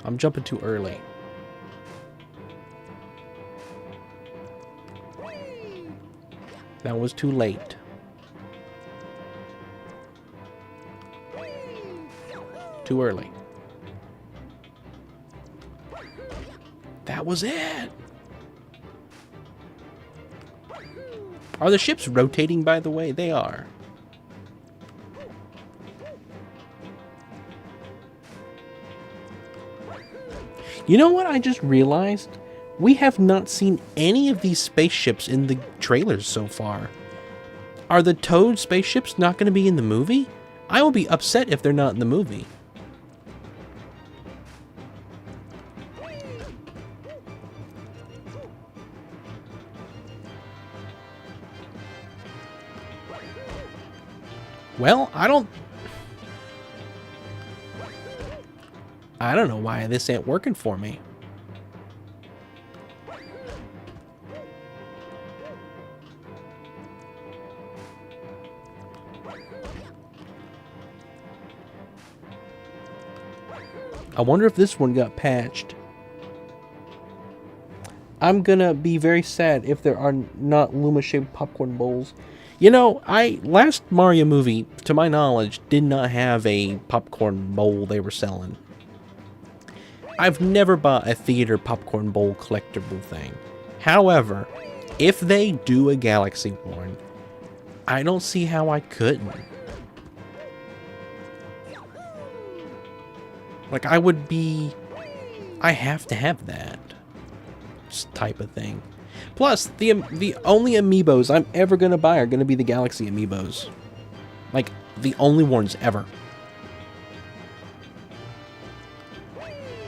I'm jumping too early. That was too late. Too early. That was it. Are the ships rotating, by the way? They are. You know what I just realized? We have not seen any of these spaceships in the trailers so far. Are the Toad spaceships not going to be in the movie? I will be upset if they're not in the movie. Well, I don't know why this ain't working for me. I wonder if this one got patched. I'm gonna be very sad if there are not Luma-shaped popcorn bowls. You know, last Mario movie, to my knowledge, did not have a popcorn bowl they were selling. I've never bought a theater popcorn bowl collectible thing. However, if they do a Galaxy one, I don't see how I couldn't. Like, I have to have that type of thing. Plus, the only amiibos I'm ever gonna buy are gonna be the Galaxy amiibos. Like, the only ones ever.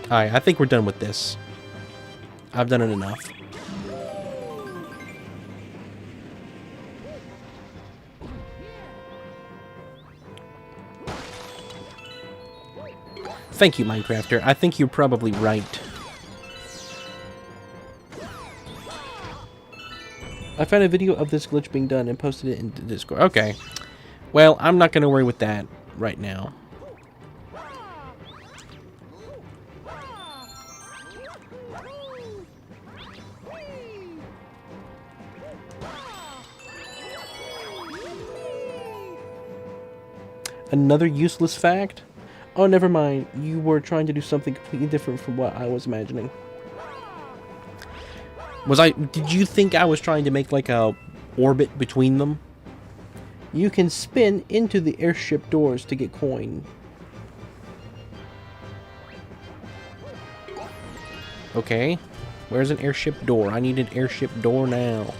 Alright, I think we're done with this. I've done it enough. Thank you, Minecrafter. I think you're probably right. I found a video of this glitch being done and posted it in Discord. Okay. Well, I'm not going to worry with that right now. Another useless fact? Oh, never mind. You were trying to do something completely different from what I was imagining. Did you think I was trying to make like a orbit between them? You can spin into the airship doors to get coin. Okay. Where's an airship door? I need an airship door now.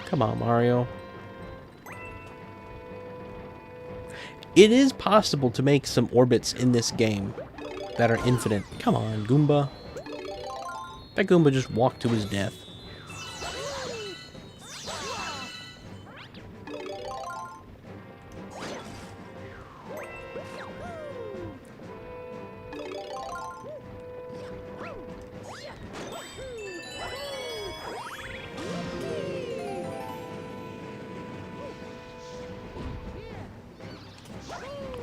Come on, Mario. It is possible to make some orbits in this game that are infinite. Come on, Goomba. That Goomba just walked to his death.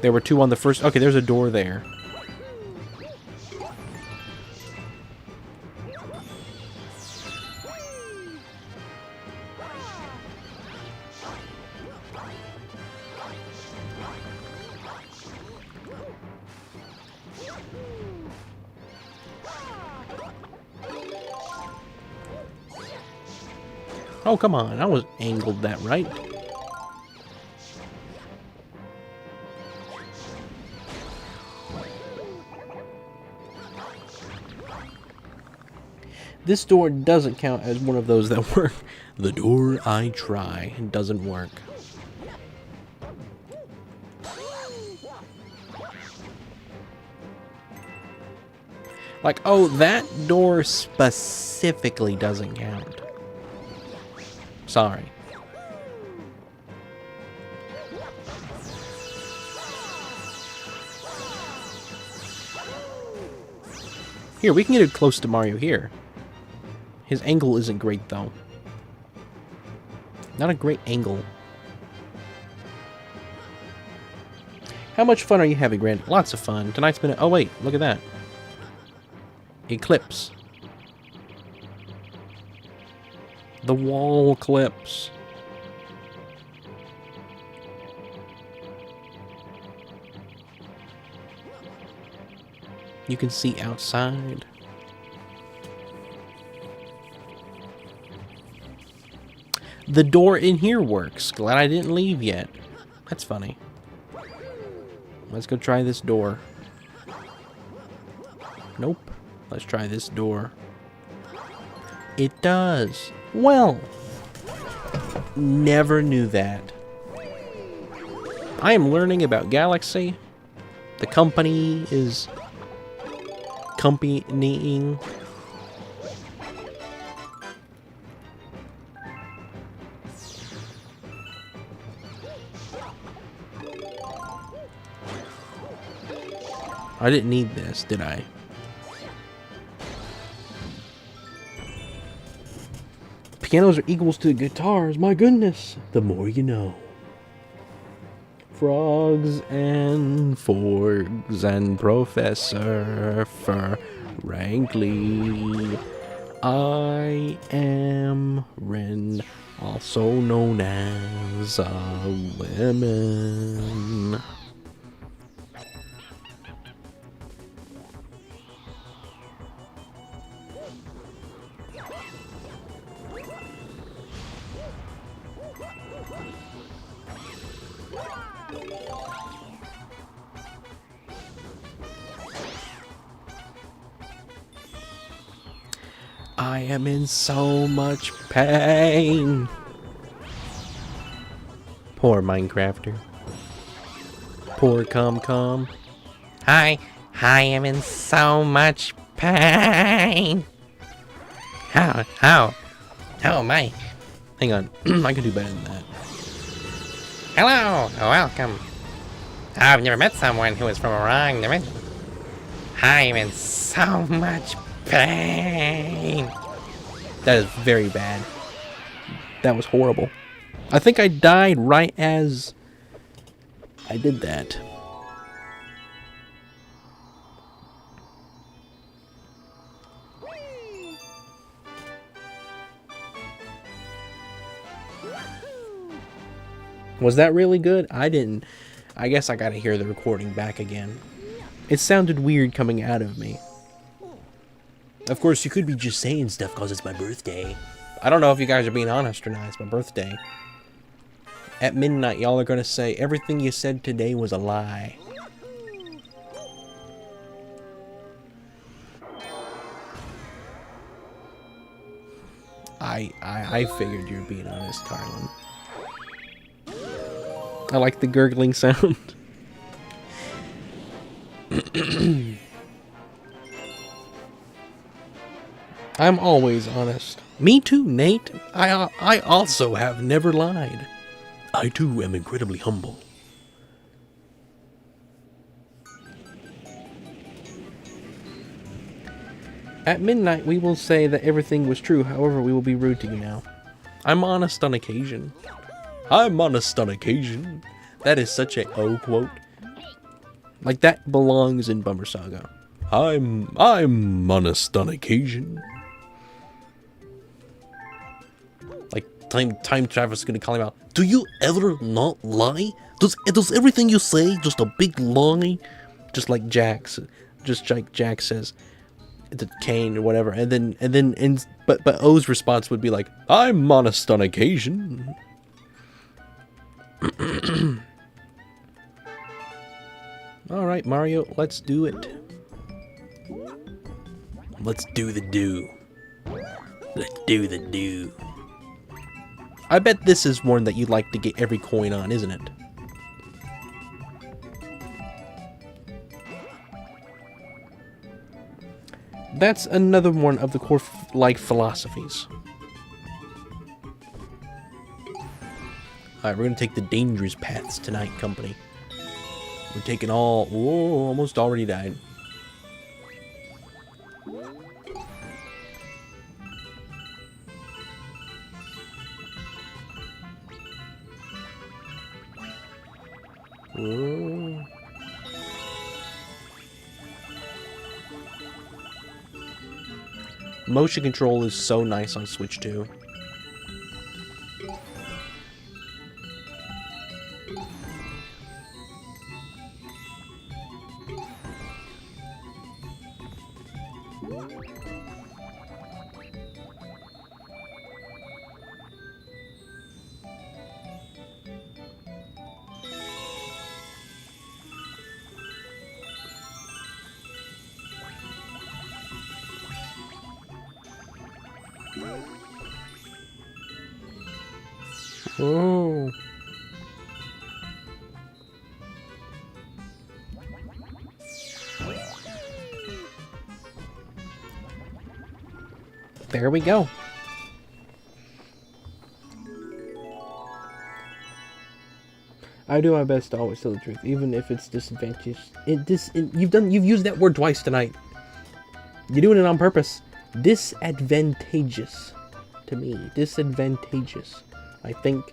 There were two on the first... Okay, there's a door there. Oh, come on. I was angled that right. This door doesn't count as one of those that work. The door I try doesn't work. Like, oh, that door specifically doesn't count. Sorry. Here, we can get it close to Mario here. His angle isn't great, though. Not a great angle. How much fun are you having, Grant? Lots of fun. Tonight's been... Oh, wait. Look at that. Eclipse. The wall clips. You can see outside. The door in here works. Glad I didn't leave yet. That's funny. Let's go try this door. Nope. Let's try this door. It does. Well, never knew that. I am learning about Galaxy. The company is companying. I didn't need this, did I? Pianos are equals to guitars, my goodness. The more you know. Frogs and forgs and Professor Frankly. I am Ren, also known as a lemon. I am in so much pain. Poor Minecrafter. Poor Comcom. I am in so much pain. How am I? Hang on, I can do better than that. Hello, welcome. I've never met someone who is from a wrong dimension. I am in so much pain. That is very bad. That was horrible. I think I died right as I did that. Was that really good? I didn't. I guess I gotta hear the recording back again. It sounded weird coming out of me. Of course, you could be just saying stuff because it's my birthday. I don't know if you guys are being honest or not. It's my birthday. At midnight, y'all are gonna say, everything you said today was a lie. I figured you were being honest, Carlin. I like the gurgling sound. I'm always honest. Me too, Nate. I also have never lied. I too am incredibly humble. At midnight, we will say that everything was true. However, we will be rude to you now. I'm honest on occasion. I'm honest on occasion. That is such a O quote. Like, that belongs in Bummer Saga. I'm honest on occasion. Like, Time Travis is gonna call him out. Do you ever not lie? Does everything you say just a big lie? Just like Jack says to Kane or whatever, but O's response would be like, I'm honest on occasion. Alright, Mario, let's do it. Let's do the do. Let's do the do. I bet this is one that you'd like to get every coin on, isn't it? That's another one of the core life philosophies. Alright, we're gonna take the dangerous paths tonight, company. We're taking all... Whoa, almost already died. Whoa. Motion control is so nice on Switch 2. Oh. There we go. I do my best to always tell the truth, even if it's disadvantageous. You've used that word twice tonight. You're doing it on purpose. Disadvantageous to me. Disadvantageous. I think.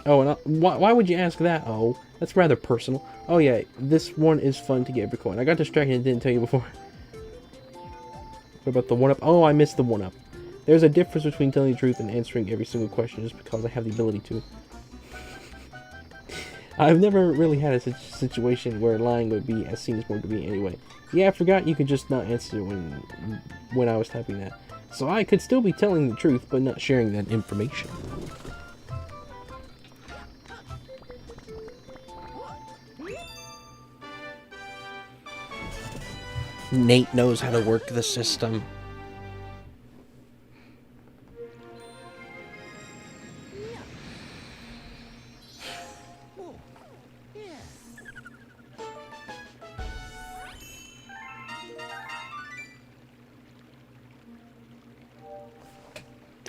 Oh, and why would you ask that? Oh, that's rather personal. Oh yeah, this one is fun to get every coin. I got distracted and didn't tell you before. What about the 1-up? Oh, I missed the 1-up. There's a difference between telling the truth and answering every single question just because I have the ability to. I've never really had a situation where lying would be as seen as more to me anyway. Yeah, I forgot you could just not answer when I was typing that. So I could still be telling the truth, but not sharing that information. Nate knows how to work the system.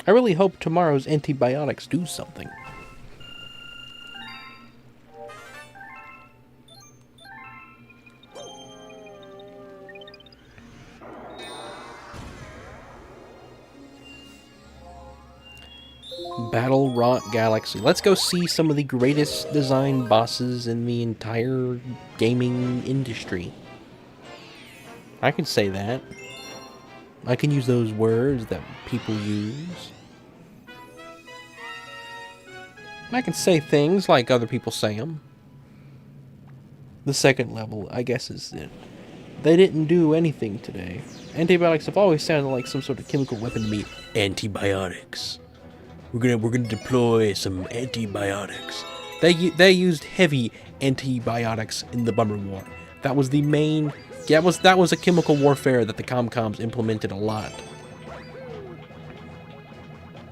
I really hope tomorrow's antibiotics do something. Battle Rock Galaxy. Let's go see some of the greatest design bosses in the entire gaming industry. I can say that. I can use those words that people use. I can say things like other people say them. The second level, I guess, is it. They didn't do anything today. Antibiotics have always sounded like some sort of chemical weapon to me. Antibiotics. We're gonna deploy some antibiotics. They used heavy antibiotics in the Bummer War. That was the main. Yeah, that was a chemical warfare that the Comcoms implemented a lot.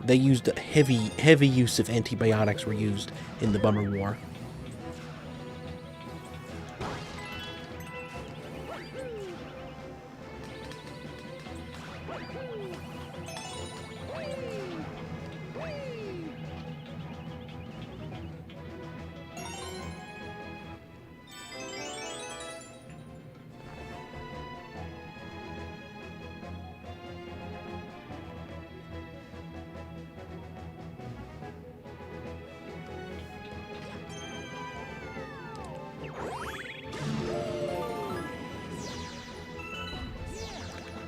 They used heavy use of antibiotics were used in the Bummer War.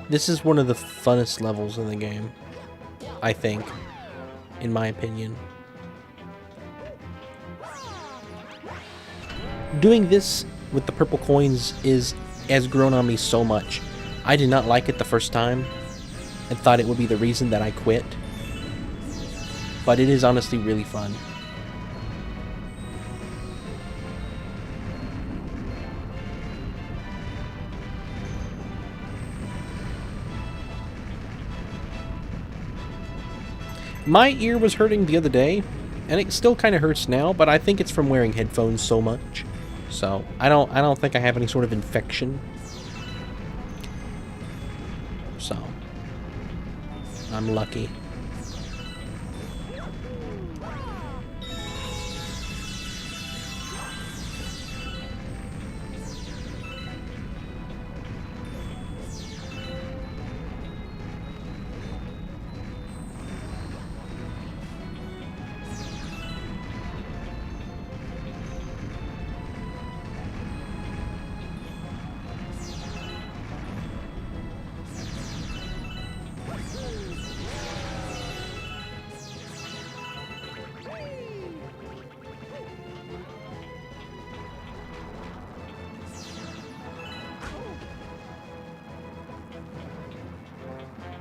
This is one of the funnest levels in the game, I think, in my opinion. Doing this with the purple coins has grown on me so much. I did not like it the first time and thought it would be the reason that I quit, but it is honestly really fun. My ear was hurting the other day, and it still kind of hurts now, but I think it's from wearing headphones so much. So, I don't think I have any sort of infection. So, I'm lucky.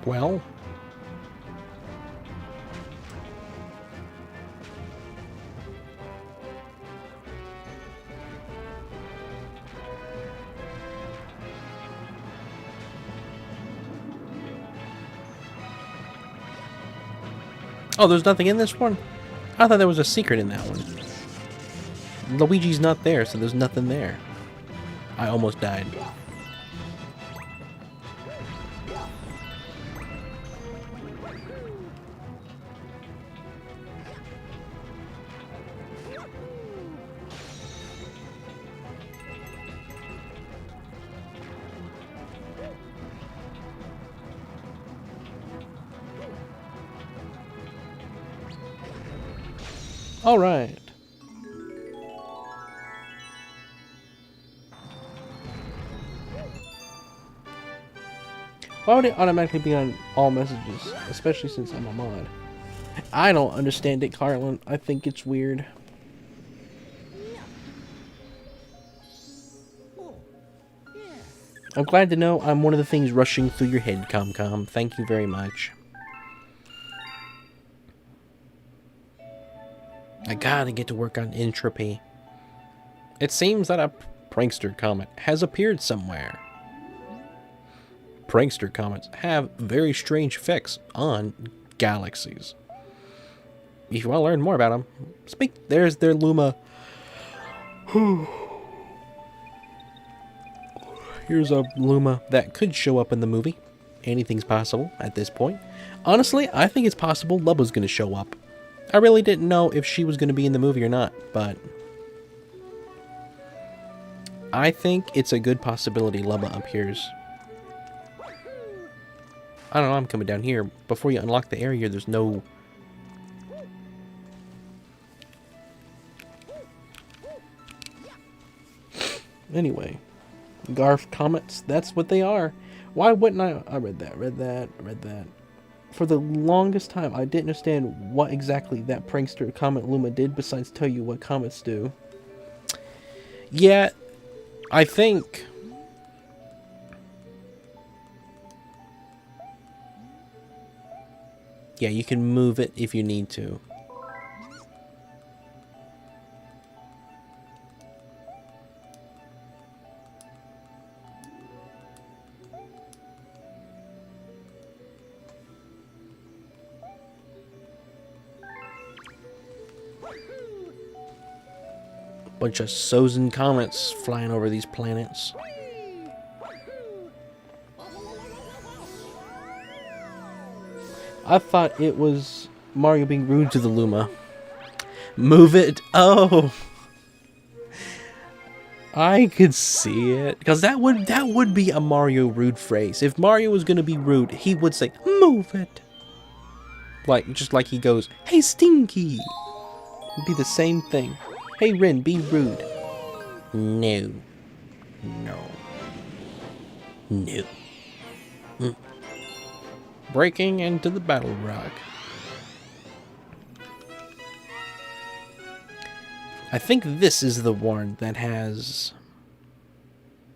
Well, oh, there's nothing in this one? I thought there was a secret in that one. Luigi's not there, so there's nothing there. I almost died. All right. Why would it automatically be on all messages, especially since I'm a mod? I don't understand it, Carlin. I think it's weird. I'm glad to know I'm one of the things rushing through your head, Comcom. Thank you very much. I gotta get to work on entropy. It seems that a prankster comet has appeared somewhere. Prankster comets have very strange effects on galaxies. If you want to learn more about them, there's their Luma. Here's a Luma that could show up in the movie. Anything's possible at this point. Honestly, I think it's possible Lubba's going to show up. I really didn't know if she was going to be in the movie or not, but I think it's a good possibility Lubba appears. I don't know, I'm coming down here. Before you unlock the area, there's no... Anyway, Garf comets, that's what they are. Why wouldn't I read that. For the longest time, I didn't understand what exactly that prankster Comet Luma did besides tell you what comets do. Yeah, I think... Yeah, you can move it if you need to. Bunch of Sozin comets flying over these planets. I thought it was Mario being rude to the Luma. Move it! Oh! I could see it. Because that would be a Mario rude phrase. If Mario was gonna be rude, he would say, move it! Like, just like he goes, hey Stinky! It'd be the same thing. Hey Rin, be rude. No. No. No. Breaking into the Battle Rock. I think this is the one that has...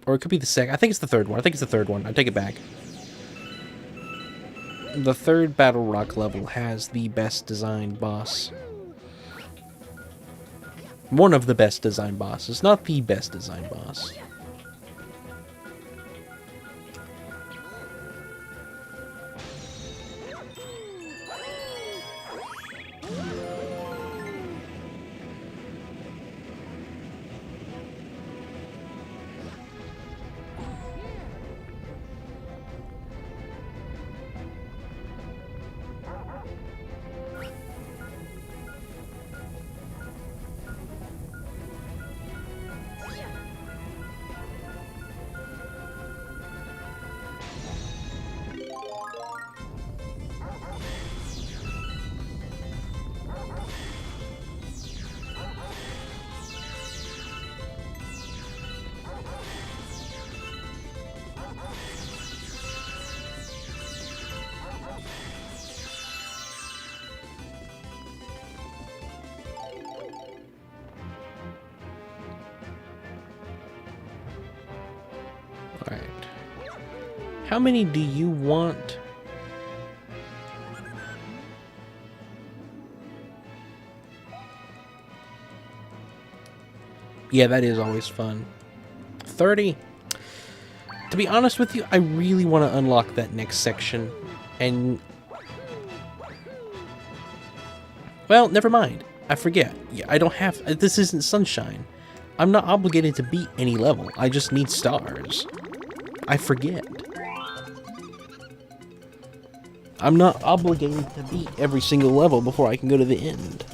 Or it could be the second. I think it's the third one. I take it back. The third Battle Rock level has the best designed boss. One of the best designed bosses, not the best designed boss. How many do you want? Yeah, that is always fun. 30. To be honest with you, I really want to unlock that next section. And... well, never mind. I forget. Yeah, I don't have... this isn't Sunshine. I'm not obligated to beat any level. I just need stars. I forget. I'm not obligated to beat every single level before I can go to the end.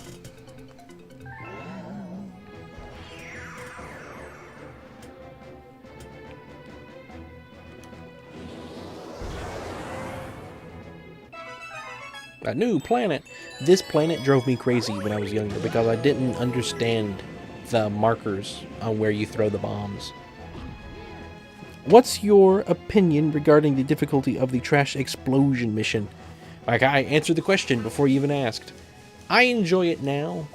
A new planet. This planet drove me crazy when I was younger because I didn't understand the markers on where you throw the bombs. What's your opinion regarding the difficulty of the trash explosion mission? Like, I answered the question before you even asked. I enjoy it now.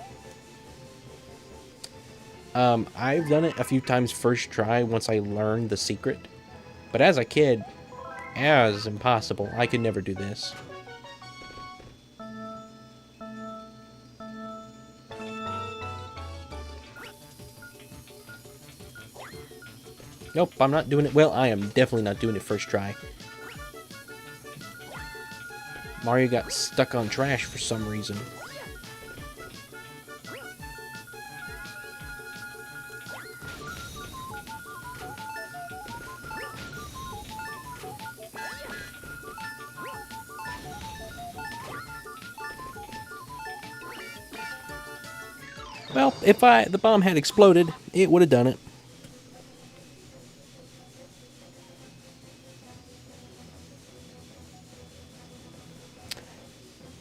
I've done it a few times first try once I learned the secret. But as a kid, it was impossible. I could never do this. Nope, I'm not doing it. Well, I am definitely not doing it first try. Mario got stuck on trash for some reason. Well, if the bomb had exploded, it would have done it.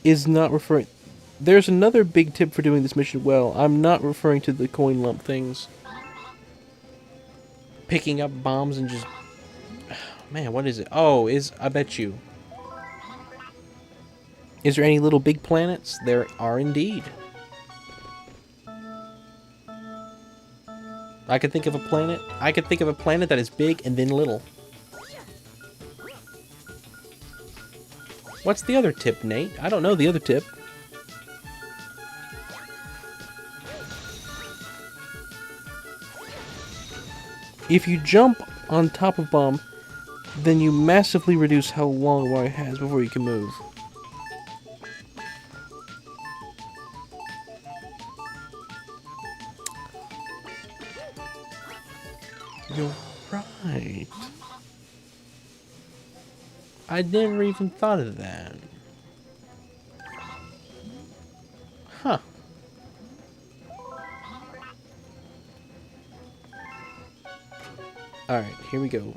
Is not referring... there's another big tip for doing this mission well. I'm not referring to the coin lump things. Picking up bombs and just... man, what is it? Oh, I bet you. Is there any little big planets? There are indeed. I could think of a planet. I could think of a planet that is big and then little. What's the other tip, Nate? I don't know the other tip. If you jump on top of bomb, then you massively reduce how long Mario has before you can move. You're right. I never even thought of that. Huh. Alright, here we go.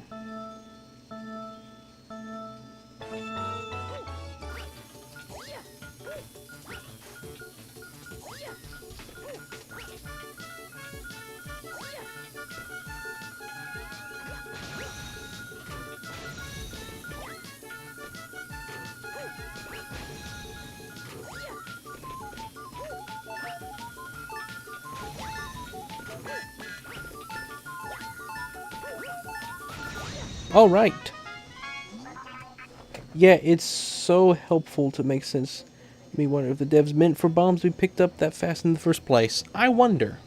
All right. Yeah, it's so helpful to make sense. Me wonder if the devs meant for bombs to be picked up that fast in the first place. I wonder.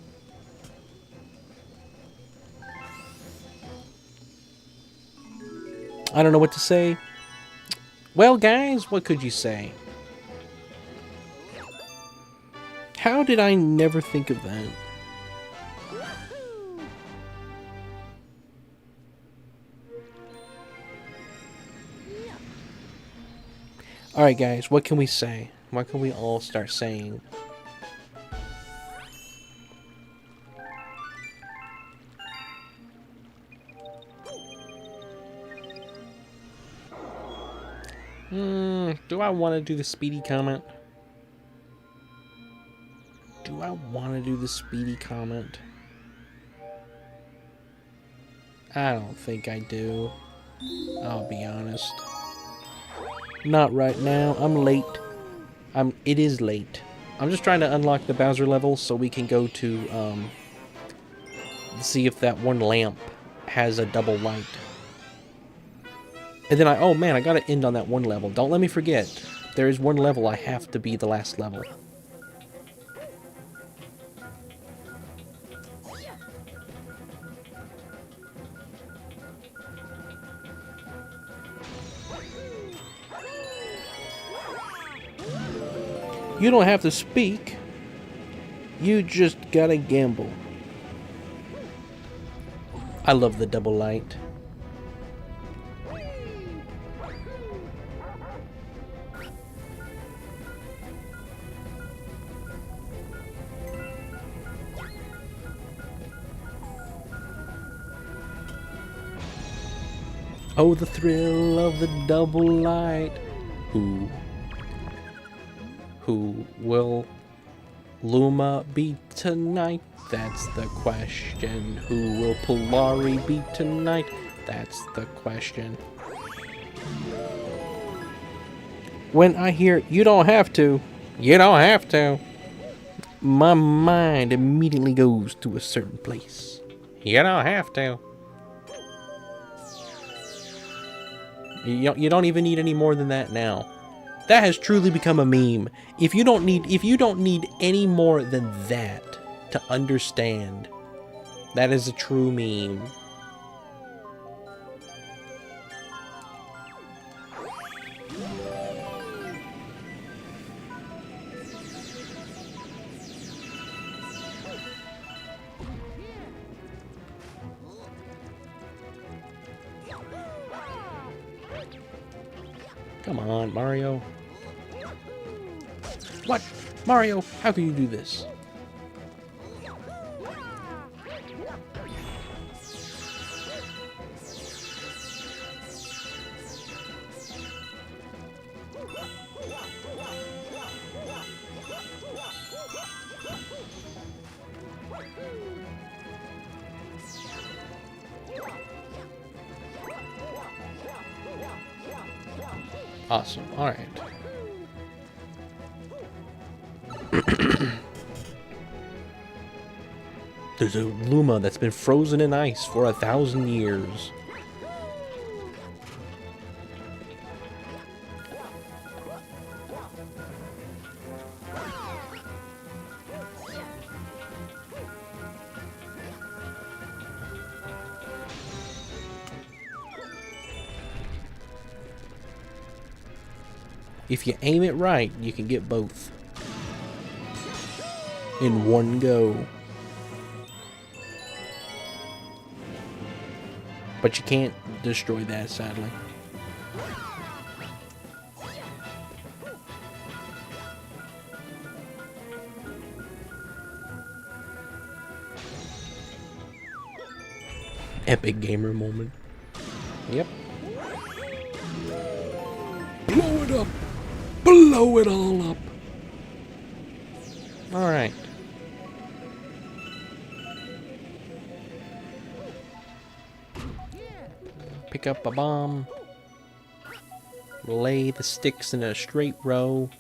I don't know what to say. Well, guys, what could you say? How did I never think of that? Alright guys, what can we say? What can we all start saying? Do I want to do the speedy comment? Do I want to do the speedy comment? I don't think I do. I'll be honest. Not right now. I'm late. It is late. I'm just trying to unlock the Bowser level so we can go to, see if that one lamp has a double light. And then oh man, I gotta end on that one level. Don't let me forget. There is one level I have to be the last level. You don't have to speak. You just gotta gamble. I love the double light. Oh, the thrill of the double light. Who will Luma beat tonight? That's the question. Who will Polari beat tonight? That's the question. When I hear you don't have to, my mind immediately goes to a certain place. You don't have to. You don't even need any more than that now. That has truly become a meme. If you don't need any more than that to understand, that is a true meme. Come on, Mario. What? Mario, how can you do this? Awesome. All right. There's a Luma that's been frozen in ice for 1,000 years. If you aim it right, you can get both in one go. But you can't destroy that, sadly. Epic gamer moment. Yep. Blow it up. Blow it all up. All right. Pick up a bomb. Lay the sticks in a straight row.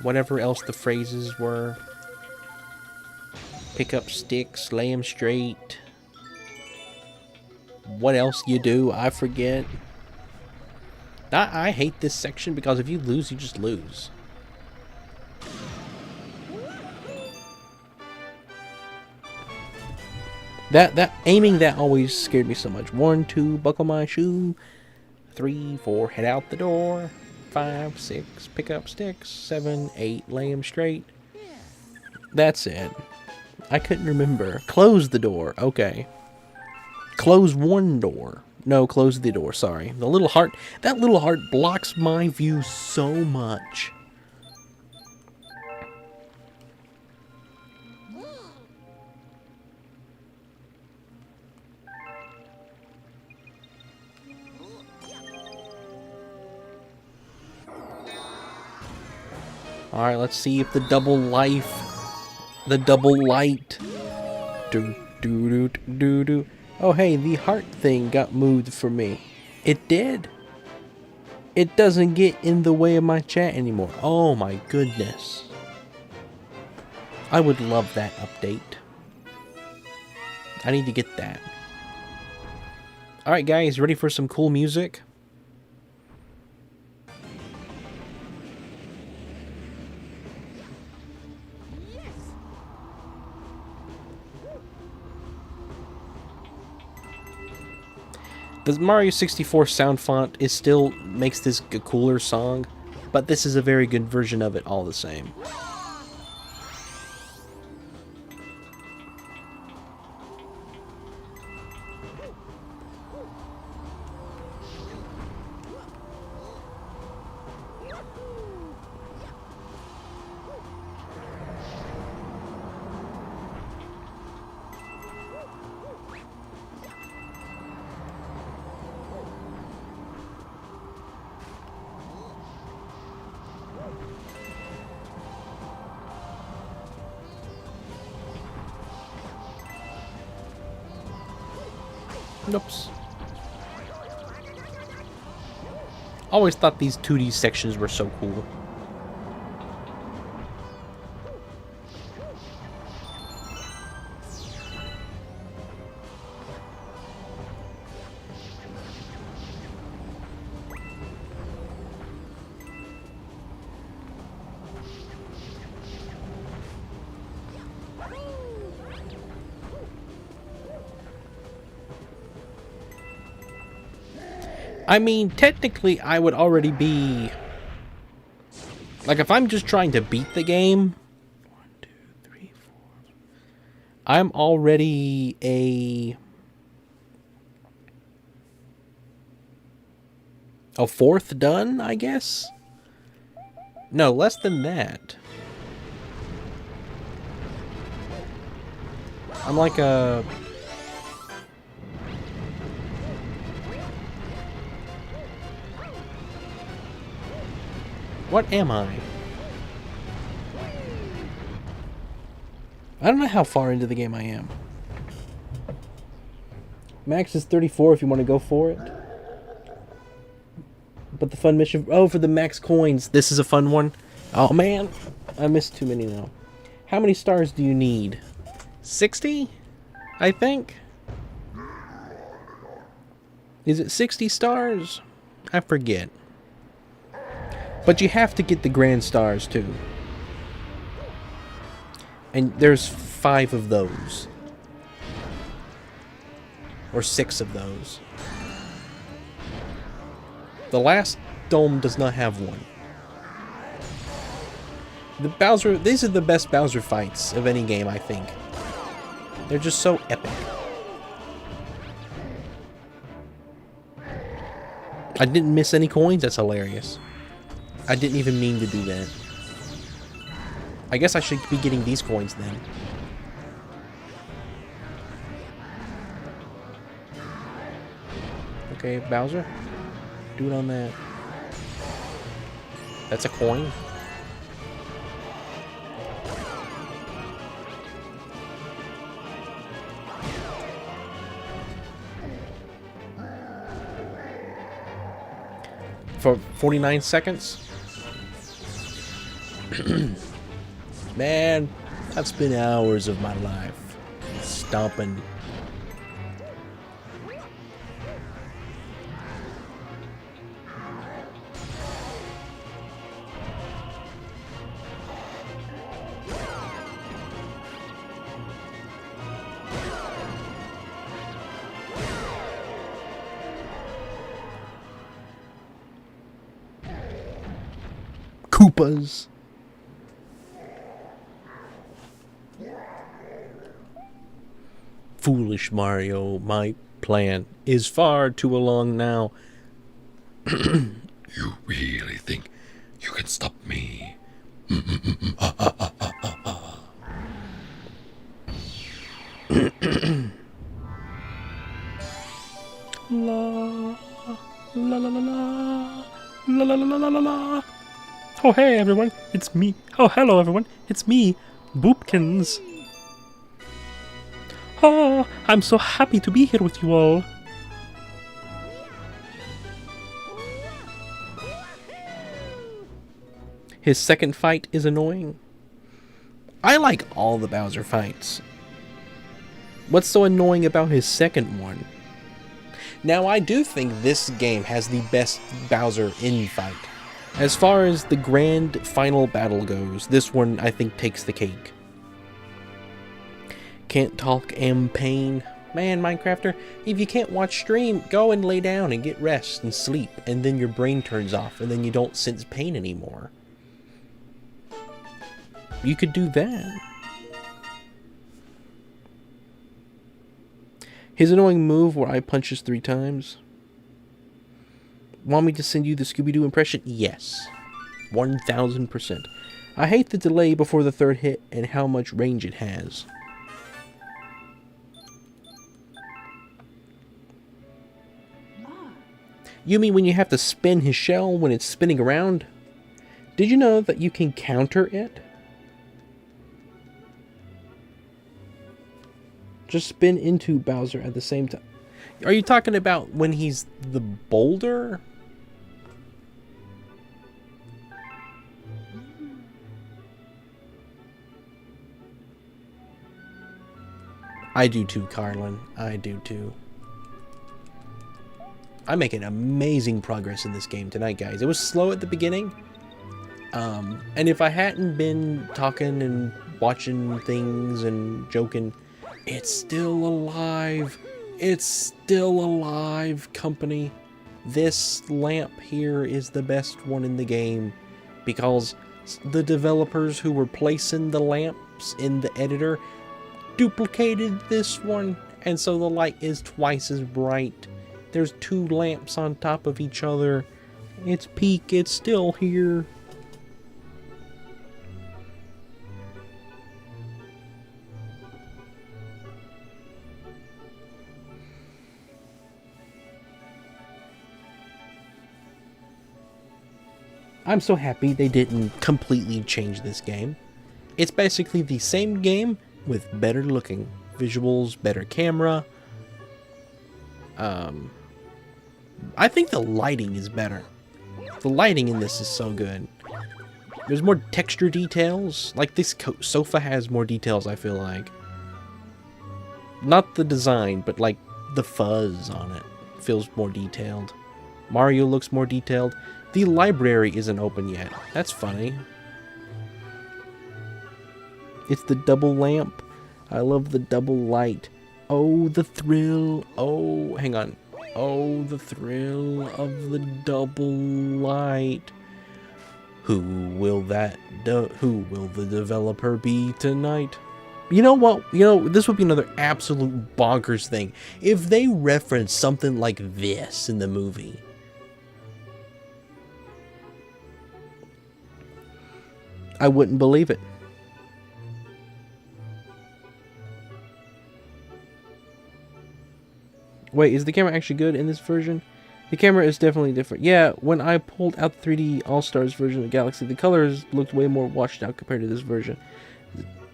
Whatever else the phrases were. Pick up sticks, lay them straight. What else you do? I forget. I hate this section because if you lose, you just lose. Aiming that always scared me so much. 1, 2, buckle my shoe. 3, 4, head out the door. 5, 6, pick up sticks. 7, 8, lay them straight. That's it. I couldn't remember. Close the door. Okay. Close one door. No, close the door, sorry. The little heart, that little heart blocks my view so much. Alright, let's see if the double light. Do. Oh, hey, the heart thing got moved for me. It did. It doesn't get in the way of my chat anymore. Oh my goodness. I would love that update. I need to get that. Alright guys, ready for some cool music? The Mario 64 sound font is still makes this a cooler song, but this is a very good version of it all the same. Oops. Always thought these 2D sections were so cool. I mean, technically, I would already be... Like, if I'm just trying to beat the game... 1, 2, 3, 4... I'm already a fourth done, I guess? No, less than that. I'm like a... What am I? I don't know how far into the game I am. Max is 34 if you want to go for it. But the fun mission... Oh, for the max coins. This is a fun one. Oh, man. I missed too many now. How many stars do you need? 60? I think. Is it 60 stars? I forget. But you have to get the grand stars too. And there's 5 of those. Or 6 of those. The last dome does not have one. The Bowser... These are the best Bowser fights of any game, I think. They're just so epic. I didn't miss any coins? That's hilarious. I didn't even mean to do that. I guess I should be getting these coins then. Okay, Bowser. Do it on that. That's a coin. For 49 seconds? Man, I've spent hours of my life stomping. Koopas. Foolish Mario, my plan is far too along now. You really think you can stop me? La la la la la la la la la la la. Oh hey everyone, it's me. Oh hello everyone, it's me, Boopkins. Oh, I'm so happy to be here with you all. His second fight is annoying. I like all the Bowser fights. What's so annoying about his second one? Now, I do think this game has the best Bowser in fight. As far as the grand final battle goes, this one I think takes the cake. Can't talk, am pain. Man, Minecrafter, if you can't watch stream, go and lay down and get rest and sleep, and then your brain turns off, and then you don't sense pain anymore. You could do that. His annoying move where I punches 3 times. Want me to send you the Scooby-Doo impression? Yes. 1000%. I hate the delay before the 3rd hit and how much range it has. You mean when you have to spin his shell when it's spinning around? Did you know that you can counter it? Just spin into Bowser at the same time. Are you talking about when he's the boulder? I do too, Carlin. I do too. I'm making amazing progress in this game tonight, guys. It was slow at the beginning. And if I hadn't been talking and watching things and joking, it's still alive. It's still alive, company. This lamp here is the best one in the game because the developers who were placing the lamps in the editor duplicated this one, and so the light is twice as bright. There's 2 lamps on top of each other. It's peak, it's still here. I'm so happy they didn't completely change this game. It's basically the same game with better looking visuals, better camera. I think the lighting is better. The lighting in this is so good. There's more texture details. Like this sofa has more details, I feel like. Not the design, but like the fuzz on it feels more detailed. Mario looks more detailed. The library isn't open yet. That's funny. It's the double lamp. I love the double light. Oh, the thrill. Oh, hang on. Oh, the thrill of the double light. Who will the developer be tonight? You know what? You know, this would be another absolute bonkers thing. If they reference something like this in the movie. I wouldn't believe it. Wait, is the camera actually good in this version? The camera is definitely different. Yeah, when I pulled out the 3D All-Stars version of Galaxy, the colors looked way more washed out compared to this version.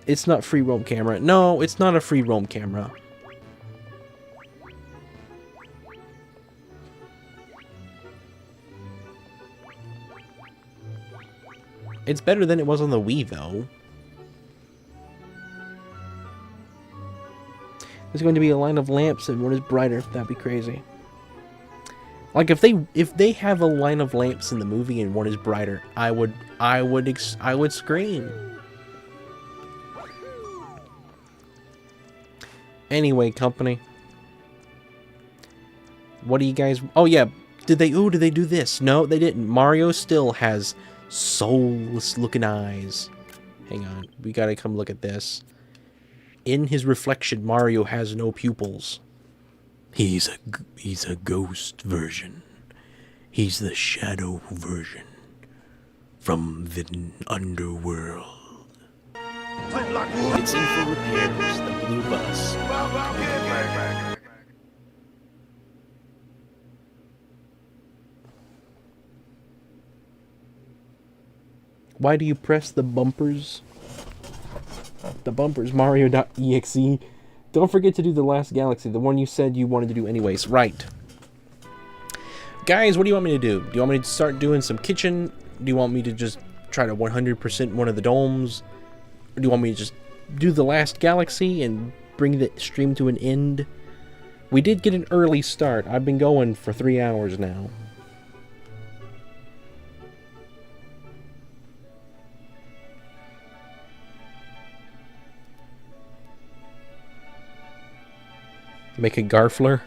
It's not free roam camera. No, it's not a free roam camera. It's better than it was on the Wii, though. There's going to be a line of lamps and one is brighter. That'd be crazy. Like if they have a line of lamps in the movie and one is brighter, I would scream. Anyway, company. What do you guys? Oh yeah, did they do this? No, they didn't. Mario still has soulless looking eyes. Hang on, we gotta come look at this. In his reflection, Mario has no pupils. He's a ghost version. He's the shadow version from the underworld. It's in for repairs, the blue bus. Why do you press the bumpers? The bumpers, Mario.exe. Don't forget to do the last Galaxy, the one you said you wanted to do anyways. Right. Guys, what do you want me to do? Do you want me to start doing some kitchen? Do you want me to just try to 100% one of the domes? Or do you want me to just do the last Galaxy and bring the stream to an end? We did get an early start. I've been going for 3 hours now. Make a Garfler.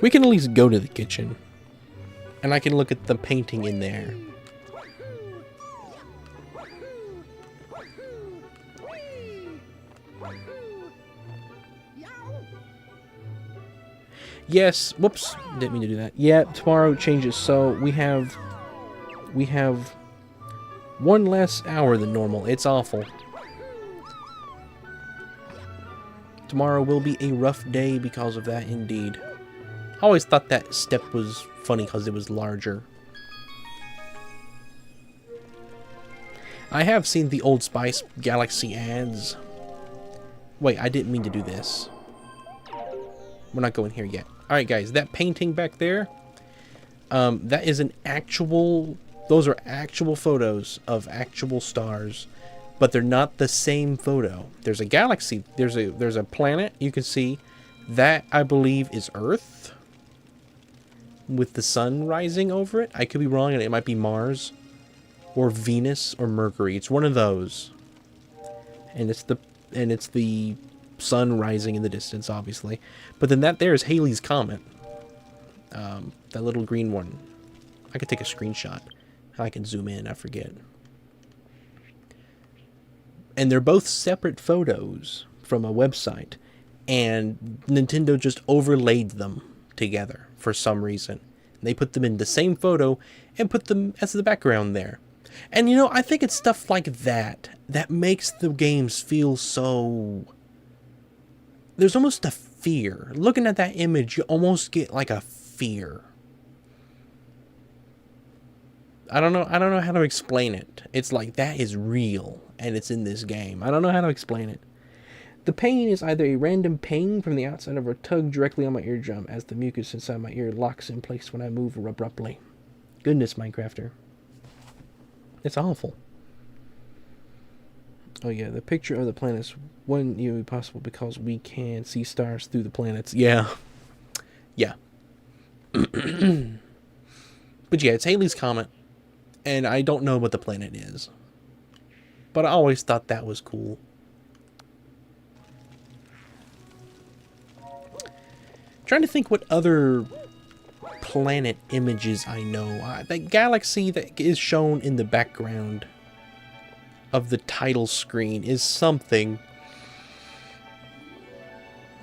We can at least go to the kitchen. And I can look at the painting in there. Yes, whoops, didn't mean to do that. Yeah, tomorrow changes, so we have one less hour than normal. It's awful. Tomorrow will be a rough day because of that, indeed. I always thought that step was funny because it was larger. I have seen the Old Spice Galaxy ads. Wait, I didn't mean to do this. We're not going here yet. Alright guys, that painting back there, that is an actual, those are actual photos of actual stars, but they're not the same photo. There's a galaxy, there's a planet, you can see, that I believe is Earth, with the sun rising over it. I could be wrong, and it might be Mars, or Venus, or Mercury. It's one of those. And it's the sun rising in the distance, obviously. But then that there is Halley's Comet. That little green one. I could take a screenshot. I can zoom in, I forget. And they're both separate photos from a website. And Nintendo just overlaid them together for some reason. They put them in the same photo and put them as the background there. And you know, I think it's stuff like that that makes the games feel so... There's almost a fear. Looking at that image, you almost get like a fear. I don't know how to explain it. It's like that is real and it's in this game. I don't know how to explain it. The pain is either a random ping from the outside of a tug directly on my eardrum as the mucus inside my ear locks in place when I move abruptly. Goodness, Minecrafter. It's awful. Oh yeah, the picture of the planets wouldn't even be possible because we can see stars through the planets. Yeah. Yeah. But yeah, it's Halley's Comet. And I don't know what the planet is. But I always thought that was cool. Trying to think what other planet images I know. That galaxy that is shown in the background of the title screen is something.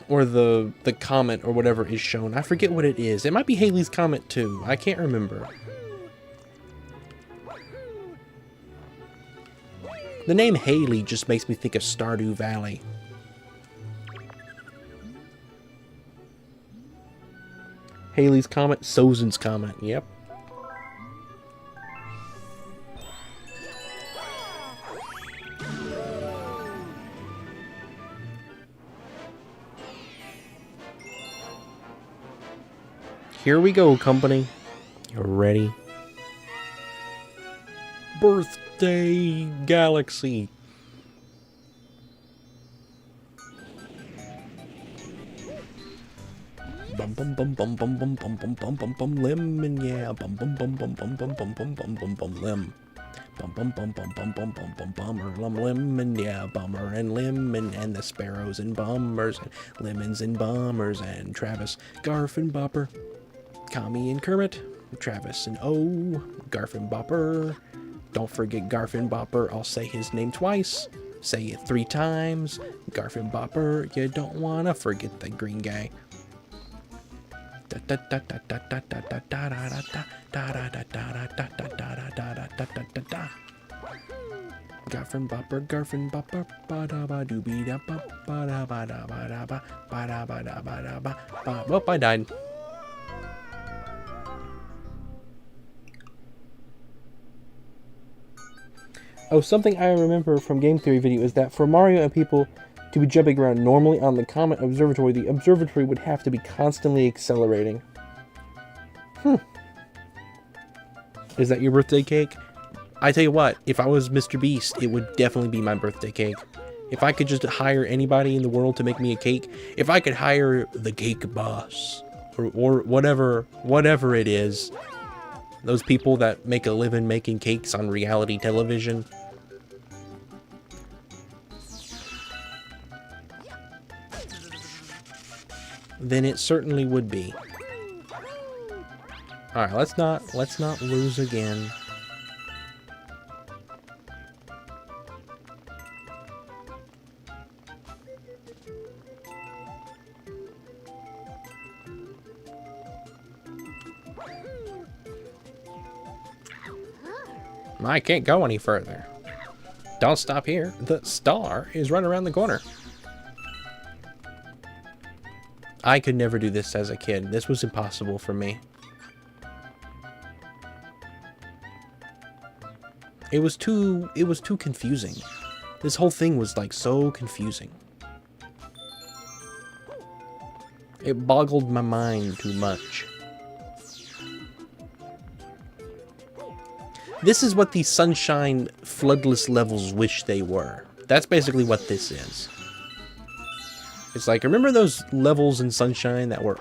Or the comet or whatever is shown. I forget what it is. It might be Halley's Comet too. I can't remember. The name Halley just makes me think of Stardew Valley. Halley's Comet, Sozin's Comet, yep. Here we go, company. You're ready? Birthday Galaxy. Bum bum bum bum bum bum bum bum bum bum bum lemon, yeah. Bum bum bum bum bum bum bum bum bum bum bum lim. Bum bum bum bum bum bum bum bum bummer lemon, yeah. Bummer and lemon and the sparrows and bummers and lemons and bummers and Travis, Garf and Bopper, Kami and Kermit, Travis and O, Garf and Bopper. Don't forget Garf and Bopper. I'll say his name twice. Say it 3 times. Garf and Bopper. You don't wanna forget the green guy. Garfin Bopper, Garfin Bopper, ba da ba doo be da ba ba da ba da ba da ba ba da ba da ba da ba ba. Oh, I died. Oh, something I remember from Game Theory video is that for Mario and people to be jumping around normally on the Comet Observatory, the observatory would have to be constantly accelerating. Is that your birthday cake? I tell you what, if I was Mr. Beast, it would definitely be my birthday cake. If I could just hire anybody in the world to make me a cake, if I could hire the cake boss or whatever it is, those people that make a living making cakes on reality television, then it certainly would be. All right, let's not lose again. I can't go any further. Don't stop here. The star is right around the corner. I could never do this as a kid. This was impossible for me. It was too confusing. This whole thing was like so confusing. It boggled my mind too much. This is what the Sunshine Floodless levels wish they were. That's basically what this is. It's like, remember those levels in Sunshine that were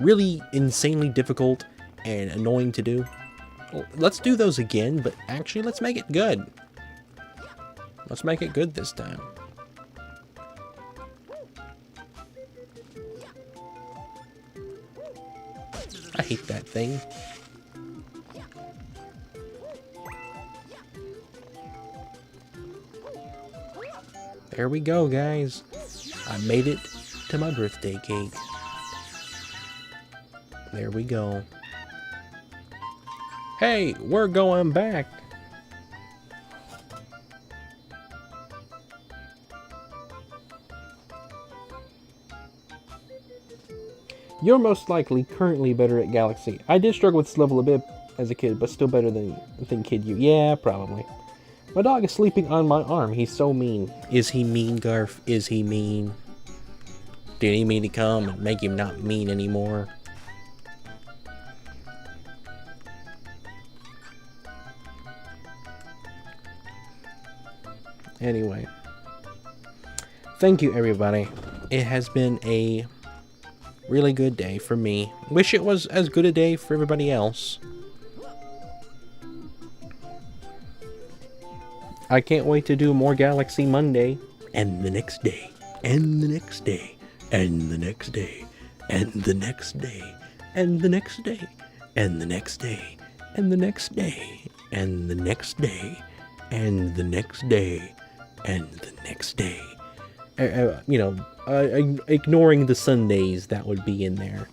really insanely difficult and annoying to do? Well, let's do those again, but actually let's make it good. Let's make it good this time. I hate that thing. There we go, guys. I made it to my birthday cake. There we go. Hey, we're going back. You're most likely currently better at Galaxy. I did struggle with this level a bit as a kid, but still better than Kid You. Yeah, probably. My dog is sleeping on my arm. He's so mean. Is he mean, Garf? Is he mean? Do you need me to come and make him not mean anymore? Anyway. Thank you, everybody. It has been a really good day for me. Wish it was as good a day for everybody else. I can't wait to do more Galaxy Monday. And the next day. And the next day. And the next day. And the next day. And the next day. And the next day. And the next day. And the next day. And the next day. And the next day. Ignoring the Sundays that would be in there.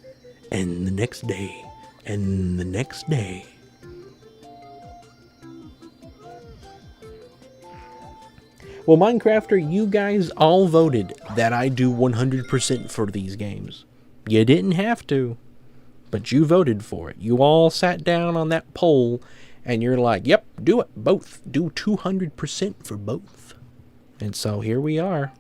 And the next day. And the next day. Well, Minecrafter, you guys all voted that I do 100% for these games. You didn't have to, but you voted for it. You all sat down on that poll, and you're like, yep, do it, both. Do 200% for both. And so here we are.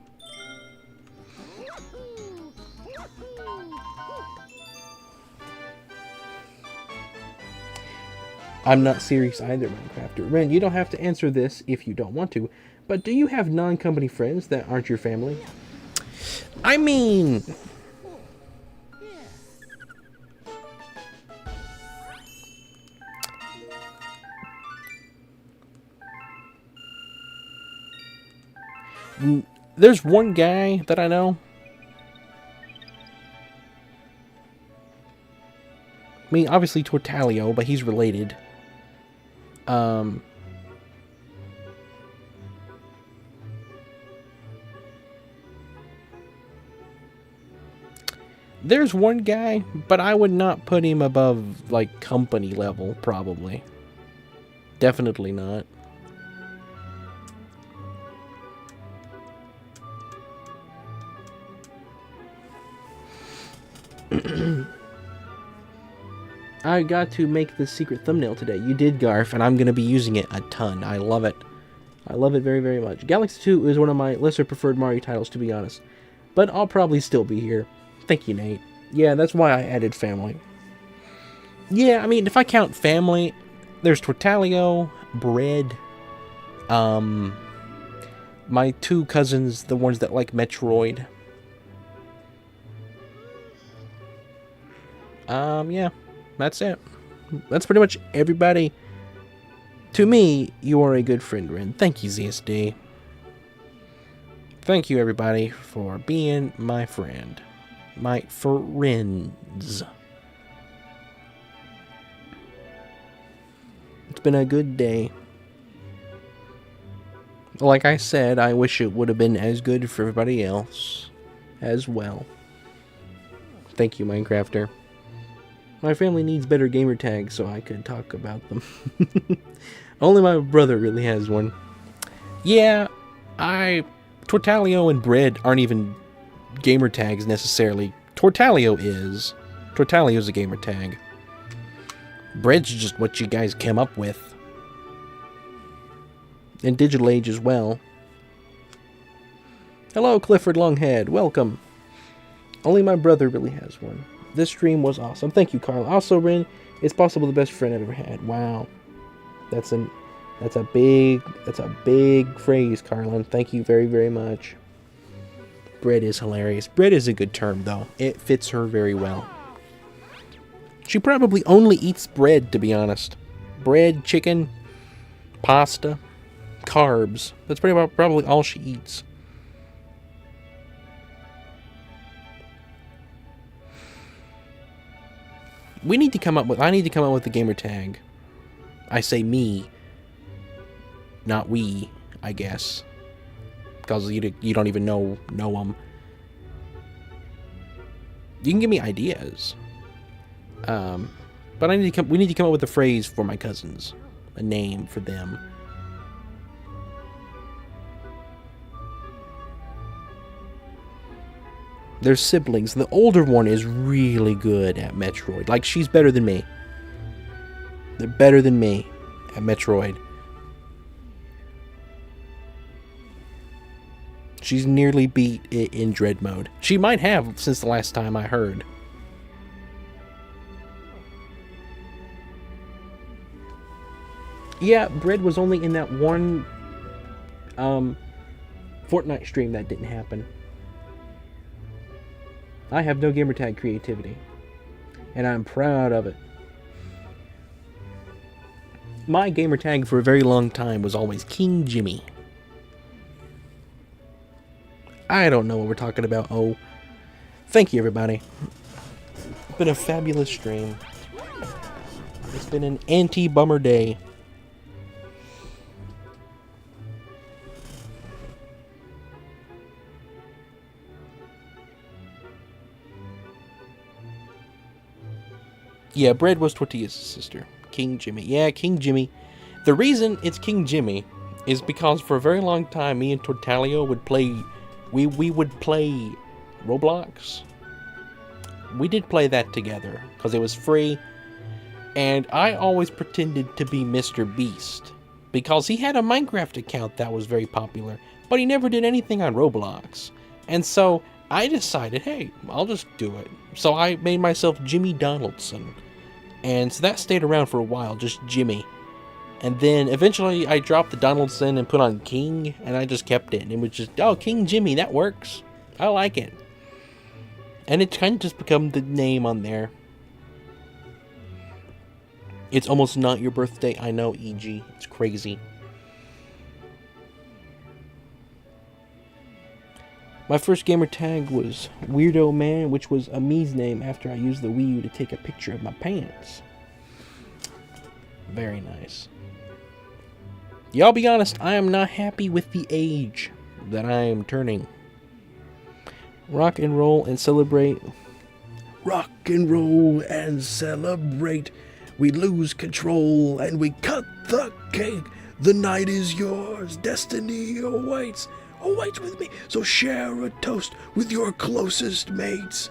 I'm not serious either, Minecrafter. Ren, you don't have to answer this if you don't want to, but do you have non-company friends that aren't your family? I mean... there's one guy that I know. I mean, obviously Tortalio, but he's related. There's one guy, but I would not put him above, like, company level, probably. Definitely not. I got to make the secret thumbnail today. You did, Garf, and I'm going to be using it a ton. I love it. I love it very, very much. Galaxy 2 is one of my lesser preferred Mario titles, to be honest. But I'll probably still be here. Thank you, Nate. Yeah, that's why I added family. Yeah, I mean, if I count family, there's Tortalio, Bread, My two cousins, the ones that like Metroid. Yeah, that's it. That's pretty much everybody. To me, you are a good friend, Ren. Thank you, ZSD. Thank you, everybody, for being my friend. My friends. It's been a good day. Like I said, I wish it would have been as good for everybody else as well. Thank you, Minecrafter. My family needs better gamer tags so I could talk about them. Only my brother really has one. Yeah, Tortalio and Bread aren't even gamer tags necessarily. Tortalio is. Tortalio's a gamer tag. Bread's just what you guys came up with. And Digital Age as well. Hello, Clifford Longhead. Welcome. Only my brother really has one. This stream was awesome. Thank you, Carl. Also, Ren, it's possible the best friend I've ever had. Wow. That's a big phrase, Carlin. Thank you very, very much. Bread is hilarious. Bread is a good term, though. It fits her very well. She probably only eats bread, to be honest. Bread, chicken, pasta, carbs. That's probably all she eats. I need to come up with a gamer tag. I say me, not we, I guess. Because you don't even know them. You can give me ideas. But we need to come up with a phrase for my cousins. A name for them. They're siblings. The older one is really good at Metroid. Like, she's better than me. They're better than me at Metroid. She's nearly beat it in Dread mode. She might have since the last time I heard. Yeah, Bread was only in that one Fortnite stream that didn't happen. I have no gamertag creativity, and I'm proud of it. My gamertag for a very long time was always King Jimmy. I don't know what we're talking about. Oh, thank you, everybody. It's been a fabulous stream. It's been an anti-bummer day. Yeah, Bread was Tortilla's sister. King Jimmy. Yeah, King Jimmy. The reason it's King Jimmy is because for a very long time, me and Tortalio would play... We would play Roblox. We did play that together, because it was free. And I always pretended to be Mr. Beast, because he had a Minecraft account that was very popular, but he never did anything on Roblox. And so I decided, hey, I'll just do it. So I made myself Jimmy Donaldson. And so that stayed around for a while, just Jimmy. And then eventually I dropped the Donaldson and put on King, and I just kept it. And it was just, oh, King Jimmy, that works. I like it. And it kind of just become the name on there. It's almost not your birthday. I know, EG. It's crazy. My first gamer tag was Weirdo Man, which was a Mii's name after I used the Wii U to take a picture of my pants. Very nice. Y'all be honest, I am not happy with the age that I am turning. Rock and roll and celebrate. Rock and roll and celebrate. We lose control and we cut the cake. The night is yours. Destiny awaits. Awaits with me. So share a toast with your closest mates.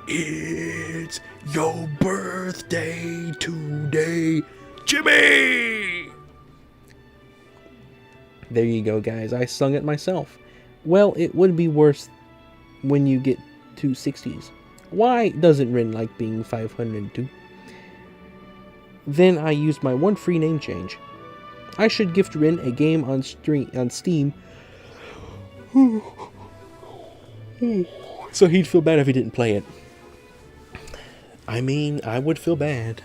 It's your birthday today, Jimmy! There you go, guys. I sung it myself. Well, it would be worse when you get to 60s. Why doesn't Ren like being 502? Then I used my one free name change. I should gift Ren a game on Steam So he'd feel bad if he didn't play it. I mean, I would feel bad.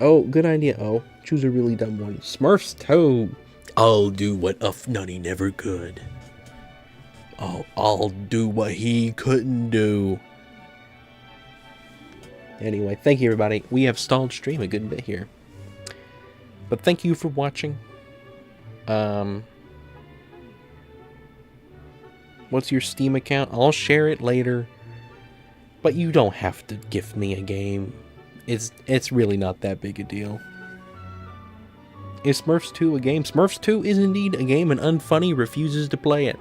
Oh, good idea. Oh, choose a really dumb one. Smurfs 2. I'll do what Uff Nutty never could. Oh, I'll do what he couldn't do. Anyway, thank you everybody. We have stalled stream a good bit here. But thank you for watching. What's your Steam account? I'll share it later. But you don't have to gift me a game. It's really not that big a deal. Is Smurfs 2 a game? Smurfs 2 is indeed a game, and Unfunny refuses to play it.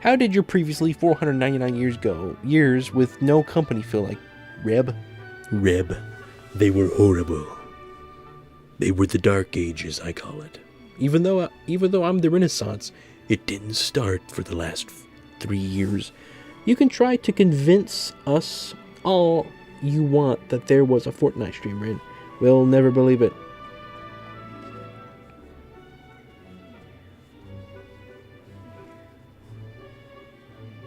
How did your previously 499 years go? Years with no company feel like? Reb? Reb. They were horrible. They were the Dark Ages, I call it. Even though I'm the Renaissance, it didn't start for the last 3 years. You can try to convince us all you want that there was a Fortnite streamer in. We'll never believe it.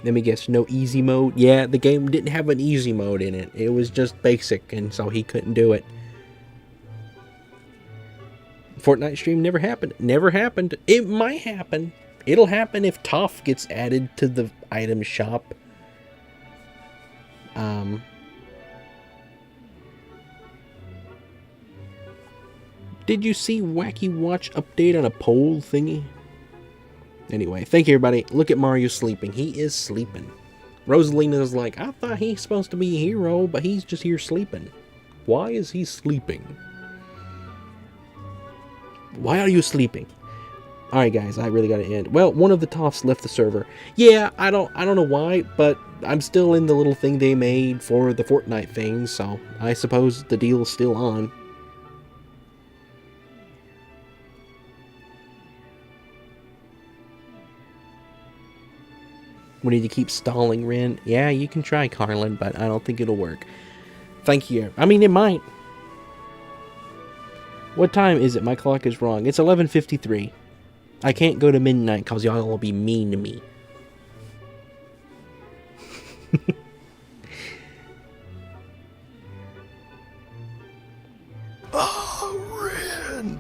Let me guess, no easy mode? Yeah, the game didn't have an easy mode in it. It was just basic, and so he couldn't do it. Fortnite stream never happened. Never happened. It might happen. It'll happen if Toph gets added to the item shop. Did you see Wacky Watch update on a poll thingy? Anyway, thank you everybody. Look at Mario sleeping. He is sleeping. Rosalina's like, I thought he's supposed to be a hero, but he's just here sleeping. Why is he sleeping? Why are you sleeping? Alright guys, I really gotta end. Well, one of the Toffs left the server. Yeah, I don't know why, but I'm still in the little thing they made for the Fortnite thing, so I suppose the deal's still on. We need to keep stalling Ren. Yeah, you can try, Carlin, but I don't think it'll work. Thank you. I mean, it might. What time is it? My clock is wrong. It's 11:53. I can't go to midnight because y'all will be mean to me. Oh, Ren!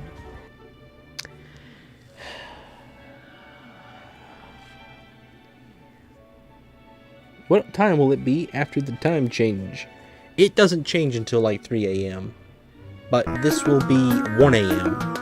What time will it be after the time change? It doesn't change until like 3 a.m. But this will be 1 a.m.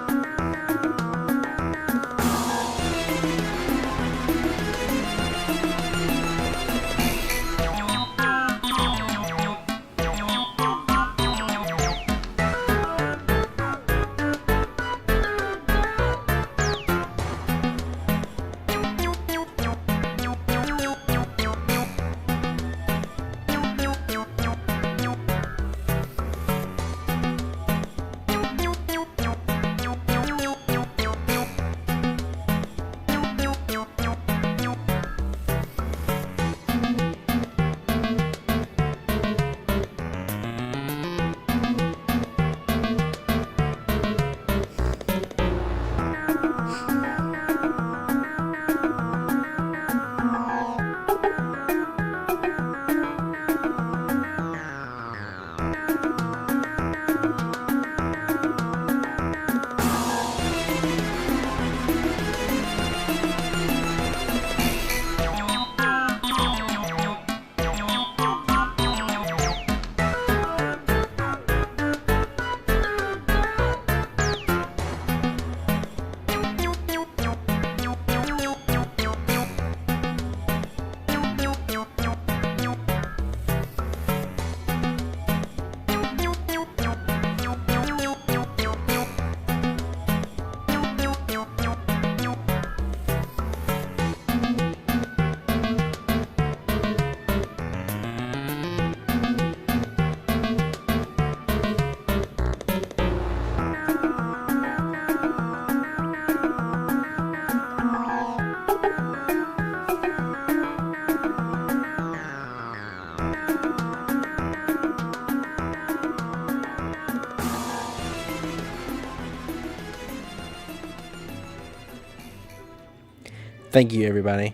Thank you, everybody.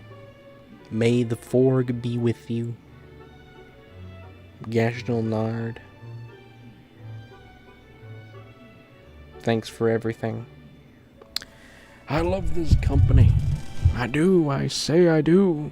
May the Forg be with you. Gashnell Nard. Thanks for everything. I love this company. I do. I say I do.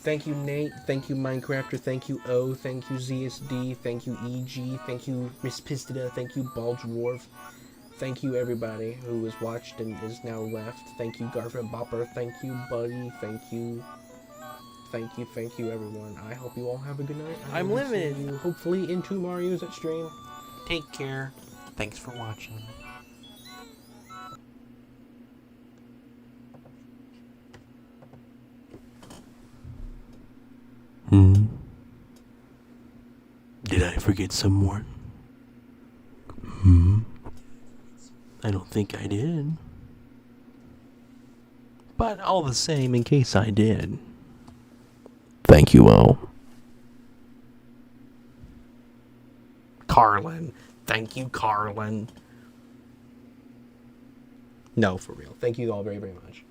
Thank you, Nate. Thank you, Minecrafter. Thank you, O. Thank you, ZSD. Thank you, EG. Thank you, Miss Pistida. Thank you, Bulge Dwarf. Thank you, everybody who has watched and is now left. Thank you, Garfield Bopper. Thank you, Buddy. Thank you. Thank you, everyone. I hope you all have a good night. I'm will see limited. you hopefully in 2 Marios at stream. Take care. Thanks for watching. Did I forget someone? I don't think I did. But all the same, in case I did, thank you all. Carlin. Thank you, Carlin. No, for real. Thank you all very, very much.